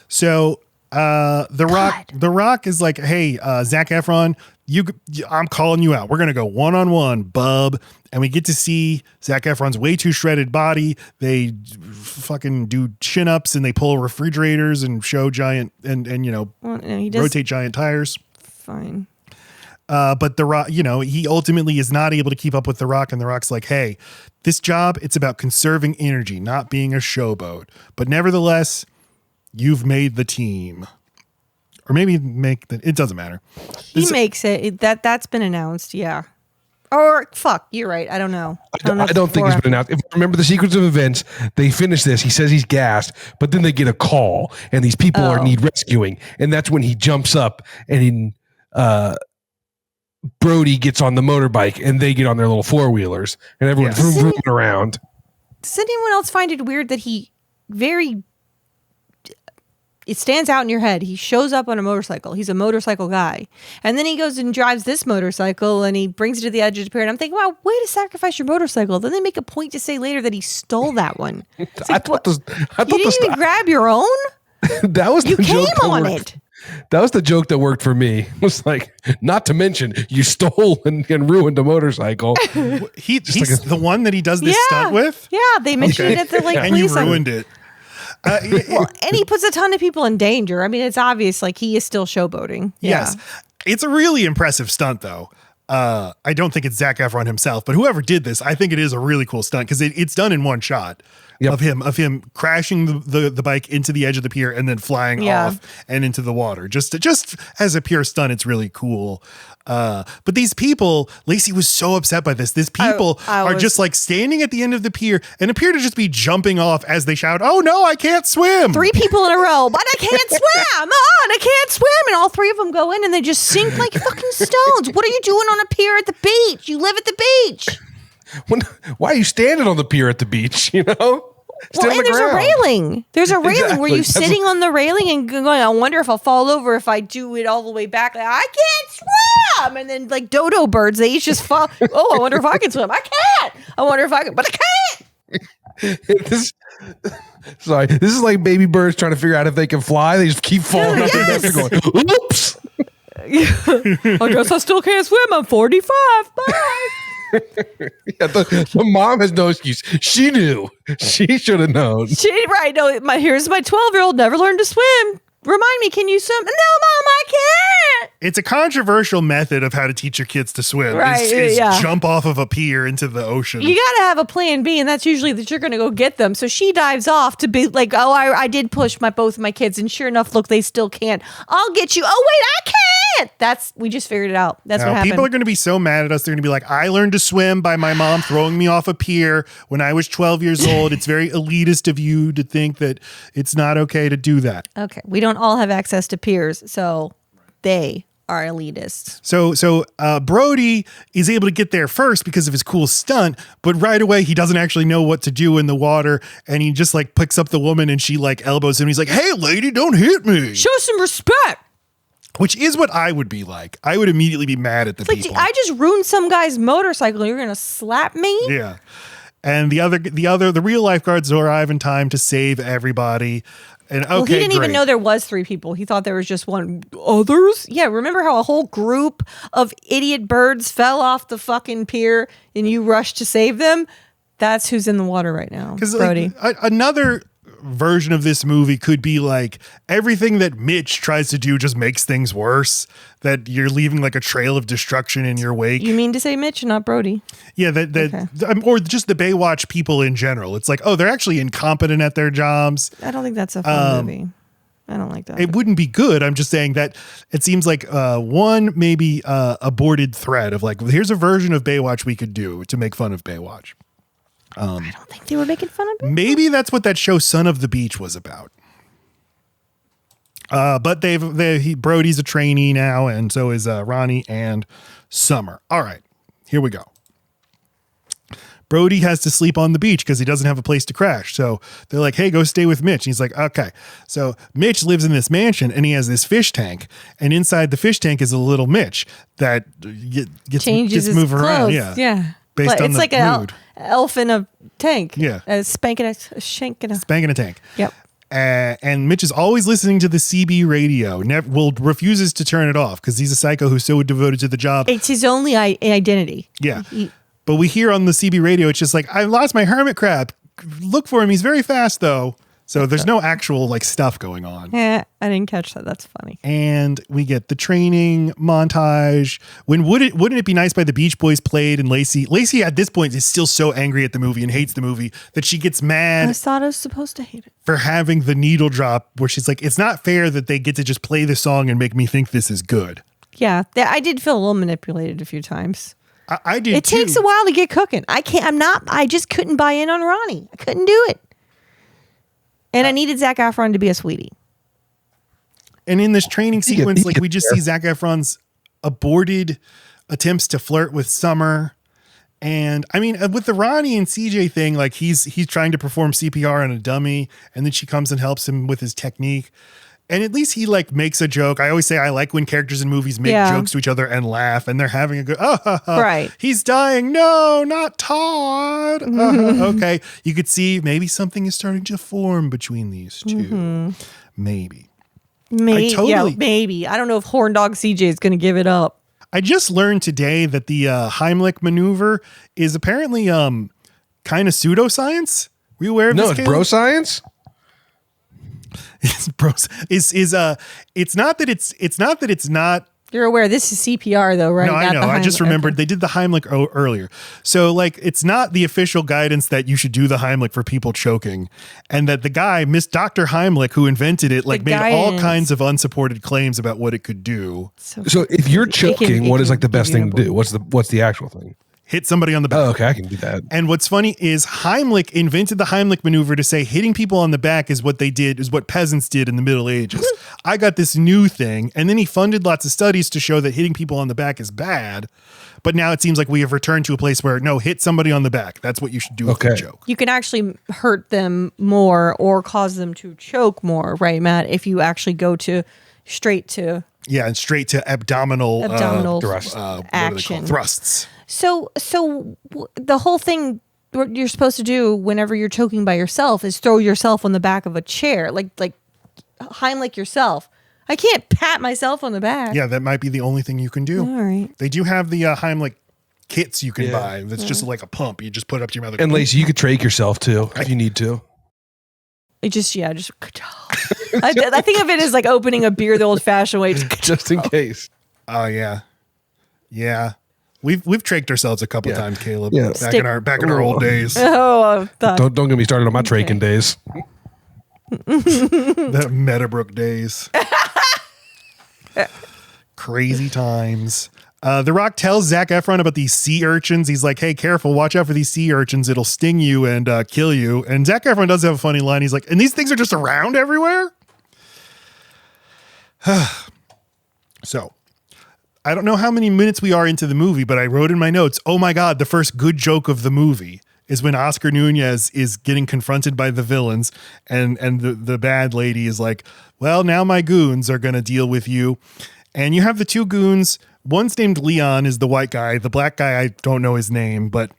So The Rock is like, hey, Zac Efron, I'm calling you out. We're going to go one-on-one, bub. And we get to see Zac Efron's way too shredded body. They fucking do chin-ups and they pull refrigerators and show giant and rotate giant tires. Fine. But The Rock, he ultimately is not able to keep up with The Rock. And The Rock's like, hey, this job, it's about conserving energy, not being a showboat. But nevertheless, you've made the team. Or maybe it doesn't matter. He makes it. That's been announced, yeah. Or fuck, you're right. I don't know. I don't think it's been announced. If you remember the sequence of events, they finish this. He says he's gassed, but then they get a call, and these people need rescuing, and that's when he jumps up, and Brody gets on the motorbike, and they get on their little four-wheelers, and everyone's vrooming around. Does anyone else find it weird that it stands out in your head? He shows up on a motorcycle. He's a motorcycle guy. And then he goes and drives this motorcycle and he brings it to the edge of the pier. And I'm thinking, wow, way to sacrifice your motorcycle. Then they make a point to say later that he stole that one. It's like, you didn't even grab your own? That was you the came joke on it. That was the joke that worked for me. It was like, not to mention, you stole and ruined a motorcycle. He's the one that he does this stunt with? Yeah, they mentioned it at the and you ruined it. And he puts a ton of people in danger. I mean, it's obvious, like, he is still showboating. Yes. It's a really impressive stunt, though. I don't think it's Zac Efron himself, but whoever did this, I think it is a really cool stunt because it's done in one shot of him crashing the bike into the edge of the pier and then flying off and into the water. Just as a pure stunt, it's really cool. But these people, Lacey was so upset by this. These people are just like standing at the end of the pier and appear to just be jumping off as they shout, "Oh no, I can't swim!" 3 people in a row, but I can't swim. I can't swim, and all 3 of them go in and they just sink like fucking stones. What are you doing on a pier at the beach? You live at the beach. Why are you standing on the pier at the beach? You know. Well, and there's a railing. There's a railing. Exactly. Were you sitting on the railing and going, I wonder if I'll fall over if I do it all the way back? Like, I can't swim. And then like dodo birds, they each just fall. Oh, I wonder if I can swim. I can't. I wonder if I can, but I can't. This is like baby birds trying to figure out if they can fly. They just keep falling up and going, oops. I guess I still can't swim. I'm 45. Bye. The mom has no excuse. She knew. She should have known. Here's my 12-year-old never learned to swim. Remind me, can you swim? No, Mom, I can't. It's a controversial method of how to teach your kids to swim. Right, is jump off of a pier into the ocean. You got to have a plan B, and that's usually that you're going to go get them. So she dives off to be like, oh, I did push both of my kids, and sure enough, look, they still can't. I'll get you. Oh, wait, I can't. We just figured it out. That's what happened. People are going to be so mad at us. They're going to be like, I learned to swim by my mom throwing me off a pier when I was 12 years old. It's very elitist of you to think that it's not okay to do that. Okay. We don't all have access to piers, so they are elitists. So Brody is able to get there first because of his cool stunt, but right away he doesn't actually know what to do in the water, and he just like picks up the woman and she like elbows him. He's like, "Hey, lady, don't hit me. Show some respect." Which is what I would be like. I would immediately be mad at the people. I just ruined some guy's motorcycle. You're gonna slap me? Yeah. And the real lifeguards arrive in time to save everybody. And he didn't even know there was 3 people. He thought there was just one. Others? Yeah, remember how a whole group of idiot birds fell off the fucking pier and you rushed to save them? That's who's in the water right now, Brody. Another version of this movie could be like everything that Mitch tries to do just makes things worse, that you're leaving like a trail of destruction in your wake. You mean to say Mitch, not Brody? Yeah, or just the Baywatch people in general. It's like, oh, they're actually incompetent at their jobs. I don't think that's a fun movie. I don't like that. It wouldn't be good. I'm just saying that it seems like one maybe aborted thread of like, here's a version of Baywatch we could do to make fun of Baywatch. I don't think they were making fun of it. Maybe that's what that show Son of the Beach was about. But Brody's a trainee now, and so is Ronnie and Summer. All right, here we go. Brody has to sleep on the beach because he doesn't have a place to crash. So they're like, hey, go stay with Mitch. And he's like, okay. So Mitch lives in this mansion and he has this fish tank. And inside the fish tank is a little Mitch that gets his move clothes. around. Yeah. Based on it's the like mood. An elf in a tank. Yeah. Spanking a shank in a... Spanking a tank. Yep. And Mitch is always listening to the CB radio. Refuses to turn it off because he's a psycho who's so devoted to the job. It's his only identity. Yeah. But we hear on the CB radio, it's just like, I lost my hermit crab. Look for him. He's very fast, though. So there's no actual like stuff going on. I didn't catch that. That's funny. And we get the training montage. When wouldn't it be nice by the Beach Boys played, and Lacey at this point is still so angry at the movie and hates the movie that she gets mad. I thought I was supposed to hate it. For having the needle drop where she's like, it's not fair that they get to just play the song and make me think this is good. Yeah, I did feel a little manipulated a few times. I did It too. takes a while to get cooking. I just couldn't buy in on Ronnie. I couldn't do it. And I needed Zac Efron to be a sweetie. And in this training sequence, like we just see Zac Efron's aborted attempts to flirt with Summer. And I mean, with the Ronnie and CJ thing, like he's trying to perform CPR on a dummy, and then she comes and helps him with his technique. And at least he like makes a joke. I always say I like when characters in movies make jokes to each other and laugh, and they're having a good, right. He's dying. No, not Todd. Okay. You could see maybe something is starting to form between these two. Maybe. Maybe. I don't know if Horn Dog CJ is going to give it up. I just learned today that the Heimlich maneuver is apparently kind of pseudoscience. Were you aware of this? No, it's bro science. It's not that it's not. You're aware this is CPR though, right? No, I know. I just remembered they did the Heimlich earlier. So like, it's not the official guidance that you should do the Heimlich for people choking, and that the guy, Dr. Heimlich, who invented it, like made all kinds of unsupported claims about what it could do. So if you're choking, what is like the best thing to do? What's the actual thing? Hit somebody on the back. Oh, okay, I can do that. And what's funny is Heimlich invented the Heimlich maneuver to say hitting people on the back is what peasants did in the Middle Ages. I got this new thing, and then he funded lots of studies to show that hitting people on the back is bad. But now it seems like we have returned to a place where no, hit somebody on the back. That's what you should do with a joke. You can actually hurt them more or cause them to choke more, right, Matt? If you actually go straight to abdominal action thrusts. So the whole thing what you're supposed to do whenever you're choking by yourself is throw yourself on the back of a chair, like Heimlich yourself. I can't pat myself on the back. Yeah, that might be the only thing you can do. All right. They do have the Heimlich kits you can buy. That's just like a pump. You just put it up to your mouth. And Lacey, you could trach yourself too if you need to. I think of it as like opening a beer the old-fashioned way, just in case. Oh yeah. We've trached ourselves a couple times, Caleb. Yeah. Back in our old days. Don't get me started on my traching days. The Meadowbrook days. Crazy times. The Rock tells Zac Efron about these sea urchins. He's like, hey, careful, watch out for these sea urchins. It'll sting you and kill you. And Zac Efron does have a funny line. He's like, and these things are just around everywhere? So, I don't know how many minutes we are into the movie, but I wrote in my notes, oh my God, the first good joke of the movie is when Oscar Nunez is getting confronted by the villains, and the bad lady is like, well, now my goons are going to deal with you. And you have the two goons. One's named Leon, is the white guy. The black guy, I don't know his name, but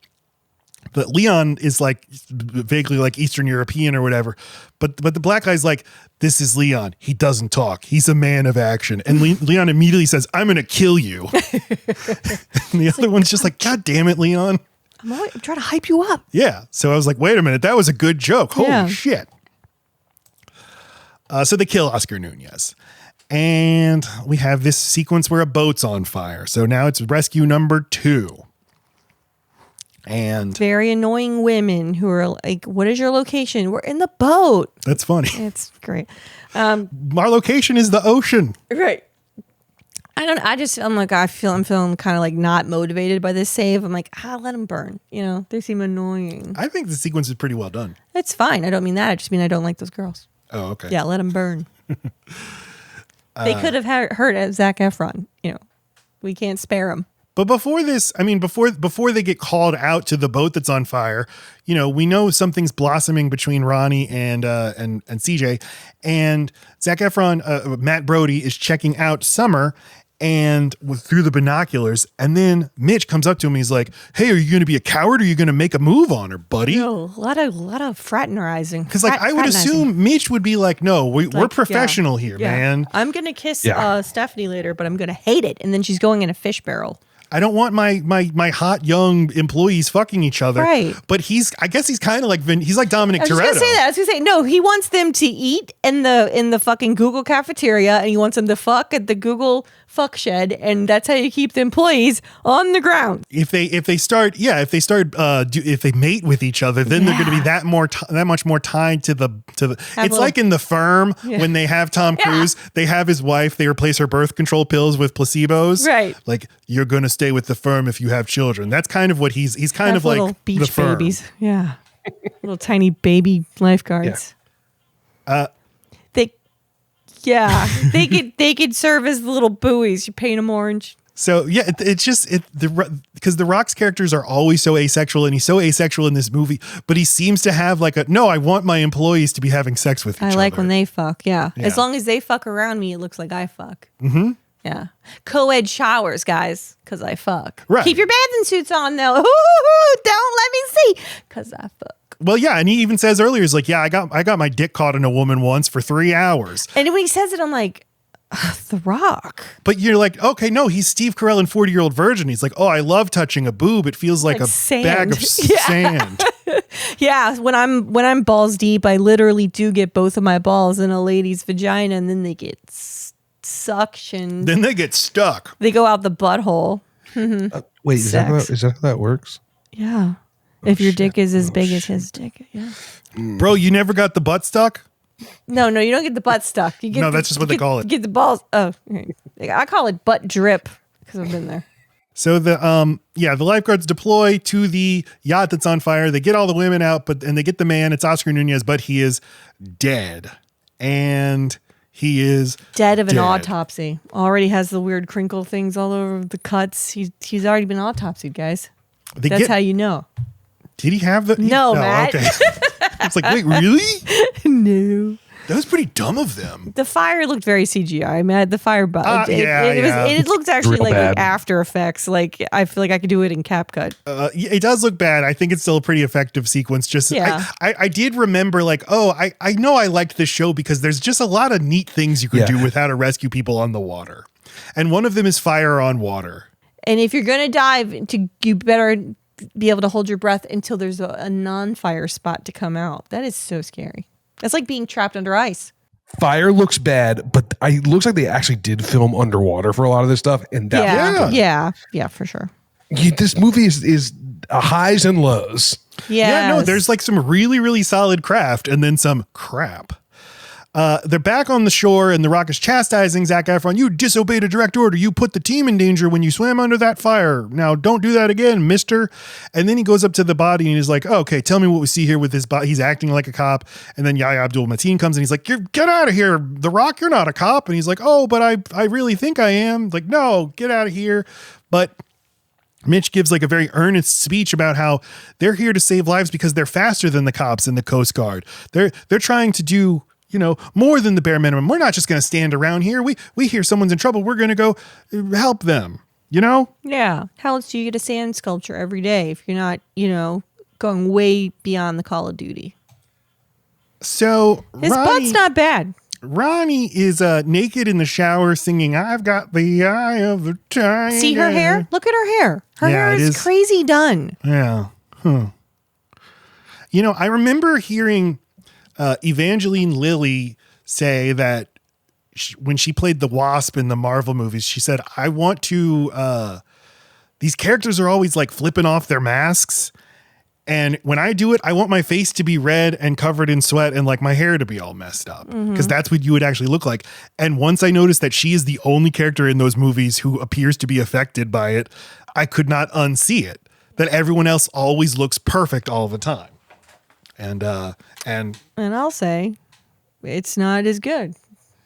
Leon is like vaguely like Eastern European or whatever. But the black guy's like, this is Leon. He doesn't talk. He's a man of action. And Leon immediately says, I'm going to kill you. And the other one's just like, God damn it, Leon. I'm trying to hype you up. Yeah. So I was like, wait a minute. That was a good joke. Holy shit. So they kill Oscar Nunez. And we have this sequence where a boat's on fire. So now it's rescue number 2. And very annoying women who are like, what is your location? We're in the boat. That's funny. It's great. Our location is the ocean. Right. I'm feeling kind of like not motivated by this save. I'm like, let them burn. You know, they seem annoying. I think the sequence is pretty well done. It's fine. I don't mean that. I just mean I don't like those girls. Oh, okay. Yeah, let them burn. They could have hurt Zac Efron. You know, we can't spare him. But before this, I mean, before they get called out to the boat that's on fire, you know, we know something's blossoming between Ronnie and CJ, and Zac Efron, Matt Brody is checking out Summer and through the binoculars, and then Mitch comes up to him. He's like, "Hey, are you going to be a coward? Or are you going to make a move on her, buddy?" No, a lot of fraternizing. Because I would assume Mitch would be like, "No, we're professional here, man. I'm going to kiss Stephanie later, but I'm going to hate it." And then she's going in a fish barrel. I don't want my hot young employees fucking each other. Right. But I guess he's kind of like he's like Dominic Toretto. I was gonna say no, he wants them to eat in the fucking Google cafeteria, and he wants them to fuck at the Google fuck shed, and that's how you keep the employees on the ground. If they mate with each other, then they're going to be that much more tied to the. It's like in The Firm when they have Tom Cruise, they have his wife, they replace her birth control pills with placebos. Right. Like, you're going to stay with the firm if you have children. That's kind of what he's kind of like little beach the Firm. babies. Yeah. Little tiny baby lifeguards. They could serve as the little buoys. You paint them orange. So yeah, it's just because the Rock's characters are always so asexual, and he's so asexual in this movie, but he seems to have like I want my employees to be having sex with each other. I like when they fuck. Yeah. As long as they fuck around me, it looks like I fuck. Mm-hmm. Yeah. Co-ed showers, guys, because I fuck. Right. Keep your bathing suits on though. Ooh, don't let me see, because I fuck. Well, yeah, and he even says earlier, he's like, yeah, I got my dick caught in a woman once for 3 hours. And when he says it, I'm like, The Rock. But you're like, okay, no, he's Steve Carell in 40-Year-Old Virgin. He's like, oh, I love touching a boob. It feels like a sand. bag of sand. Yeah, when I'm balls deep, I literally do get both of my balls in a lady's vagina, and then they get suctioned. Then they get stuck. They go out the butthole. Wait, is that how that works? Yeah. If your dick is as big as his dick, yeah. Bro, you never got the butt stuck? No, you don't get the butt stuck. You get that's just what they call it. You get the balls. Oh, I call it butt drip because I've been there. So the lifeguards deploy to the yacht that's on fire. They get all the women out, and they get the man. It's Oscar Nunez, but he is dead, and he is dead of an autopsy. Already has the weird crinkle things all over the cuts. He's already been autopsied, guys. That's how you know. Did he have the? No, Matt. Okay. It's like, wait, really? No. That was pretty dumb of them. The fire looked very CGI. I mean, the fire, it looked actually like After Effects. Like, I feel like I could do it in CapCut. It does look bad. I think it's still a pretty effective sequence. I did remember like, I know I liked this show because there's just a lot of neat things you could do with how to rescue people on the water. And one of them is fire on water. And if you're going to dive, you better be able to hold your breath until there's a non-fire spot to come out. That is so scary. That's like being trapped under ice. Fire looks bad, but it looks like they actually did film underwater for a lot of this stuff. And yeah, for sure. This movie is highs and lows. Yeah, no, there's like some really, really solid craft and then some crap. They're back on the shore, and The Rock is chastising Zac Efron. You disobeyed a direct order. You put the team in danger when you swam under that fire. Now, don't do that again, mister. And then he goes up to the body and he's like, oh, okay, tell me what we see here with this body. He's acting like a cop. And then Yahya Abdul-Mateen comes and he's like, get out of here. The Rock, you're not a cop. And he's like, oh, but I really think I am. Like, no, get out of here. But Mitch gives like a very earnest speech about how they're here to save lives because they're faster than the cops and the Coast Guard. They're trying to do more than the bare minimum. We're not just going to stand around here. We hear someone's in trouble. We're going to go help them, Yeah. How else do you get a sand sculpture every day if you're not, going way beyond the Call of Duty? So his butt's not bad. Ronnie is naked in the shower singing, I've got the eye of the tiger. See her hair? Look at her hair. Her hair is crazy done. Yeah. Huh. I remember hearing Evangeline Lilly say that when she played the Wasp in the Marvel movies, she said, I want to, these characters are always like flipping off their masks. And when I do it, I want my face to be red and covered in sweat and like my hair to be all messed up because that's what you would actually look like. And once I noticed that she is the only character in those movies who appears to be affected by it, I could not unsee it, that everyone else always looks perfect all the time. And I'll say it's not as good.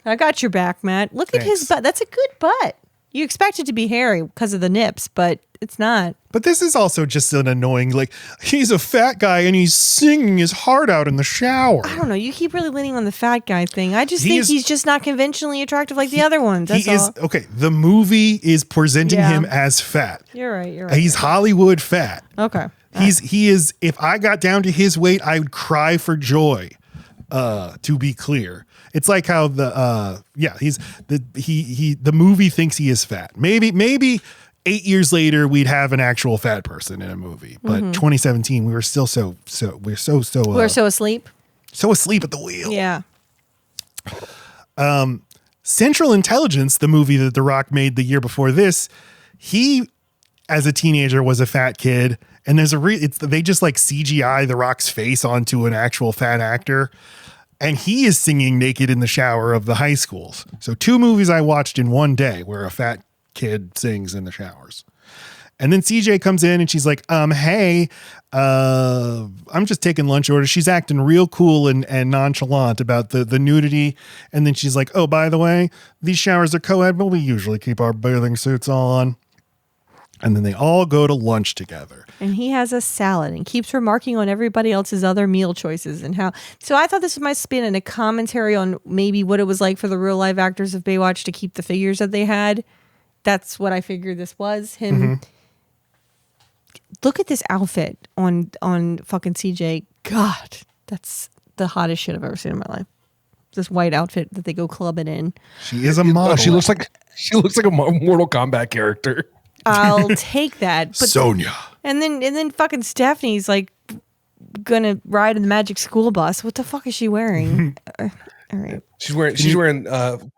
I got your back, Matt. Look at his butt. That's a good butt. You expect it to be hairy because of the nips, but it's not. But this is also just an annoying, like, he's a fat guy and he's singing his heart out in the shower. I don't know. You keep really leaning on the fat guy thing. I just think he's just not conventionally attractive like the other ones. That's all. Okay, the movie is presenting him as fat. You're right. He's Hollywood fat. Okay. He is, if I got down to his weight, I would cry for joy, to be clear. It's like how the movie thinks he is fat. Maybe 8 years later, we'd have an actual fat person in a movie. But 2017, we were still we're so asleep. So asleep at the wheel. Yeah. Central Intelligence, the movie that The Rock made the year before this, he, as a teenager, was a fat kid. And there's they just like CGI The Rock's face onto an actual fat actor. And he is singing naked in the shower of the high schools. So 2 movies I watched in one day where a fat kid sings in the showers. And then CJ comes in and she's like, hey, I'm just taking lunch orders. She's acting real cool and nonchalant about the nudity. And then she's like, oh, by the way, these showers are co-ed, but we usually keep our bathing suits on. And then they all go to lunch together. And he has a salad and keeps remarking on everybody else's other meal choices and how. So I thought this was my spin and a commentary on maybe what it was like for the real live actors of Baywatch to keep the figures that they had. That's what I figured this was. Him. Look at this outfit on fucking CJ. God, that's the hottest shit I've ever seen in my life. This white outfit that they go clubbing in. She is a model. She looks like a Mortal Kombat character. I'll take that. But Sonya. And then fucking Stephanie's like gonna ride in the magic school bus. What the fuck is she wearing? All right. She's wearing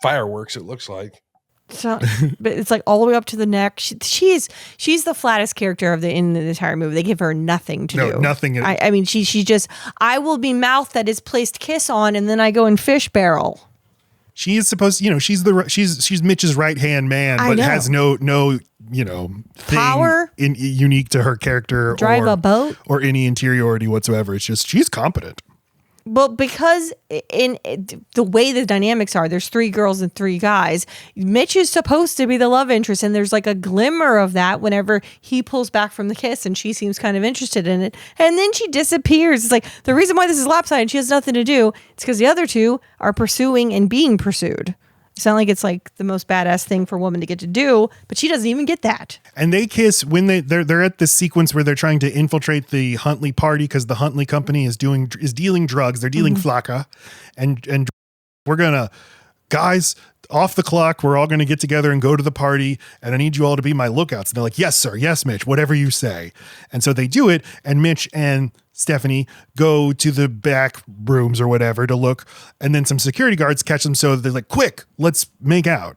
fireworks, it looks like. So, but it's like all the way up to the neck. She's the flattest character in the entire movie. They give her nothing to do. Nothing. I mean, she just, I will be mouth that is placed kiss on, and then I go in fish barrel. She is supposed to, she's Mitch's right hand man, but has no thing power unique to her character. Drive a boat or any interiority whatsoever. It's just she's competent. Well, because in the way the dynamics are, there's 3 girls and 3 guys. Mitch is supposed to be the love interest, and there's like a glimmer of that whenever he pulls back from the kiss, and she seems kind of interested in it. And then she disappears. It's like the reason why this is lopsided, she has nothing to do. It's because the other 2 are pursuing and being pursued. It's not like it's like the most badass thing for a woman to get to do, but she doesn't even get that. And they kiss when they're at this sequence where they're trying to infiltrate the Huntley party because the Huntley company is dealing drugs. They're dealing flakka, and we're gonna, guys, off the clock. We're all gonna get together and go to the party, and I need you all to be my lookouts. And they're like, yes, sir, yes, Mitch, whatever you say. And so they do it, and Mitch and Stephanie go to the back rooms or whatever to look, and then some security guards catch them, so they're like, quick, let's make out.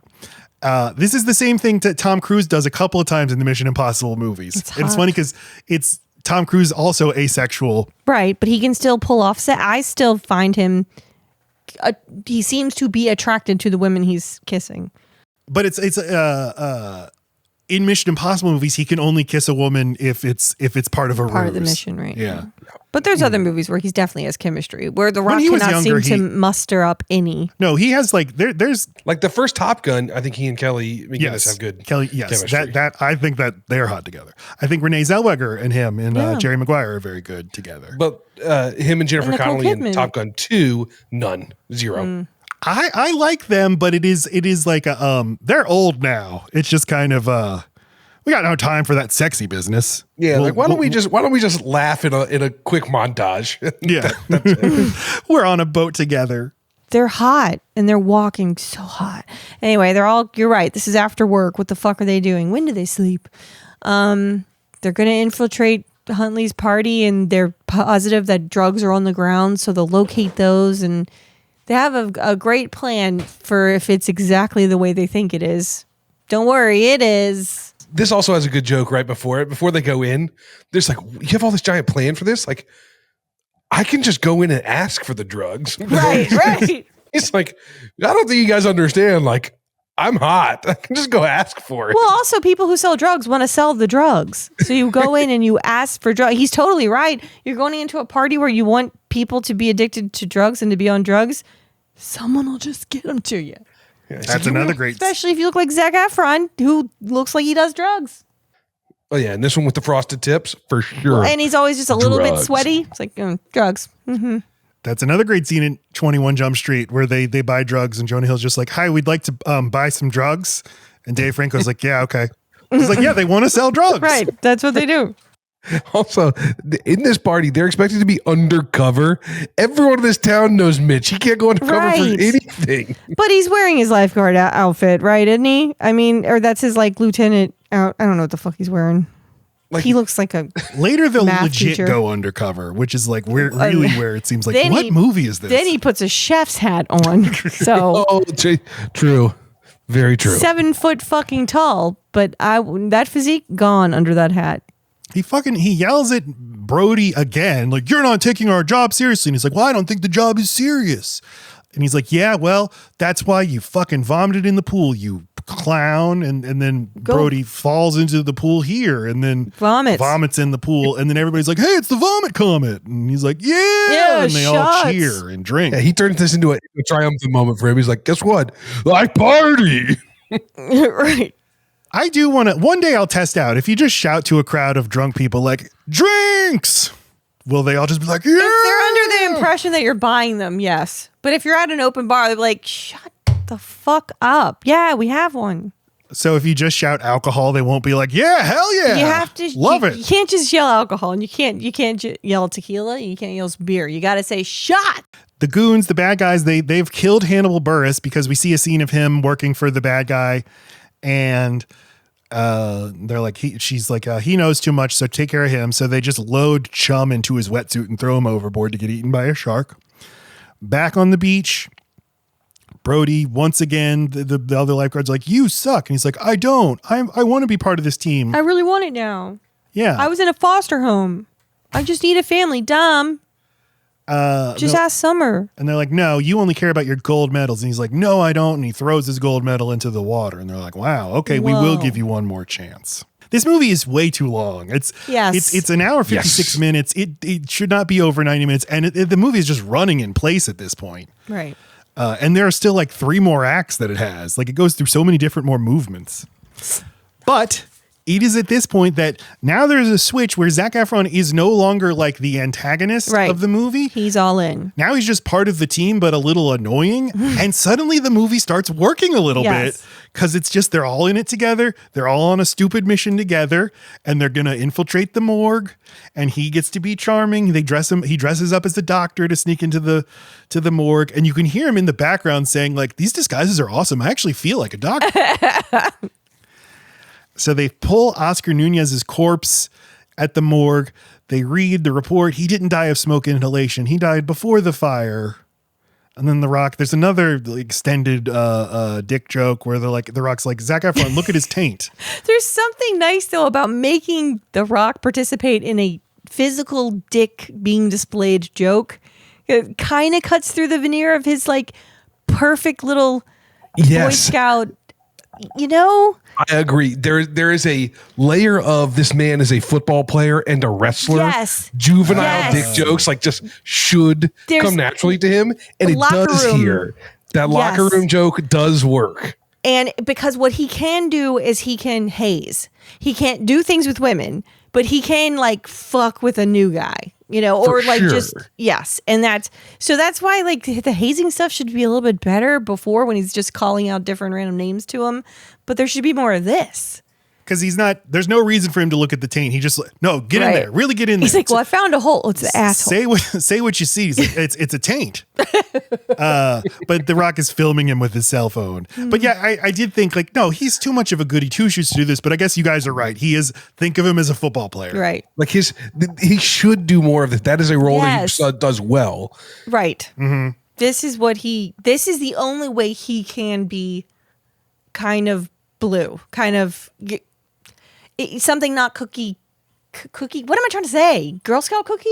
This is the same thing that Tom Cruise does a couple of times in the Mission Impossible movies. It's funny because it's Tom Cruise also asexual, right? But he can still pull off. I still find him. He seems to be attracted to the women he's kissing. But it's in Mission Impossible movies, he can only kiss a woman if it's part of a part ruse. of the mission, right? Yeah. But there's other movies where he definitely has chemistry, where The Rock cannot seem to muster up any. No, he has like there's like the first Top Gun. I think he and Kelly McGinnis have good chemistry. That I think that they're hot together. I think Renee Zellweger and him and Jerry Maguire are very good together. But him and Jennifer Connelly in Top Gun 2, none, 0. I like them, but it is like they're old now. It's just kind of we got no time for that sexy business. Yeah, why don't we just laugh in a quick montage? Yeah. We're on a boat together. They're hot and they're walking so hot. Anyway, you're right. This is after work. What the fuck are they doing? When do they sleep? They're going to infiltrate Huntley's party, and they're positive that drugs are on the ground, so they'll locate those, and they have a great plan for if it's exactly the way they think it is. Don't worry, it is. This also has a good joke right before it. Before they go in, there's like, you have all this giant plan for this? Like, I can just go in and ask for the drugs. Right. It's like, I don't think you guys understand. Like, I'm hot. I can just go ask for it. Well, also, people who sell drugs want to sell the drugs. So you go in and you ask for drugs. He's totally right. You're going into a party where you want people to be addicted to drugs and to be on drugs. Someone will just get them to you. Yeah, that's another great. Especially if you look like Zac Efron, who looks like he does drugs. Oh yeah, and this one with the frosted tips for sure. And he's always just a little bit sweaty. It's like drugs. Mm-hmm. That's another great scene in 21 Jump Street where they buy drugs, and Jonah Hill's just like, "Hi, we'd like to buy some drugs," and Dave Franco's like, "Yeah, okay." He's like, "Yeah, they want to sell drugs." Right. That's what they do. Also, in this party, they're expected to be undercover. Everyone in this town knows Mitch. He can't go undercover for anything. But he's wearing his lifeguard outfit, right? Isn't he? I mean, or that's his like lieutenant I don't know what the fuck he's wearing. Like, he looks like a Later, they'll math legit teacher. go undercover, which is like really where it seems like, Then what he- movie is this? Then he puts a chef's hat on. So oh, true. Very true. 7 foot fucking tall, but that physique gone under that hat. He yells at Brody again, like, you're not taking our job seriously. And he's like, well, I don't think the job is serious. And he's like, yeah, well, that's why you fucking vomited in the pool, you clown. And then Brody falls into the pool here and then vomits in the pool. And then everybody's like, hey, it's the vomit comet. And he's like, yeah. And they all cheer and drink. Yeah, he turns this into a triumphant moment for him. He's like, guess what? I party. Right. I do want to, one day I'll test out. If you just shout to a crowd of drunk people like, drinks, will they all just be like, yeah? If they're under the impression that you're buying them, yes. But if you're at an open bar, they're like, shut the fuck up. Yeah, we have one. So if you just shout alcohol, they won't be like, yeah, hell yeah. You have to love it. You can't just yell alcohol, and you can't yell tequila. You can't yell beer. You got to say shot. The goons, the bad guys, they've killed Hannibal Buress because we see a scene of him working for the bad guy, and they're like, she's like, he knows too much, so take care of him. So they just load Chum into his wetsuit and throw him overboard to get eaten by a shark. Back on the beach, Brody, once again, the other lifeguard's like, you suck. And he's like, I don't. I want to be part of this team. I really want it now. Yeah. I was in a foster home. I just need a family. Dumb. Just ask Summer. And they're like, no, you only care about your gold medals. And he's like, no, I don't. And he throws his gold medal into the water. And they're like, wow, okay, we will give you one more chance. This movie is way too long. It's an hour, 56 minutes. It should not be over 90 minutes. And the movie is just running in place at this point. Right. And there are still like 3 more acts that it has. Like it goes through so many different more movements. But it is at this point that now there's a switch where Zac Efron is no longer like the antagonist of the movie. He's all in. Now he's just part of the team, but a little annoying. And suddenly the movie starts working a little bit because it's just they're all in it together. They're all on a stupid mission together, and they're gonna infiltrate the morgue. And he gets to be charming. He dresses up as the doctor to sneak into the morgue, and you can hear him in the background saying like, "These disguises are awesome. I actually feel like a doctor." So they pull Oscar Nunez's corpse at the morgue. They read the report. He didn't die of smoke inhalation. He died before the fire. And then The Rock, there's another extended dick joke where The Rock's like, Zac Efron, look at his taint. There's something nice though about making The Rock participate in a physical dick being displayed joke. It kind of cuts through the veneer of his like perfect little Boy Scout, you know? I agree. There is a layer of this man is a football player and a wrestler. Yes. Juvenile dick jokes like just should come naturally to him. And it does here. That locker room joke does work. And because what he can do is he can haze. He can't do things with women, but he can like fuck with a new guy, you know, or like just, And that's why like the hazing stuff should be a little bit better before when he's just calling out different random names to him. But there should be more of this. Because there's no reason for him to look at the taint. He just, no, get in there. Really get in there. He's like, well, I found a hole. It's the asshole. Say what you see. He's like, it's a taint. But The Rock is filming him with his cell phone. But yeah, I did think like, no, he's too much of a goody two-shoes to do this. But I guess you guys are right. Think of him as a football player. Right. Like he should do more of this. That is a role that he does well. Right. Mm-hmm. This is the only way he can be kind of blue, kind of something not cookie. What am I trying to say? Girl Scout cookie?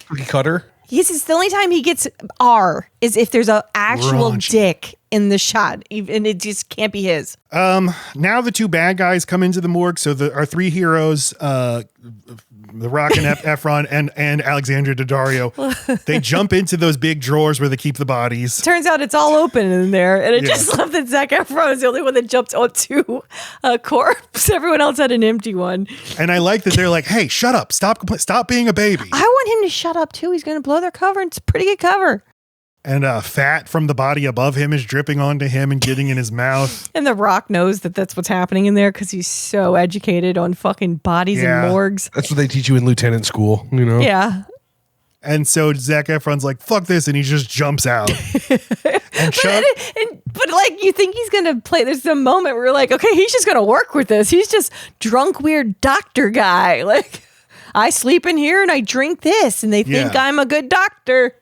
Cookie cutter? Yes, it's the only time he gets R is if there's a actual dick in the shot, and it just can't be his. Now the 2 bad guys come into the morgue. So our 3 heroes, The Rock and Efron and Alexandra Daddario, they jump into those big drawers where they keep the bodies. Turns out it's all open in there, and it just left that Zac Efron is the only one that jumped onto a corpse. Everyone else had an empty one. And I like that they're like, hey, shut up. Stop being a baby. I want him to shut up too. He's going to blow their cover. It's a pretty good cover. And fat from the body above him is dripping onto him and getting in his mouth. And The Rock knows that that's what's happening in there because he's so educated on fucking bodies and morgues. That's what they teach you in lieutenant school, you know? Yeah. And so Zac Efron's like, fuck this. And he just jumps out. But like, you think he's gonna play? There's a moment where you're like, okay, he's just gonna work with this. He's just drunk, weird doctor guy. Like, I sleep in here and I drink this, and they think I'm a good doctor.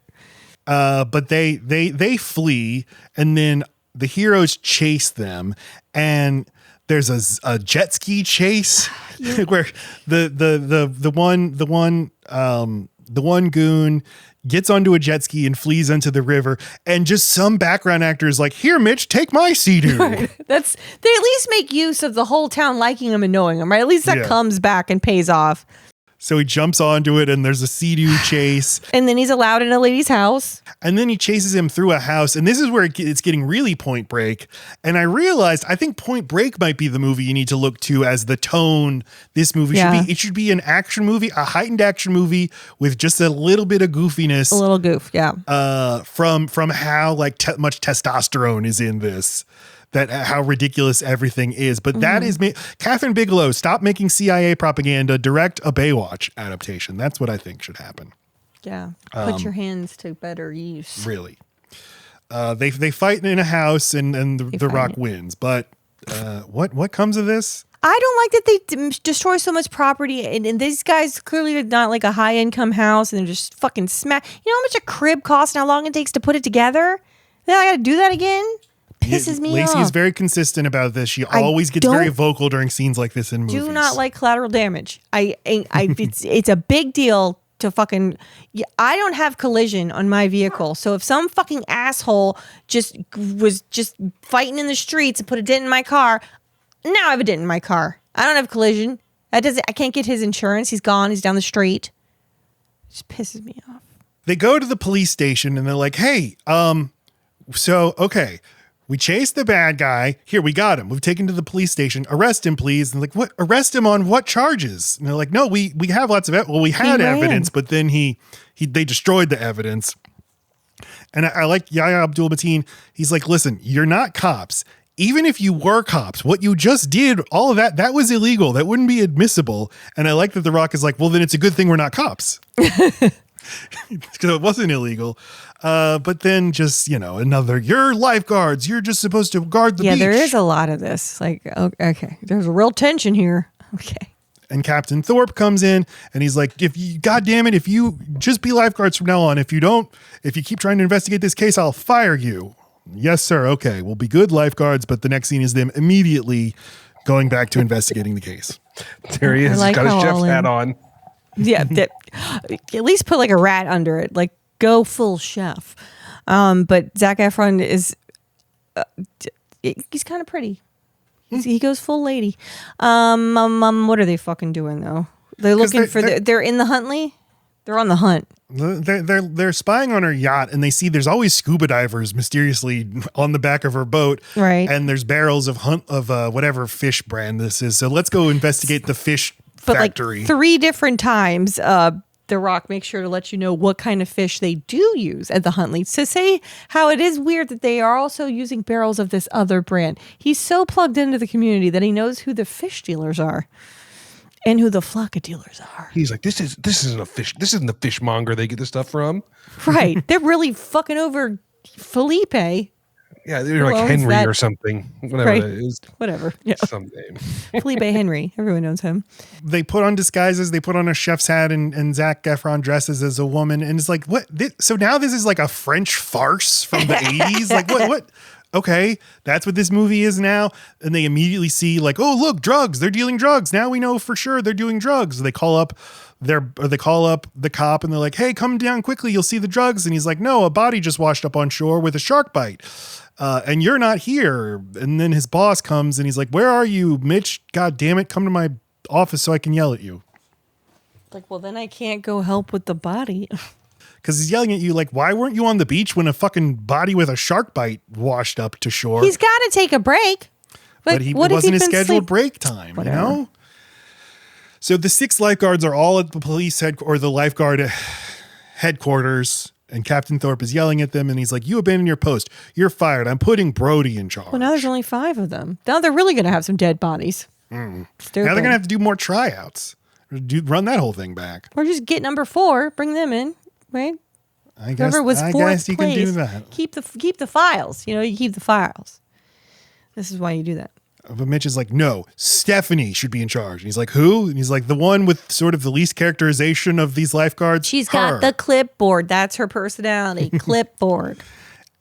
But they flee, and then the heroes chase them, and there's a jet ski chase where the one goon gets onto a jet ski and flees into the river, and just some background actor is like, "Here, Mitch, take my Sea-Doo." Right. They at least make use of the whole town liking him and knowing him, right? At least that comes back and pays off. So he jumps onto it, and there's a Sea-Doo chase. And then he's allowed in a lady's house. And then he chases him through a house. And this is where it's getting really Point Break. And I realized, I think Point Break might be the movie you need to look to as the tone this movie should be. It should be an action movie, a heightened action movie with just a little bit of goofiness. A little goof, yeah. From how much testosterone is in this. That how ridiculous everything is. But that is Catherine Bigelow, stop making CIA propaganda, direct a Baywatch adaptation. That's what I think should happen. Yeah. Put your hands to better use. Really. They fight in a house and the Rock wins. But what comes of this? I don't like that they destroy so much property. And these guys clearly are not like a high income house, and they're just fucking smack. You know how much a crib costs and how long it takes to put it together? Then I got to do that again? Pisses me off. Lacey is very consistent about this. She always gets very vocal during scenes like this in movies. Do not like collateral damage. It's a big deal to fucking. I don't have collision on my vehicle, so if some fucking asshole was just fighting in the streets and put a dent in my car, now I have a dent in my car. I don't have collision. I can't get his insurance. He's gone. He's down the street. It just pisses me off. They go to the police station and they're like, "Hey, okay." We chased the bad guy. Here, we got him. We've taken him to the police station. Arrest him, please. And like, what? Arrest him on what charges? And they're like, no, we have lots of evidence. Well, we had evidence, but then they destroyed the evidence. And I like Yahya Abdul-Mateen. He's like, listen, you're not cops. Even if you were cops, what you just did, all of that was illegal. That wouldn't be admissible. And I like that The Rock is like, well, then it's a good thing we're not cops. Because it wasn't illegal. But then just, you're lifeguards. You're just supposed to guard the beach. Yeah, there is a lot of this. Like, okay, there's a real tension here. Okay. And Captain Thorpe comes in and he's like, if you just be lifeguards from now on, if you keep trying to investigate this case, I'll fire you. Yes, sir. Okay. We'll be good lifeguards. But the next scene is them immediately going back to investigating the case. There he is. He's got his chef's hat on. Yeah. At least put like a rat under it. Like, go full chef. But Zac Efron is, he's kind of pretty. He goes full lady. What are they fucking doing though? They're looking they're in the Huntley. They're on the hunt. They're spying on her yacht, and they see there's always scuba divers mysteriously on the back of her boat. Right. And there's barrels of whatever fish brand this is. So let's go investigate the fish factory. Like 3 different times, The Rock makes sure to let you know what kind of fish they do use at the Huntley. To say how it is weird that they are also using barrels of this other brand. He's so plugged into the community that he knows who the fish dealers are and who the flocka dealers are. He's like, this isn't a fish. This isn't the fishmonger they get the stuff from. Right. They're really fucking over Felipe. Yeah, they're like Henry or something. Whatever right. it is. Whatever. Yeah. Some name. Felipe Henry. Everyone knows him. They put on disguises. They put on a chef's hat, and Zac Efron dresses as a woman. And it's like, what? So now this is like a French farce from the 80s? Like, what? Okay, that's what this movie is now. And they immediately see like, oh, look, drugs. They're dealing drugs. Now we know for sure they're doing drugs. They call up the cop and they're like, hey, come down quickly. You'll see the drugs. And he's like, no, a body just washed up on shore with a shark bite. And you're not here. And then his boss comes and he's like, where are you, Mitch? God damn it. Come to my office so I can yell at you. Like, well, then I can't go help with the body. Because he's yelling at you like, why weren't you on the beach when a fucking body with a shark bite washed up to shore? He's got to take a break. But it wasn't his scheduled break time, Whatever. you know? So the 6 lifeguards are all at the police or the lifeguard headquarters, and Captain Thorpe is yelling at them, and he's like, you abandoned your post. You're fired. I'm putting Brody in charge. Well, now there's only 5 of them. Now they're really going to have some dead bodies. Now they're going to have to do more tryouts. Run that whole thing back. Or just get number 4, bring them in, right? I guess Whoever was I fourth guess you place, can do that. keep the files. You know, you keep the files. This is why you do that. But Mitch is like, no, Stephanie should be in charge. And he's like, who? And he's like, the one with sort of the least characterization of these lifeguards. She's her. got the clipboard. That's her personality. Clipboard.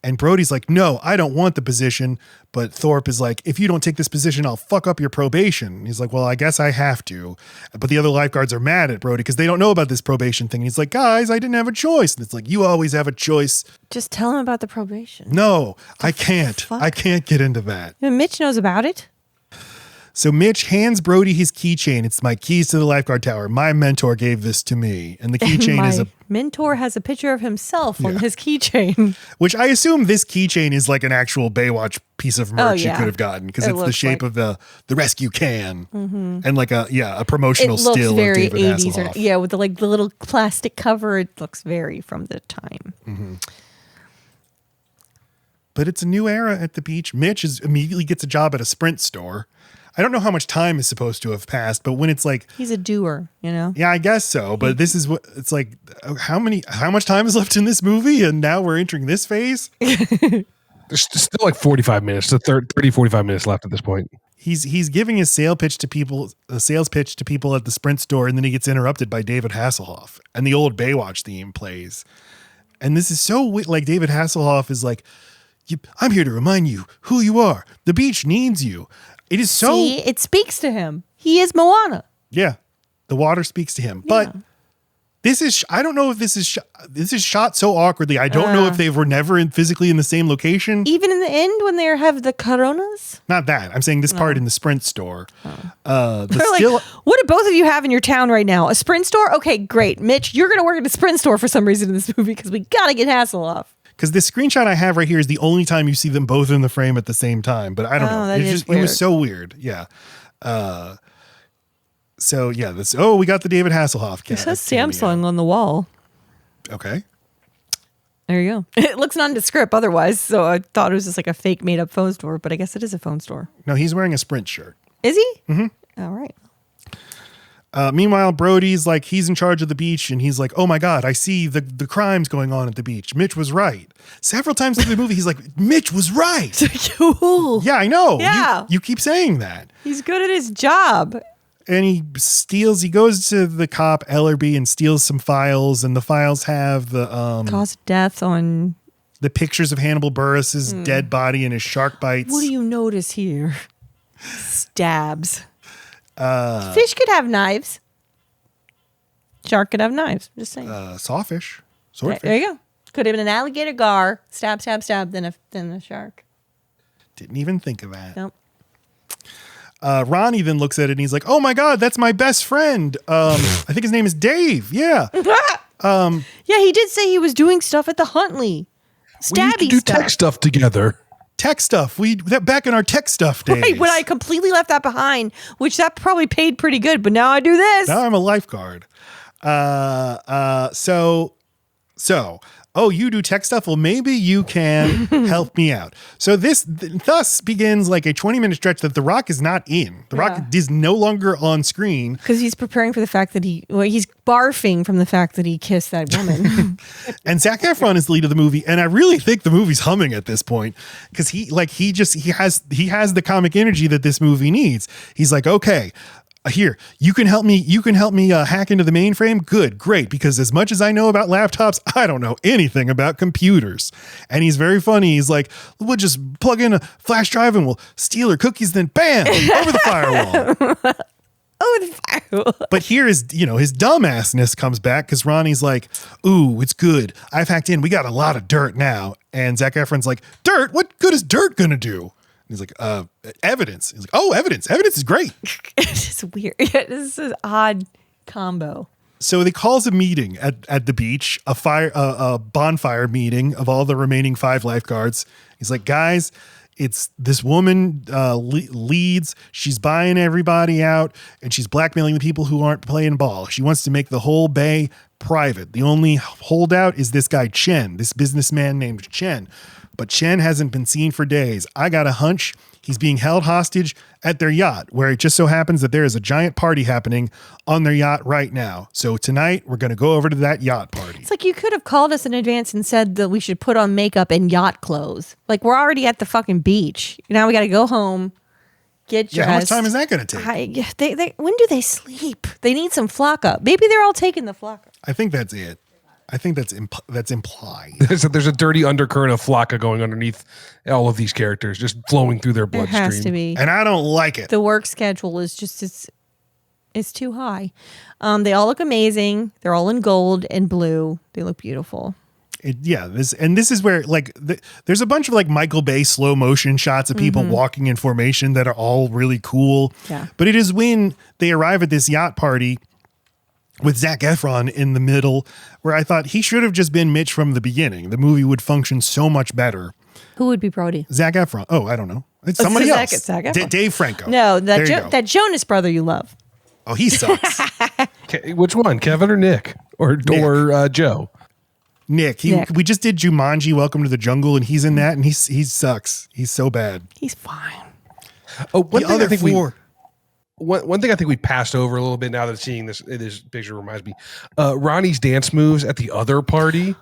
And Brody's like, no, I don't want the position. But Thorpe is like, if you don't take this position, I'll fuck up your probation. And he's like, well, I guess I have to. But the other lifeguards are mad at Brody because they don't know about this probation thing. And he's like, guys, I didn't have a choice. And it's like, you always have a choice. Just tell him about the probation. No, I can't. fuck? I can't get into that. And Mitch knows about it. So Mitch hands Brody his keychain. It's my keys to the lifeguard tower. My mentor gave this to me. And the keychain My is a mentor has a picture of himself on Yeah. his keychain. which I assume this keychain is like an actual Baywatch piece of merch yeah. you could have gotten because It it's the looks shape like- of the rescue can and like a promotional It looks still very of David 80s. Hasselhoff. Yeah, with the little plastic cover. It looks very from the time. But it's a new era at the beach. Mitch immediately gets a job at a Sprint store. I don't know how much time is supposed to have passed, but when it's like, He's a doer, you know? yeah, I guess so. But this is what it's like. How much time is left in this movie? And now we're entering this phase. There's still like 45 minutes, so 30, 45 minutes left at this point. He's giving a sales pitch to people at the Sprint store, and then he gets interrupted by David Hasselhoff, and the old Baywatch theme plays. And this is so like David Hasselhoff is like, I'm here to remind you who you are. The beach needs you. It is so See, it speaks to him. He is Moana. yeah. The water speaks to him, but this is I don't know if this is shot so awkwardly. I don't know if they were never physically in the same location. Even in the end when they have the coronas? Not that I'm saying this part in the Sprint store. The They're still. like, what do both of you have in your town right now? A Sprint store? Okay, great. Mitch, you're going to work at a Sprint store for some reason in this movie because we got to get Hasselhoff. Because this screenshot I have right here is the only time you see them both in the frame at the same time. But I don't know. that is It was weird. so weird. Yeah. So yeah, we got the David Hasselhoff. It says Samsung on the wall. Okay. There you go. It looks nondescript otherwise, so I thought it was just like a fake made up phone store, but I guess it is a phone store. No, he's wearing a Sprint shirt. Is he? Mm-hmm. All right. Meanwhile, Brody's like, he's in charge of the beach and he's like, oh my God, I see the crimes going on at the beach. Mitch was right. Several times in the movie, he's like, Mitch was right. Yeah, I know. Yeah. You keep saying that. He's good at his job. And he goes to the cop, Ellerby, and steals some files. And the files have the Cause of death on. the pictures of Hannibal Buress's dead body and his shark bites. What do you notice here? Stabs. Fish could have knives. Shark could have knives. Just saying. Sawfish. Swordfish. There you go. Could have been an alligator gar. Stab, stab, stab. Then a shark. Didn't even think of that. Nope. Ronnie then looks at it and he's like, oh my God, that's my best friend. I think his name is Dave. Yeah. Yeah, he did say he was doing stuff at the Huntley. We used to Stabby do stuff. tech stuff together. Tech stuff. Back in our tech stuff days. Right, when I completely left that behind, which that probably paid pretty good, but now I do this. Now I'm a lifeguard. Oh, you do tech stuff? Well, maybe you can help me out. So this thus begins like a 20-minute stretch that The Rock is not in. The Rock is no longer on screen. Because he's preparing for the fact that he's barfing from the fact that he kissed that woman. And Zac Efron is the lead of the movie, and I really think the movie's humming at this point because he has the comic energy that this movie needs. He's like, okay, here, you can help me hack into the mainframe. Good, great, because as much as I know about laptops, I don't know anything about computers. And he's very funny. He's like, we'll just plug in a flash drive and we'll steal her cookies, then bam, over the firewall. But here is, his dumbassness comes back because Ronnie's like, ooh, it's good. I've hacked in. We got a lot of dirt now. And Zac Efron's like, dirt? What good is dirt going to do? And he's like, evidence. He's like, oh, evidence. Evidence is great. It's weird. Yeah, this is an odd combo. So he calls a meeting at the beach, a bonfire meeting of all the remaining 5 lifeguards. He's like, guys, it's this woman leads. She's buying everybody out and she's blackmailing the people who aren't playing ball. She wants to make the whole bay private. The only holdout is this guy, Chen, this businessman named Chen. But Chen hasn't been seen for days. I got a hunch He's being held hostage at their yacht, where it just so happens that there is a giant party happening on their yacht right now. So tonight we're going to go over to that yacht party. It's like you could have called us in advance and said that we should put on makeup and yacht clothes. Like we're already at the fucking beach. Now we got to go home, get dressed. Yeah, how much time is that going to take? They when do they sleep? They need some flocka. Maybe they're all taking the flocka. I think that's it. I think that's implied. There's a dirty undercurrent of flocka going underneath all of these characters, just flowing through their There bloodstream. has to be. And I don't like it. The work schedule is just it's too high. They all look amazing. They're all in gold and blue. They look beautiful. This is where like there's a bunch of like Michael Bay slow motion shots of people walking in formation that are all really cool. Yeah. But it is when they arrive at this yacht party with Zac Efron in the middle, where I thought he should have just been Mitch from the beginning. The movie would function so much better. Who would be Brody? Zac Efron. Oh, I don't know. It's somebody Zac else. Dave Franco. No, There you go. that Jonas brother you love. Oh, he sucks. Which one, Kevin or Nick or Joe? Nick. We just did Jumanji: Welcome to the Jungle, and he's in that, and he sucks. He's so bad. He's fine. Oh, one thing I think we passed over a little bit now that seeing this picture reminds me. Ronnie's dance moves at the other party.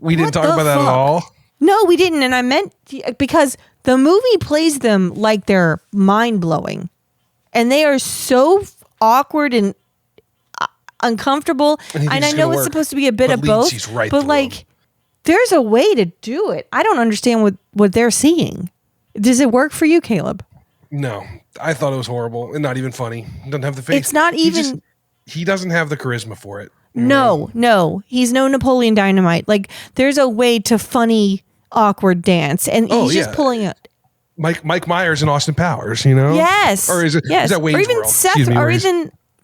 We didn't talk about that at all. No, we didn't. And I meant because the movie plays them like they're mind blowing, and they are so awkward and uncomfortable. And I know it's supposed to be a bit of both, but like there's a way to do it. I don't understand what they're seeing. Does it work for you, Caleb? No, I thought it was horrible and not even funny. Doesn't have the face. It's not even. He doesn't have the charisma for it. No, he's no Napoleon Dynamite. Like there's a way to funny, awkward dance, and he's just pulling it. Mike Myers and Austin Powers, you know? Yes. Or is it? Yes. Is that Wayne's or even World? Seth,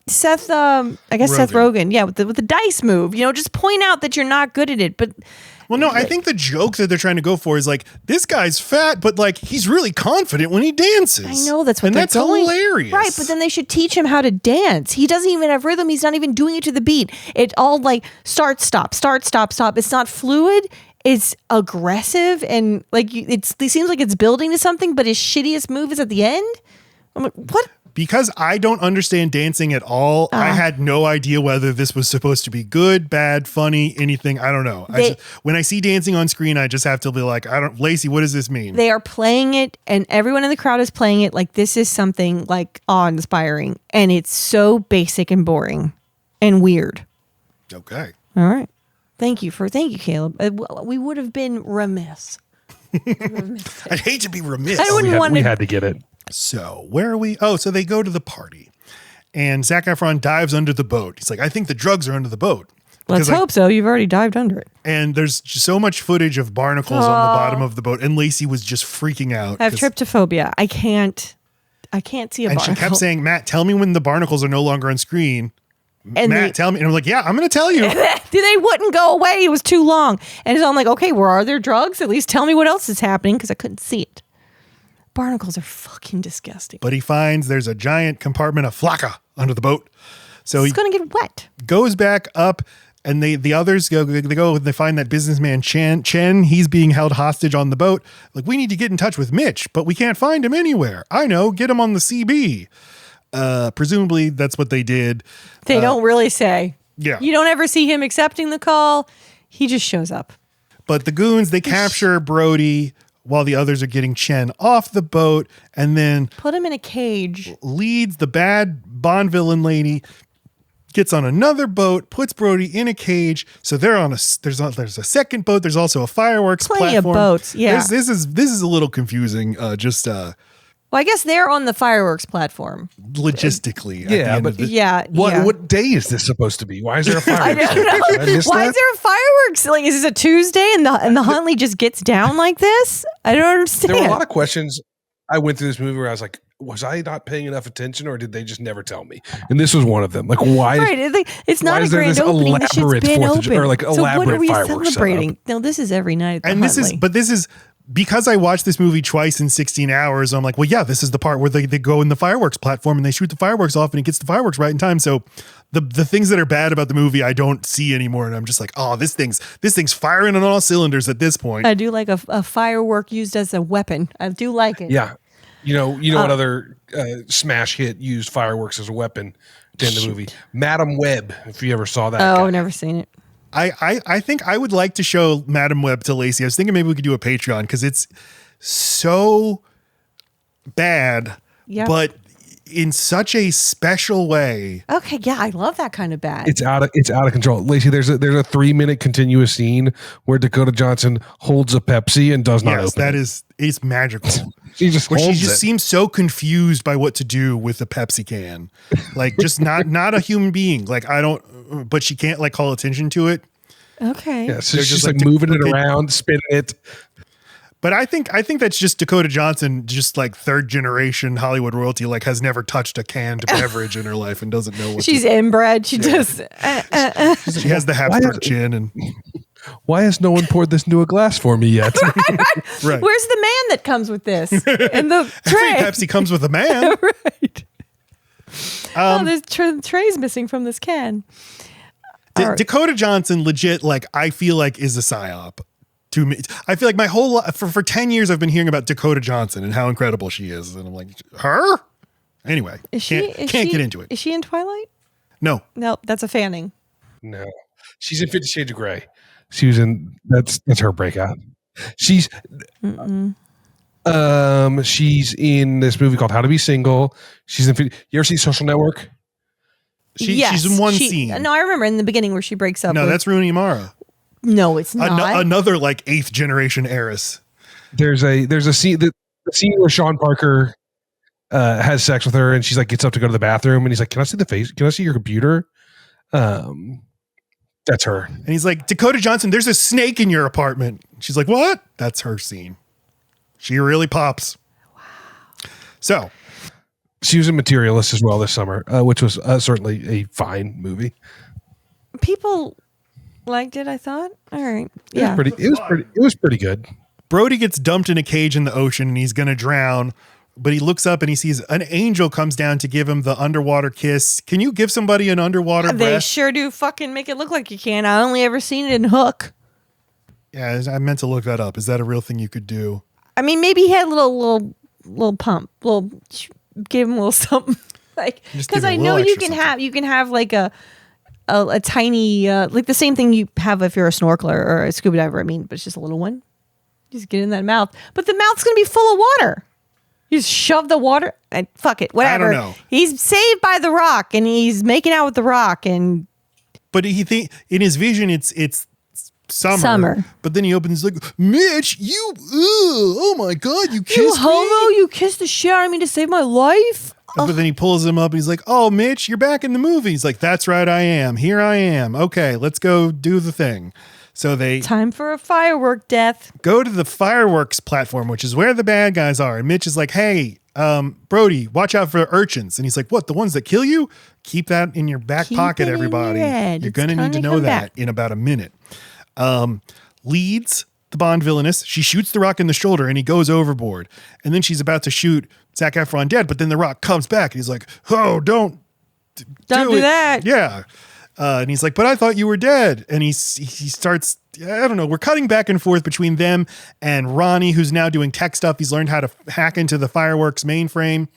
Seth. I guess Rogen. Seth Rogen. Yeah, with the dice move. You know, just point out that you're not good at it, but. Well, no, I think the joke that they're trying to go for is like, this guy's fat, but like he's really confident when he dances. I know that's what they're going. Hilarious. Right, but then they should teach him how to dance. He doesn't even have rhythm. He's not even doing it to the beat. It all like start, stop, start, stop, stop. It's not fluid. It's aggressive and like it seems like it's building to something, but his shittiest move is at the end. I'm like, what? Because I don't understand dancing at all, I had no idea whether this was supposed to be good, bad, funny, anything. I don't know. When I see dancing on screen, I just have to be like, Lacey, what does this mean? They are playing it, and everyone in the crowd is playing it like this is something like awe-inspiring, and it's so basic and boring and weird. Okay. All right. Thank you, Caleb. We would have been remiss. I'd hate to be remiss. We had to get it. So where are we? Oh, so they go to the party and Zac Efron dives under the boat. He's like, I think the drugs are under the boat. Let's hope so. You've already dived under it. And there's just so much footage of barnacles on the bottom of the boat. And Lacey was just freaking out. I have tryptophobia. I can't see a barnacle. And she kept saying, Matt, tell me when the barnacles are no longer on screen. And Matt, tell me. And I'm like, yeah, I'm going to tell you. They wouldn't go away. It was too long. And so I'm like, okay, where are there drugs? At least tell me what else is happening because I couldn't see it. Barnacles are fucking disgusting. But he finds there's a giant compartment of flocka under the boat. So he's going to get wet. Goes back up and the others go and they find that businessman Chen. He's being held hostage on the boat. Like, we need to get in touch with Mitch, but we can't find him anywhere. I know, get him on the CB. Presumably that's what they did. They don't really say. Yeah. You don't ever see him accepting the call. He just shows up. But the goons, they capture Brody while the others are getting Chen off the boat, and then put him in a cage. Leads the bad Bond villain lady, gets on another boat, puts Brody in a cage. So they're on there's a second boat. There's also a fireworks platform. Plenty of boats. Yeah. This is a little confusing. Well, I guess they're on the fireworks platform. Logistically. What day is this supposed to be? Why is there a fireworks? I don't know. Why is there a fireworks? Like, is this a Tuesday and the Huntley just gets down like this? I don't understand. There were a lot of questions. I went through this movie where I was like, was I not paying enough attention, or did they just never tell me? And this was one of them. Like, why? Right. It's not a grand opening. The shit's been open. Or like elaborate so what are we fireworks celebrating? No, this is every night. And this is because I watched this movie twice in 16 hours, I'm like, well, yeah, this is the part where they go in the fireworks platform and they shoot the fireworks off and it gets the fireworks right in time. So the things that are bad about the movie, I don't see anymore. And I'm just like, oh, this thing's firing on all cylinders at this point. I do like a firework used as a weapon. I do like it. Yeah. You know what other smash hit used fireworks as a weapon in the movie? Madam Web, if you ever saw that. Oh, guy. I've never seen it. I think I would like to show Madam Web to Lacey. I was thinking maybe we could do a Patreon because it's so bad, but in such a special way. Okay, yeah, I love that kind of bad. It's out of control. Lacey, there's a 3-minute continuous scene where Dakota Johnson holds a Pepsi and does not open it. It's magical. She just seems so confused by what to do with the Pepsi can. Like just not a human being. Like but she can't like call attention to it. Okay. Yeah, so she's like moving it around, spinning it. But I think that's just Dakota Johnson, just like third generation Hollywood royalty, like has never touched a canned beverage in her life and doesn't know what she's inbred. She just she has the Habsburg chin and why has no one poured this into a glass for me yet? Right. Where's the man that comes with this? In the tray. Every Pepsi comes with a man. Right. There's trays missing from this can. Dakota Johnson legit, like, I feel like is a psyop to me. I feel like my whole life, for 10 years, I've been hearing about Dakota Johnson and how incredible she is. And I'm like, her? Anyway, can't get into it. Is she in Twilight? No, that's a fanning. No, she's in 50 Shades of Grey. She was in, that's her breakout. She's she's in this movie called How to Be Single. She's in, you ever see Social Network? She's in one scene. No, I remember in the beginning where she breaks up. No, that's Rooney Mara. No, it's not. Another like 8th generation heiress. There's a scene, the scene where Sean Parker has sex with her and she's like gets up to go to the bathroom and he's like, can I see the face? Can I see your computer? That's her. And he's like, Dakota Johnson, there's a snake in your apartment. She's like, what? That's her scene. She really pops. Wow. So she was in Materialist as well this summer, which was certainly a fine movie. People liked it, I thought. All right. Yeah. It was pretty good. Brody gets dumped in a cage in the ocean and he's going to drown, but he looks up and he sees an angel comes down to give him the underwater kiss. Can you give somebody an underwater breath? They sure do fucking make it look like you can. I only ever seen it in Hook. Yeah, I meant to look that up. Is that a real thing you could do? I mean, maybe he had a little pump, give him a little something. Like, because I know you can have like a tiny, like the same thing you have if you're a snorkeler or a scuba diver. I mean, but it's just a little one. Just get in that mouth. But the mouth's going to be full of water. You just shove the water and fuck it, whatever. I don't know. He's saved by the rock and he's making out with the rock but he in his vision it's summer. But then he opens like, Mitch, oh my God, you kissed me. Homo, you kissed the shit out of me to save my life. But then he pulls him up and he's like, oh, Mitch, you're back in the movie. He's like, that's right, I am. Here I am. Okay, let's go do the thing. So time for a firework death. Go to the fireworks platform, which is where the bad guys are. And Mitch is like, hey, Brody, watch out for urchins. And he's like, what, the ones that kill you? Keep that in your back pocket, everybody. You're going to need to know that in about a minute. Leads the Bond villainess. She shoots the rock in the shoulder and he goes overboard. And then she's about to shoot Zac Efron dead, but then the rock comes back and he's like, oh, don't do that. Yeah. And he's like, but I thought you were dead. And he starts, I don't know. We're cutting back and forth between them and Ronnie, who's now doing tech stuff. He's learned how to hack into the fireworks mainframe.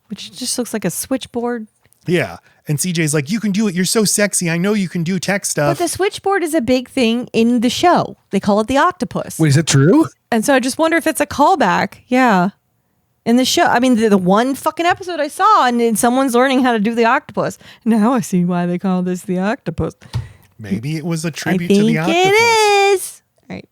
Which just looks like a switchboard. Yeah. And CJ's like, you can do it. You're so sexy. I know you can do tech stuff. But the switchboard is a big thing in the show. They call it the octopus. Wait, is that true? And so I just wonder if it's a callback. Yeah. In the show. I mean, the one fucking episode I saw and someone's learning how to do the octopus. Now I see why they call this the octopus. Maybe it was a tribute to the octopus. It is. All right.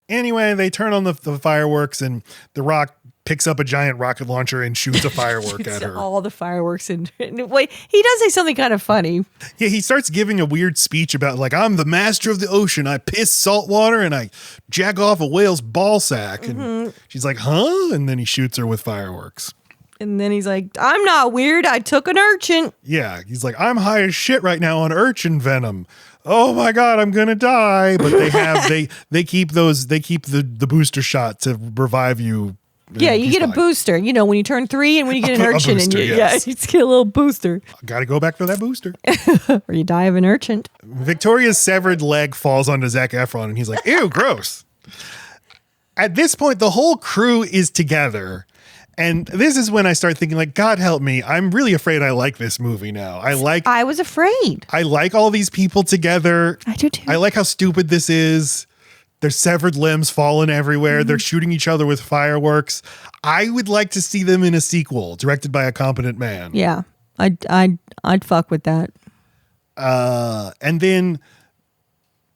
Anyway, they turn on the fireworks and the rock picks up a giant rocket launcher and shoots a firework at her. All the fireworks. And wait, he does say something kind of funny. Yeah, he starts giving a weird speech about like, I'm the master of the ocean. I piss salt water and I jack off a whale's ball sack. And she's like, huh? And then he shoots her with fireworks. And then he's like, I'm not weird. I took an urchin. Yeah, he's like, I'm high as shit right now on urchin venom. oh my God, I'm going to die. But they keep the booster shot to revive you. Yeah, you get a booster, when you turn 3 and when you get an urchin booster, and you yes. just get a little booster. Got to go back for that booster. Or you die of an urchin. Victoria's severed leg falls onto Zac Efron and he's like, ew, gross. At this point, the whole crew is together. And this is when I start thinking like, God help me. I'm really afraid I like this movie now. I was afraid. I like all these people together. I do too. I like how stupid this is. There's severed limbs falling everywhere. They're shooting each other with fireworks. I would like to see them in a sequel directed by a competent man. Yeah, I'd fuck with that. And then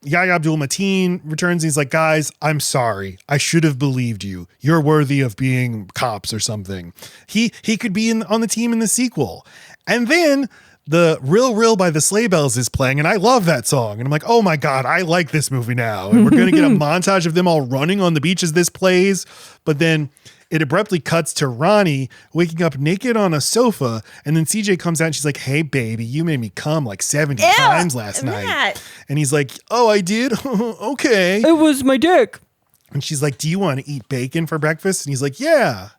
Yahya Abdul-Mateen returns and he's like, guys, I'm sorry. I should have believed you. You're worthy of being cops or something. He could be on the team in the sequel. And then the Rill by the Sleigh Bells is playing, and I love that song. And I'm like, oh my God, I like this movie now. And we're going to get a montage of them all running on the beach as this plays. But then it abruptly cuts to Ronnie waking up naked on a sofa. And then CJ comes out and she's like, hey, baby, you made me come like 70 times last night. And he's like, oh, I did? Okay. It was my dick. And she's like, do you want to eat bacon for breakfast? And he's like, yeah.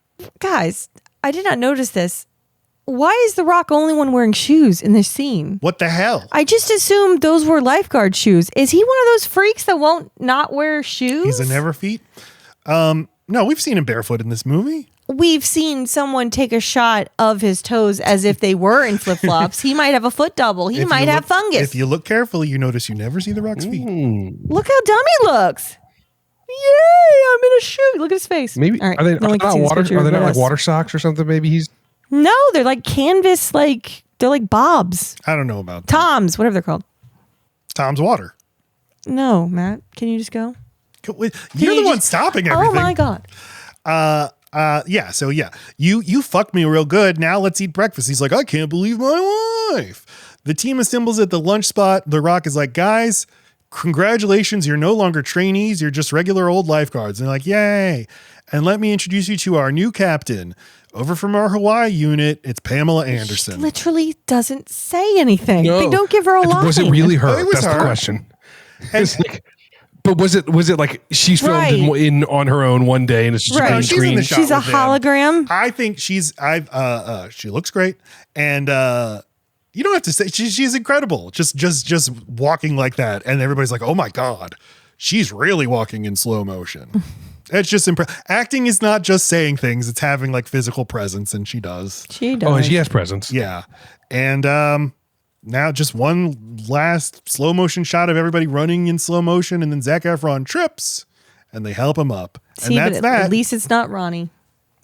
Guys, I did not notice this. Why is The Rock only one wearing shoes in this scene? What the hell? I just assumed those were lifeguard shoes. Is he one of those freaks that won't not wear shoes? He's a never feet. No, we've seen him barefoot in this movie. We've seen someone take a shot of his toes as if they were in flip-flops. He might have a foot double. He might have fungus. If you look carefully, you notice you never see The Rock's feet. Look how dumb he looks. Yay, I'm in a shoe. Look at his face. Maybe all right, are they no one can not see this water? picture, Are they but not like us. water socks or something? Maybe he's. No, they're like canvas, they're like bobs. I don't know about that. Toms, whatever they're called. Tom's water. No, Matt, can you just go? You're the one stopping everything. Oh my God. You fucked me real good. Now let's eat breakfast. He's like, I can't believe my wife. The team assembles at the lunch spot. The Rock is like, guys, congratulations. You're no longer trainees. You're just regular old lifeguards. And they're like, yay. And let me introduce you to our new captain. Over from our Hawaii unit, it's Pamela Anderson. She literally doesn't say anything. No. They don't give her a line. Was it really her? It was That's her. the question. But was it like she's filmed Right. in on her own one day and it's just Right. a green She's in screen? the shot She's a with them. hologram. I think she looks great. And you don't have to say she's incredible. Just walking like that. And everybody's like, oh my God, she's really walking in slow motion. It's just acting is not just saying things. It's having like physical presence. And she does. She does. Oh, and she has presence. Yeah. And now just one last slow motion shot of everybody running in slow motion. And then Zac Efron trips and they help him up. See, and that's but that. at least it's not Ronnie.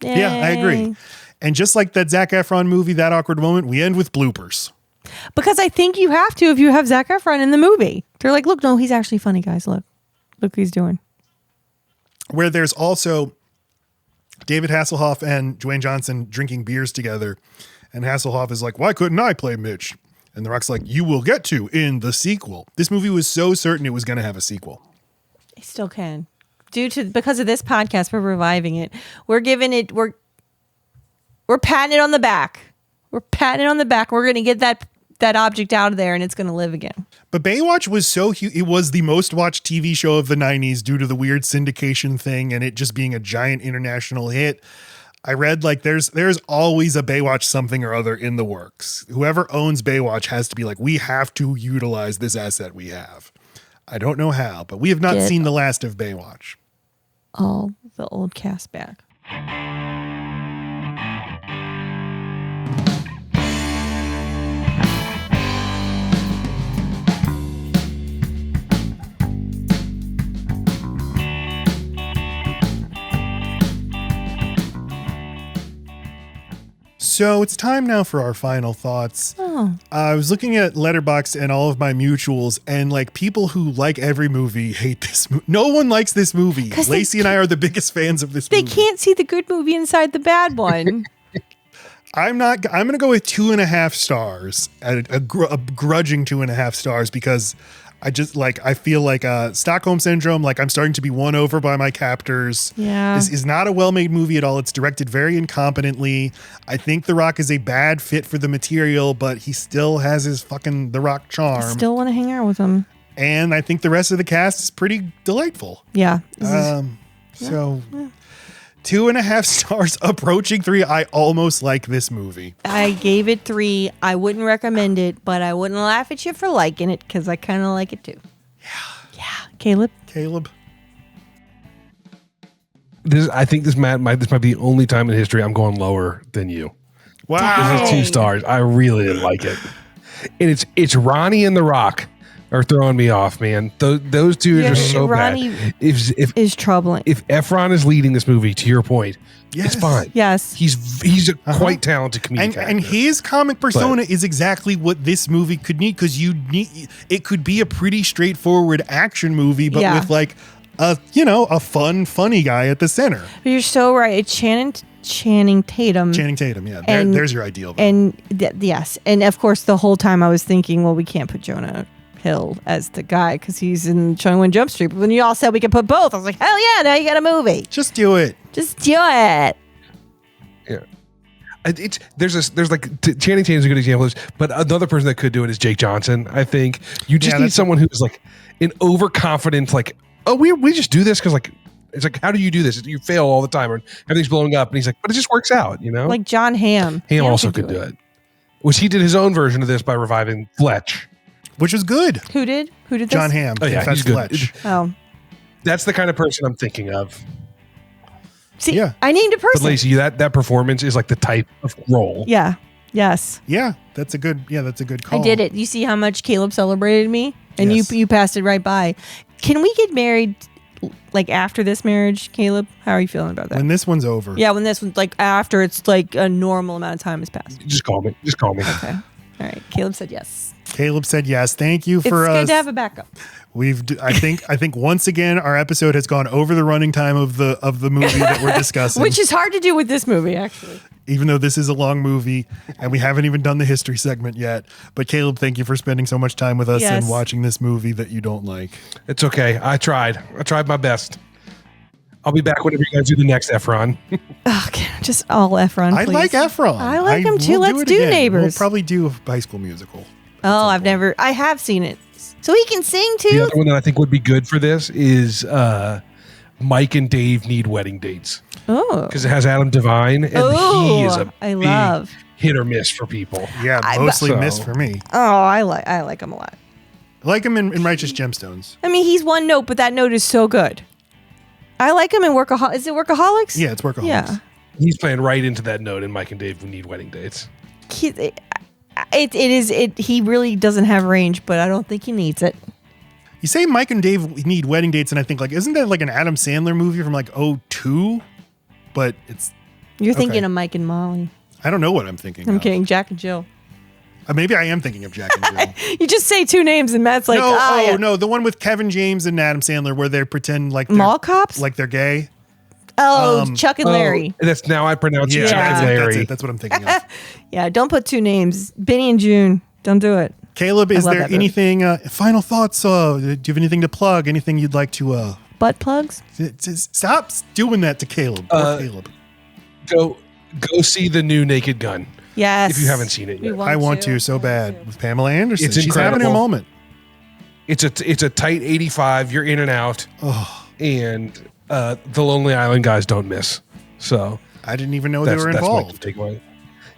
Yeah, I agree. Yay. And just like that Zac Efron movie, That Awkward Moment, we end with bloopers. Because I think you have to if you have Zac Efron in the movie. They're like, look, no, he's actually funny, guys. Look what he's doing. Where there's also David Hasselhoff and Dwayne Johnson drinking beers together. And Hasselhoff is like, why couldn't I play Mitch? And The Rock's like, you will get to in the sequel. This movie was so certain it was going to have a sequel. It still can. Because of this podcast, we're reviving it. We're giving it, we're patting it on the back. We're patting it on the back. We're going to get that object out of there and it's going to live again. But Baywatch was so huge. It was the most watched TV show of the 90s due to the weird syndication thing and it just being a giant international hit. I read like there's always a Baywatch something or other in the works. Whoever owns Baywatch has to be like, we have to utilize this asset we have. I don't know how, but we have not seen the last of Baywatch. All the old cast back. So it's time now for our final thoughts. I was looking at Letterboxd and all of my mutuals, and like people who like every movie hate this movie. No one likes this movie. 'Cause Lacey and I are the biggest fans of this They movie. can't see the good movie inside the bad one. I'm going to go with 2.5 stars, a grudging 2.5 stars, because I feel like Stockholm Syndrome, like I'm starting to be won over by my captors. Yeah. This is not a well-made movie at all. It's directed very incompetently. I think The Rock is a bad fit for the material, but he still has his fucking The Rock charm. Still want to hang out with him. And I think the rest of the cast is pretty delightful. Yeah. So 2.5 stars, approaching 3. I almost like this movie. I gave it 3. I wouldn't recommend it, but I wouldn't laugh at you for liking it because I kind of like it too. Yeah. Caleb. I think this might be the only time in history I'm going lower than you. Wow. This is 2 stars. I really didn't like it. And it's Ronnie and The Rock are throwing me off, man. Those two are just so Ronnie bad. If is troubling. If Efron is leading this movie, to your point, it's fine. Yes. He's a quite talented comedic and his comic persona is exactly what this movie could need, because it could be a pretty straightforward action movie, but with like a funny guy at the center. You're so right. It's Channing Tatum. Yeah. There's your ideal. Yes. And of course, the whole time I was thinking, well, we can't put Jonah Hill as the guy because he's in 21 Jump Street. But when you all said we could put both, I was like, hell yeah, now you got a movie. Just do it. Yeah. There's like Channing Tatum's a good example of this, but another person that could do it is Jake Johnson. I think you just need someone who's like an overconfident, like, oh, we just do this because like it's like, how do you do this? You fail all the time, or everything's blowing up, and he's like, but it just works out, Like John Hamm. Hamm also could do it. Which he did his own version of this by reviving Fletch, which was good. Who did this? John Hamm. Oh yeah, he's good. Fletch. Oh, that's the kind of person I'm thinking of. See, I named a person. But Lacey, that performance is like the type of role. Yeah. Yes. Yeah, that's a good call. I did it. You see how much Caleb celebrated me, and you passed it right by. Can we get married like after this marriage, Caleb? How are you feeling about that? When this one's over. Yeah, when this one's like after it's like a normal amount of time has passed. Just call me. Okay. All right. Caleb said yes. Thank you for It's good to have a backup. I think once again our episode has gone over the running time of the movie that we're discussing, which is hard to do with this movie, actually. Even though this is a long movie and we haven't even done the history segment yet. But Caleb, thank you for spending so much time with us and watching this movie that you don't like. It's okay. I tried my best. I'll be back whenever you guys do the next Efron. Okay, just all Efron, please. I like Efron. I like him too. Let's do Neighbors. We'll probably do a High School Musical. Oh, I have seen it. So he can sing too? The other one that I think would be good for this is Mike and Dave Need Wedding Dates. Oh. Because it has Adam Devine, and he is a big hit or miss for people. Yeah, mostly miss for me. Oh, I like him a lot. I like him in Righteous Gemstones. I mean, he's one note, but that note is so good. I like him in Workaholics. Is it Workaholics? Yeah, it's Workaholics. Yeah. He's playing right into that note in Mike and Dave Need Wedding Dates. He really doesn't have range, but I don't think he needs it. You say Mike and Dave Need Wedding Dates, and I think, like, isn't that like an Adam Sandler movie from like 2002? But it's... You're thinking of Mike and Molly. I don't know what I'm thinking I'm kidding. Jack and Jill. Maybe I am thinking of Jack and Jill. You just say two names and Matt's like, no, the one with Kevin James and Adam Sandler where they pretend like they're... Mall Cops? Like they're gay. Oh, Chuck and Larry. That's now I pronounce it Chuck and Larry. That's what I'm thinking of. Yeah, don't put two names. Benny and June. Don't do it. Caleb, is there anything, final thoughts? Do you have anything to plug? Anything you'd like to... Butt plugs? Stop doing that to Caleb. Caleb. Go see the new Naked Gun. Yes. If you haven't seen it yet. I want to so bad. With Pamela Anderson. It's She's incredible. having a moment. It's a tight 85. You're in and out. Oh. And the Lonely Island guys don't miss. So I didn't even know they were involved. That's my takeaway.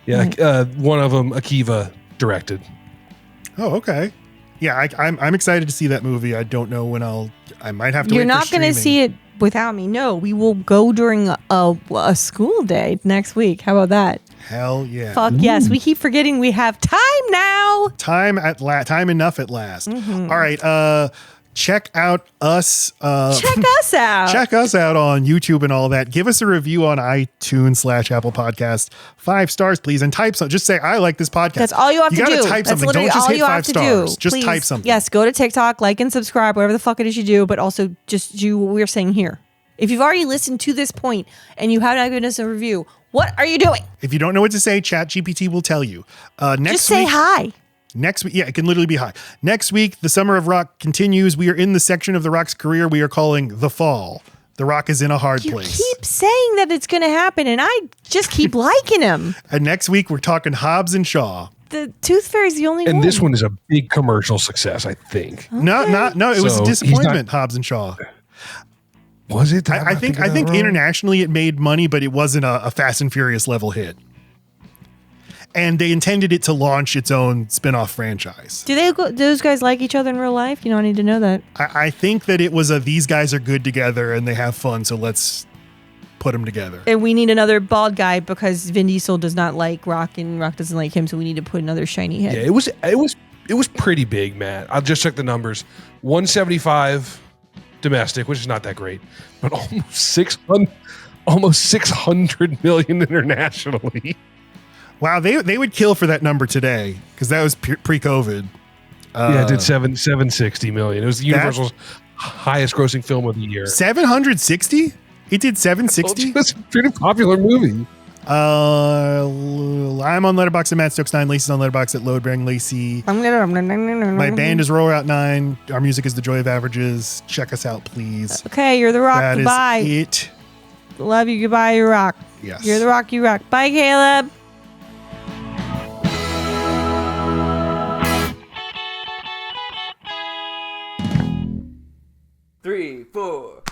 Yeah, one of them, Akiva, directed. Oh, okay. Yeah, I'm excited to see that movie. I don't know when I might have to. You're not going to see it without me. No, we will go during a school day next week. How about that? Hell yeah! Fuck yes! We keep forgetting we have time now. Time enough at last. Mm-hmm. All right. Check out us. Check us out. Check us out on YouTube and all that. Give us a review on iTunes / Apple Podcast. 5 stars, please, and type something. Just say I like this podcast. That's all you have to do. You gotta type something. Don't just hit 5 stars. Just type something. Yes, go to TikTok, like and subscribe, whatever the fuck it is you do. But also just do what we're saying here. If you've already listened to this point and you have not given us a review, what are you doing? If you don't know what to say, ChatGPT will tell you. Just say hi. Next week, it can literally be hi. Next week, the Summer of Rock continues. We are in the section of The Rock's career we are calling The Fall. The Rock is in a hard place. You keep saying that it's going to happen, and I just keep liking him. And next week, we're talking Hobbs and Shaw. the Tooth Fairy's the only one. And this one is a big commercial success, I think. Okay. No. It was So a he's disappointment. Hobbs and Shaw. Was it? I think internationally it made money, but it wasn't a Fast and Furious level hit. And they intended it to launch its own spin-off franchise. Do those guys like each other in real life? I need to know that. I think that it was these guys are good together and they have fun, so let's put them together. And we need another bald guy because Vin Diesel does not like Rock and Rock doesn't like him, so we need to put another shiny head. Yeah, it was pretty big, Matt. I'll just check the numbers. 175 domestic, which is not that great, but almost 600 million internationally. Wow, they would kill for that number today because that was pre-COVID. Yeah, it did 760 million. It was Universal's highest grossing film of the year. 760? It did 760? It's a pretty popular movie. I'm on Letterboxd at Matt Stokes 9. Lacey's on Letterboxd at Loadbearing Lacey. My band is Roll Out 9. Our music is The Joy of Averages. Check us out, please. Okay, you're the Rock. That Goodbye. is it. Love you. Goodbye. You rock. Yes. You're the Rock. You rock. Bye, Caleb. Three, four.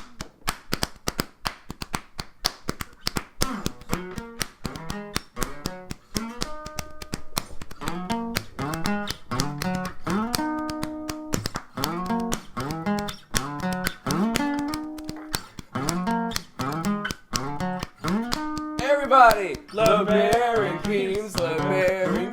Everybody, love Mary King's, love Mary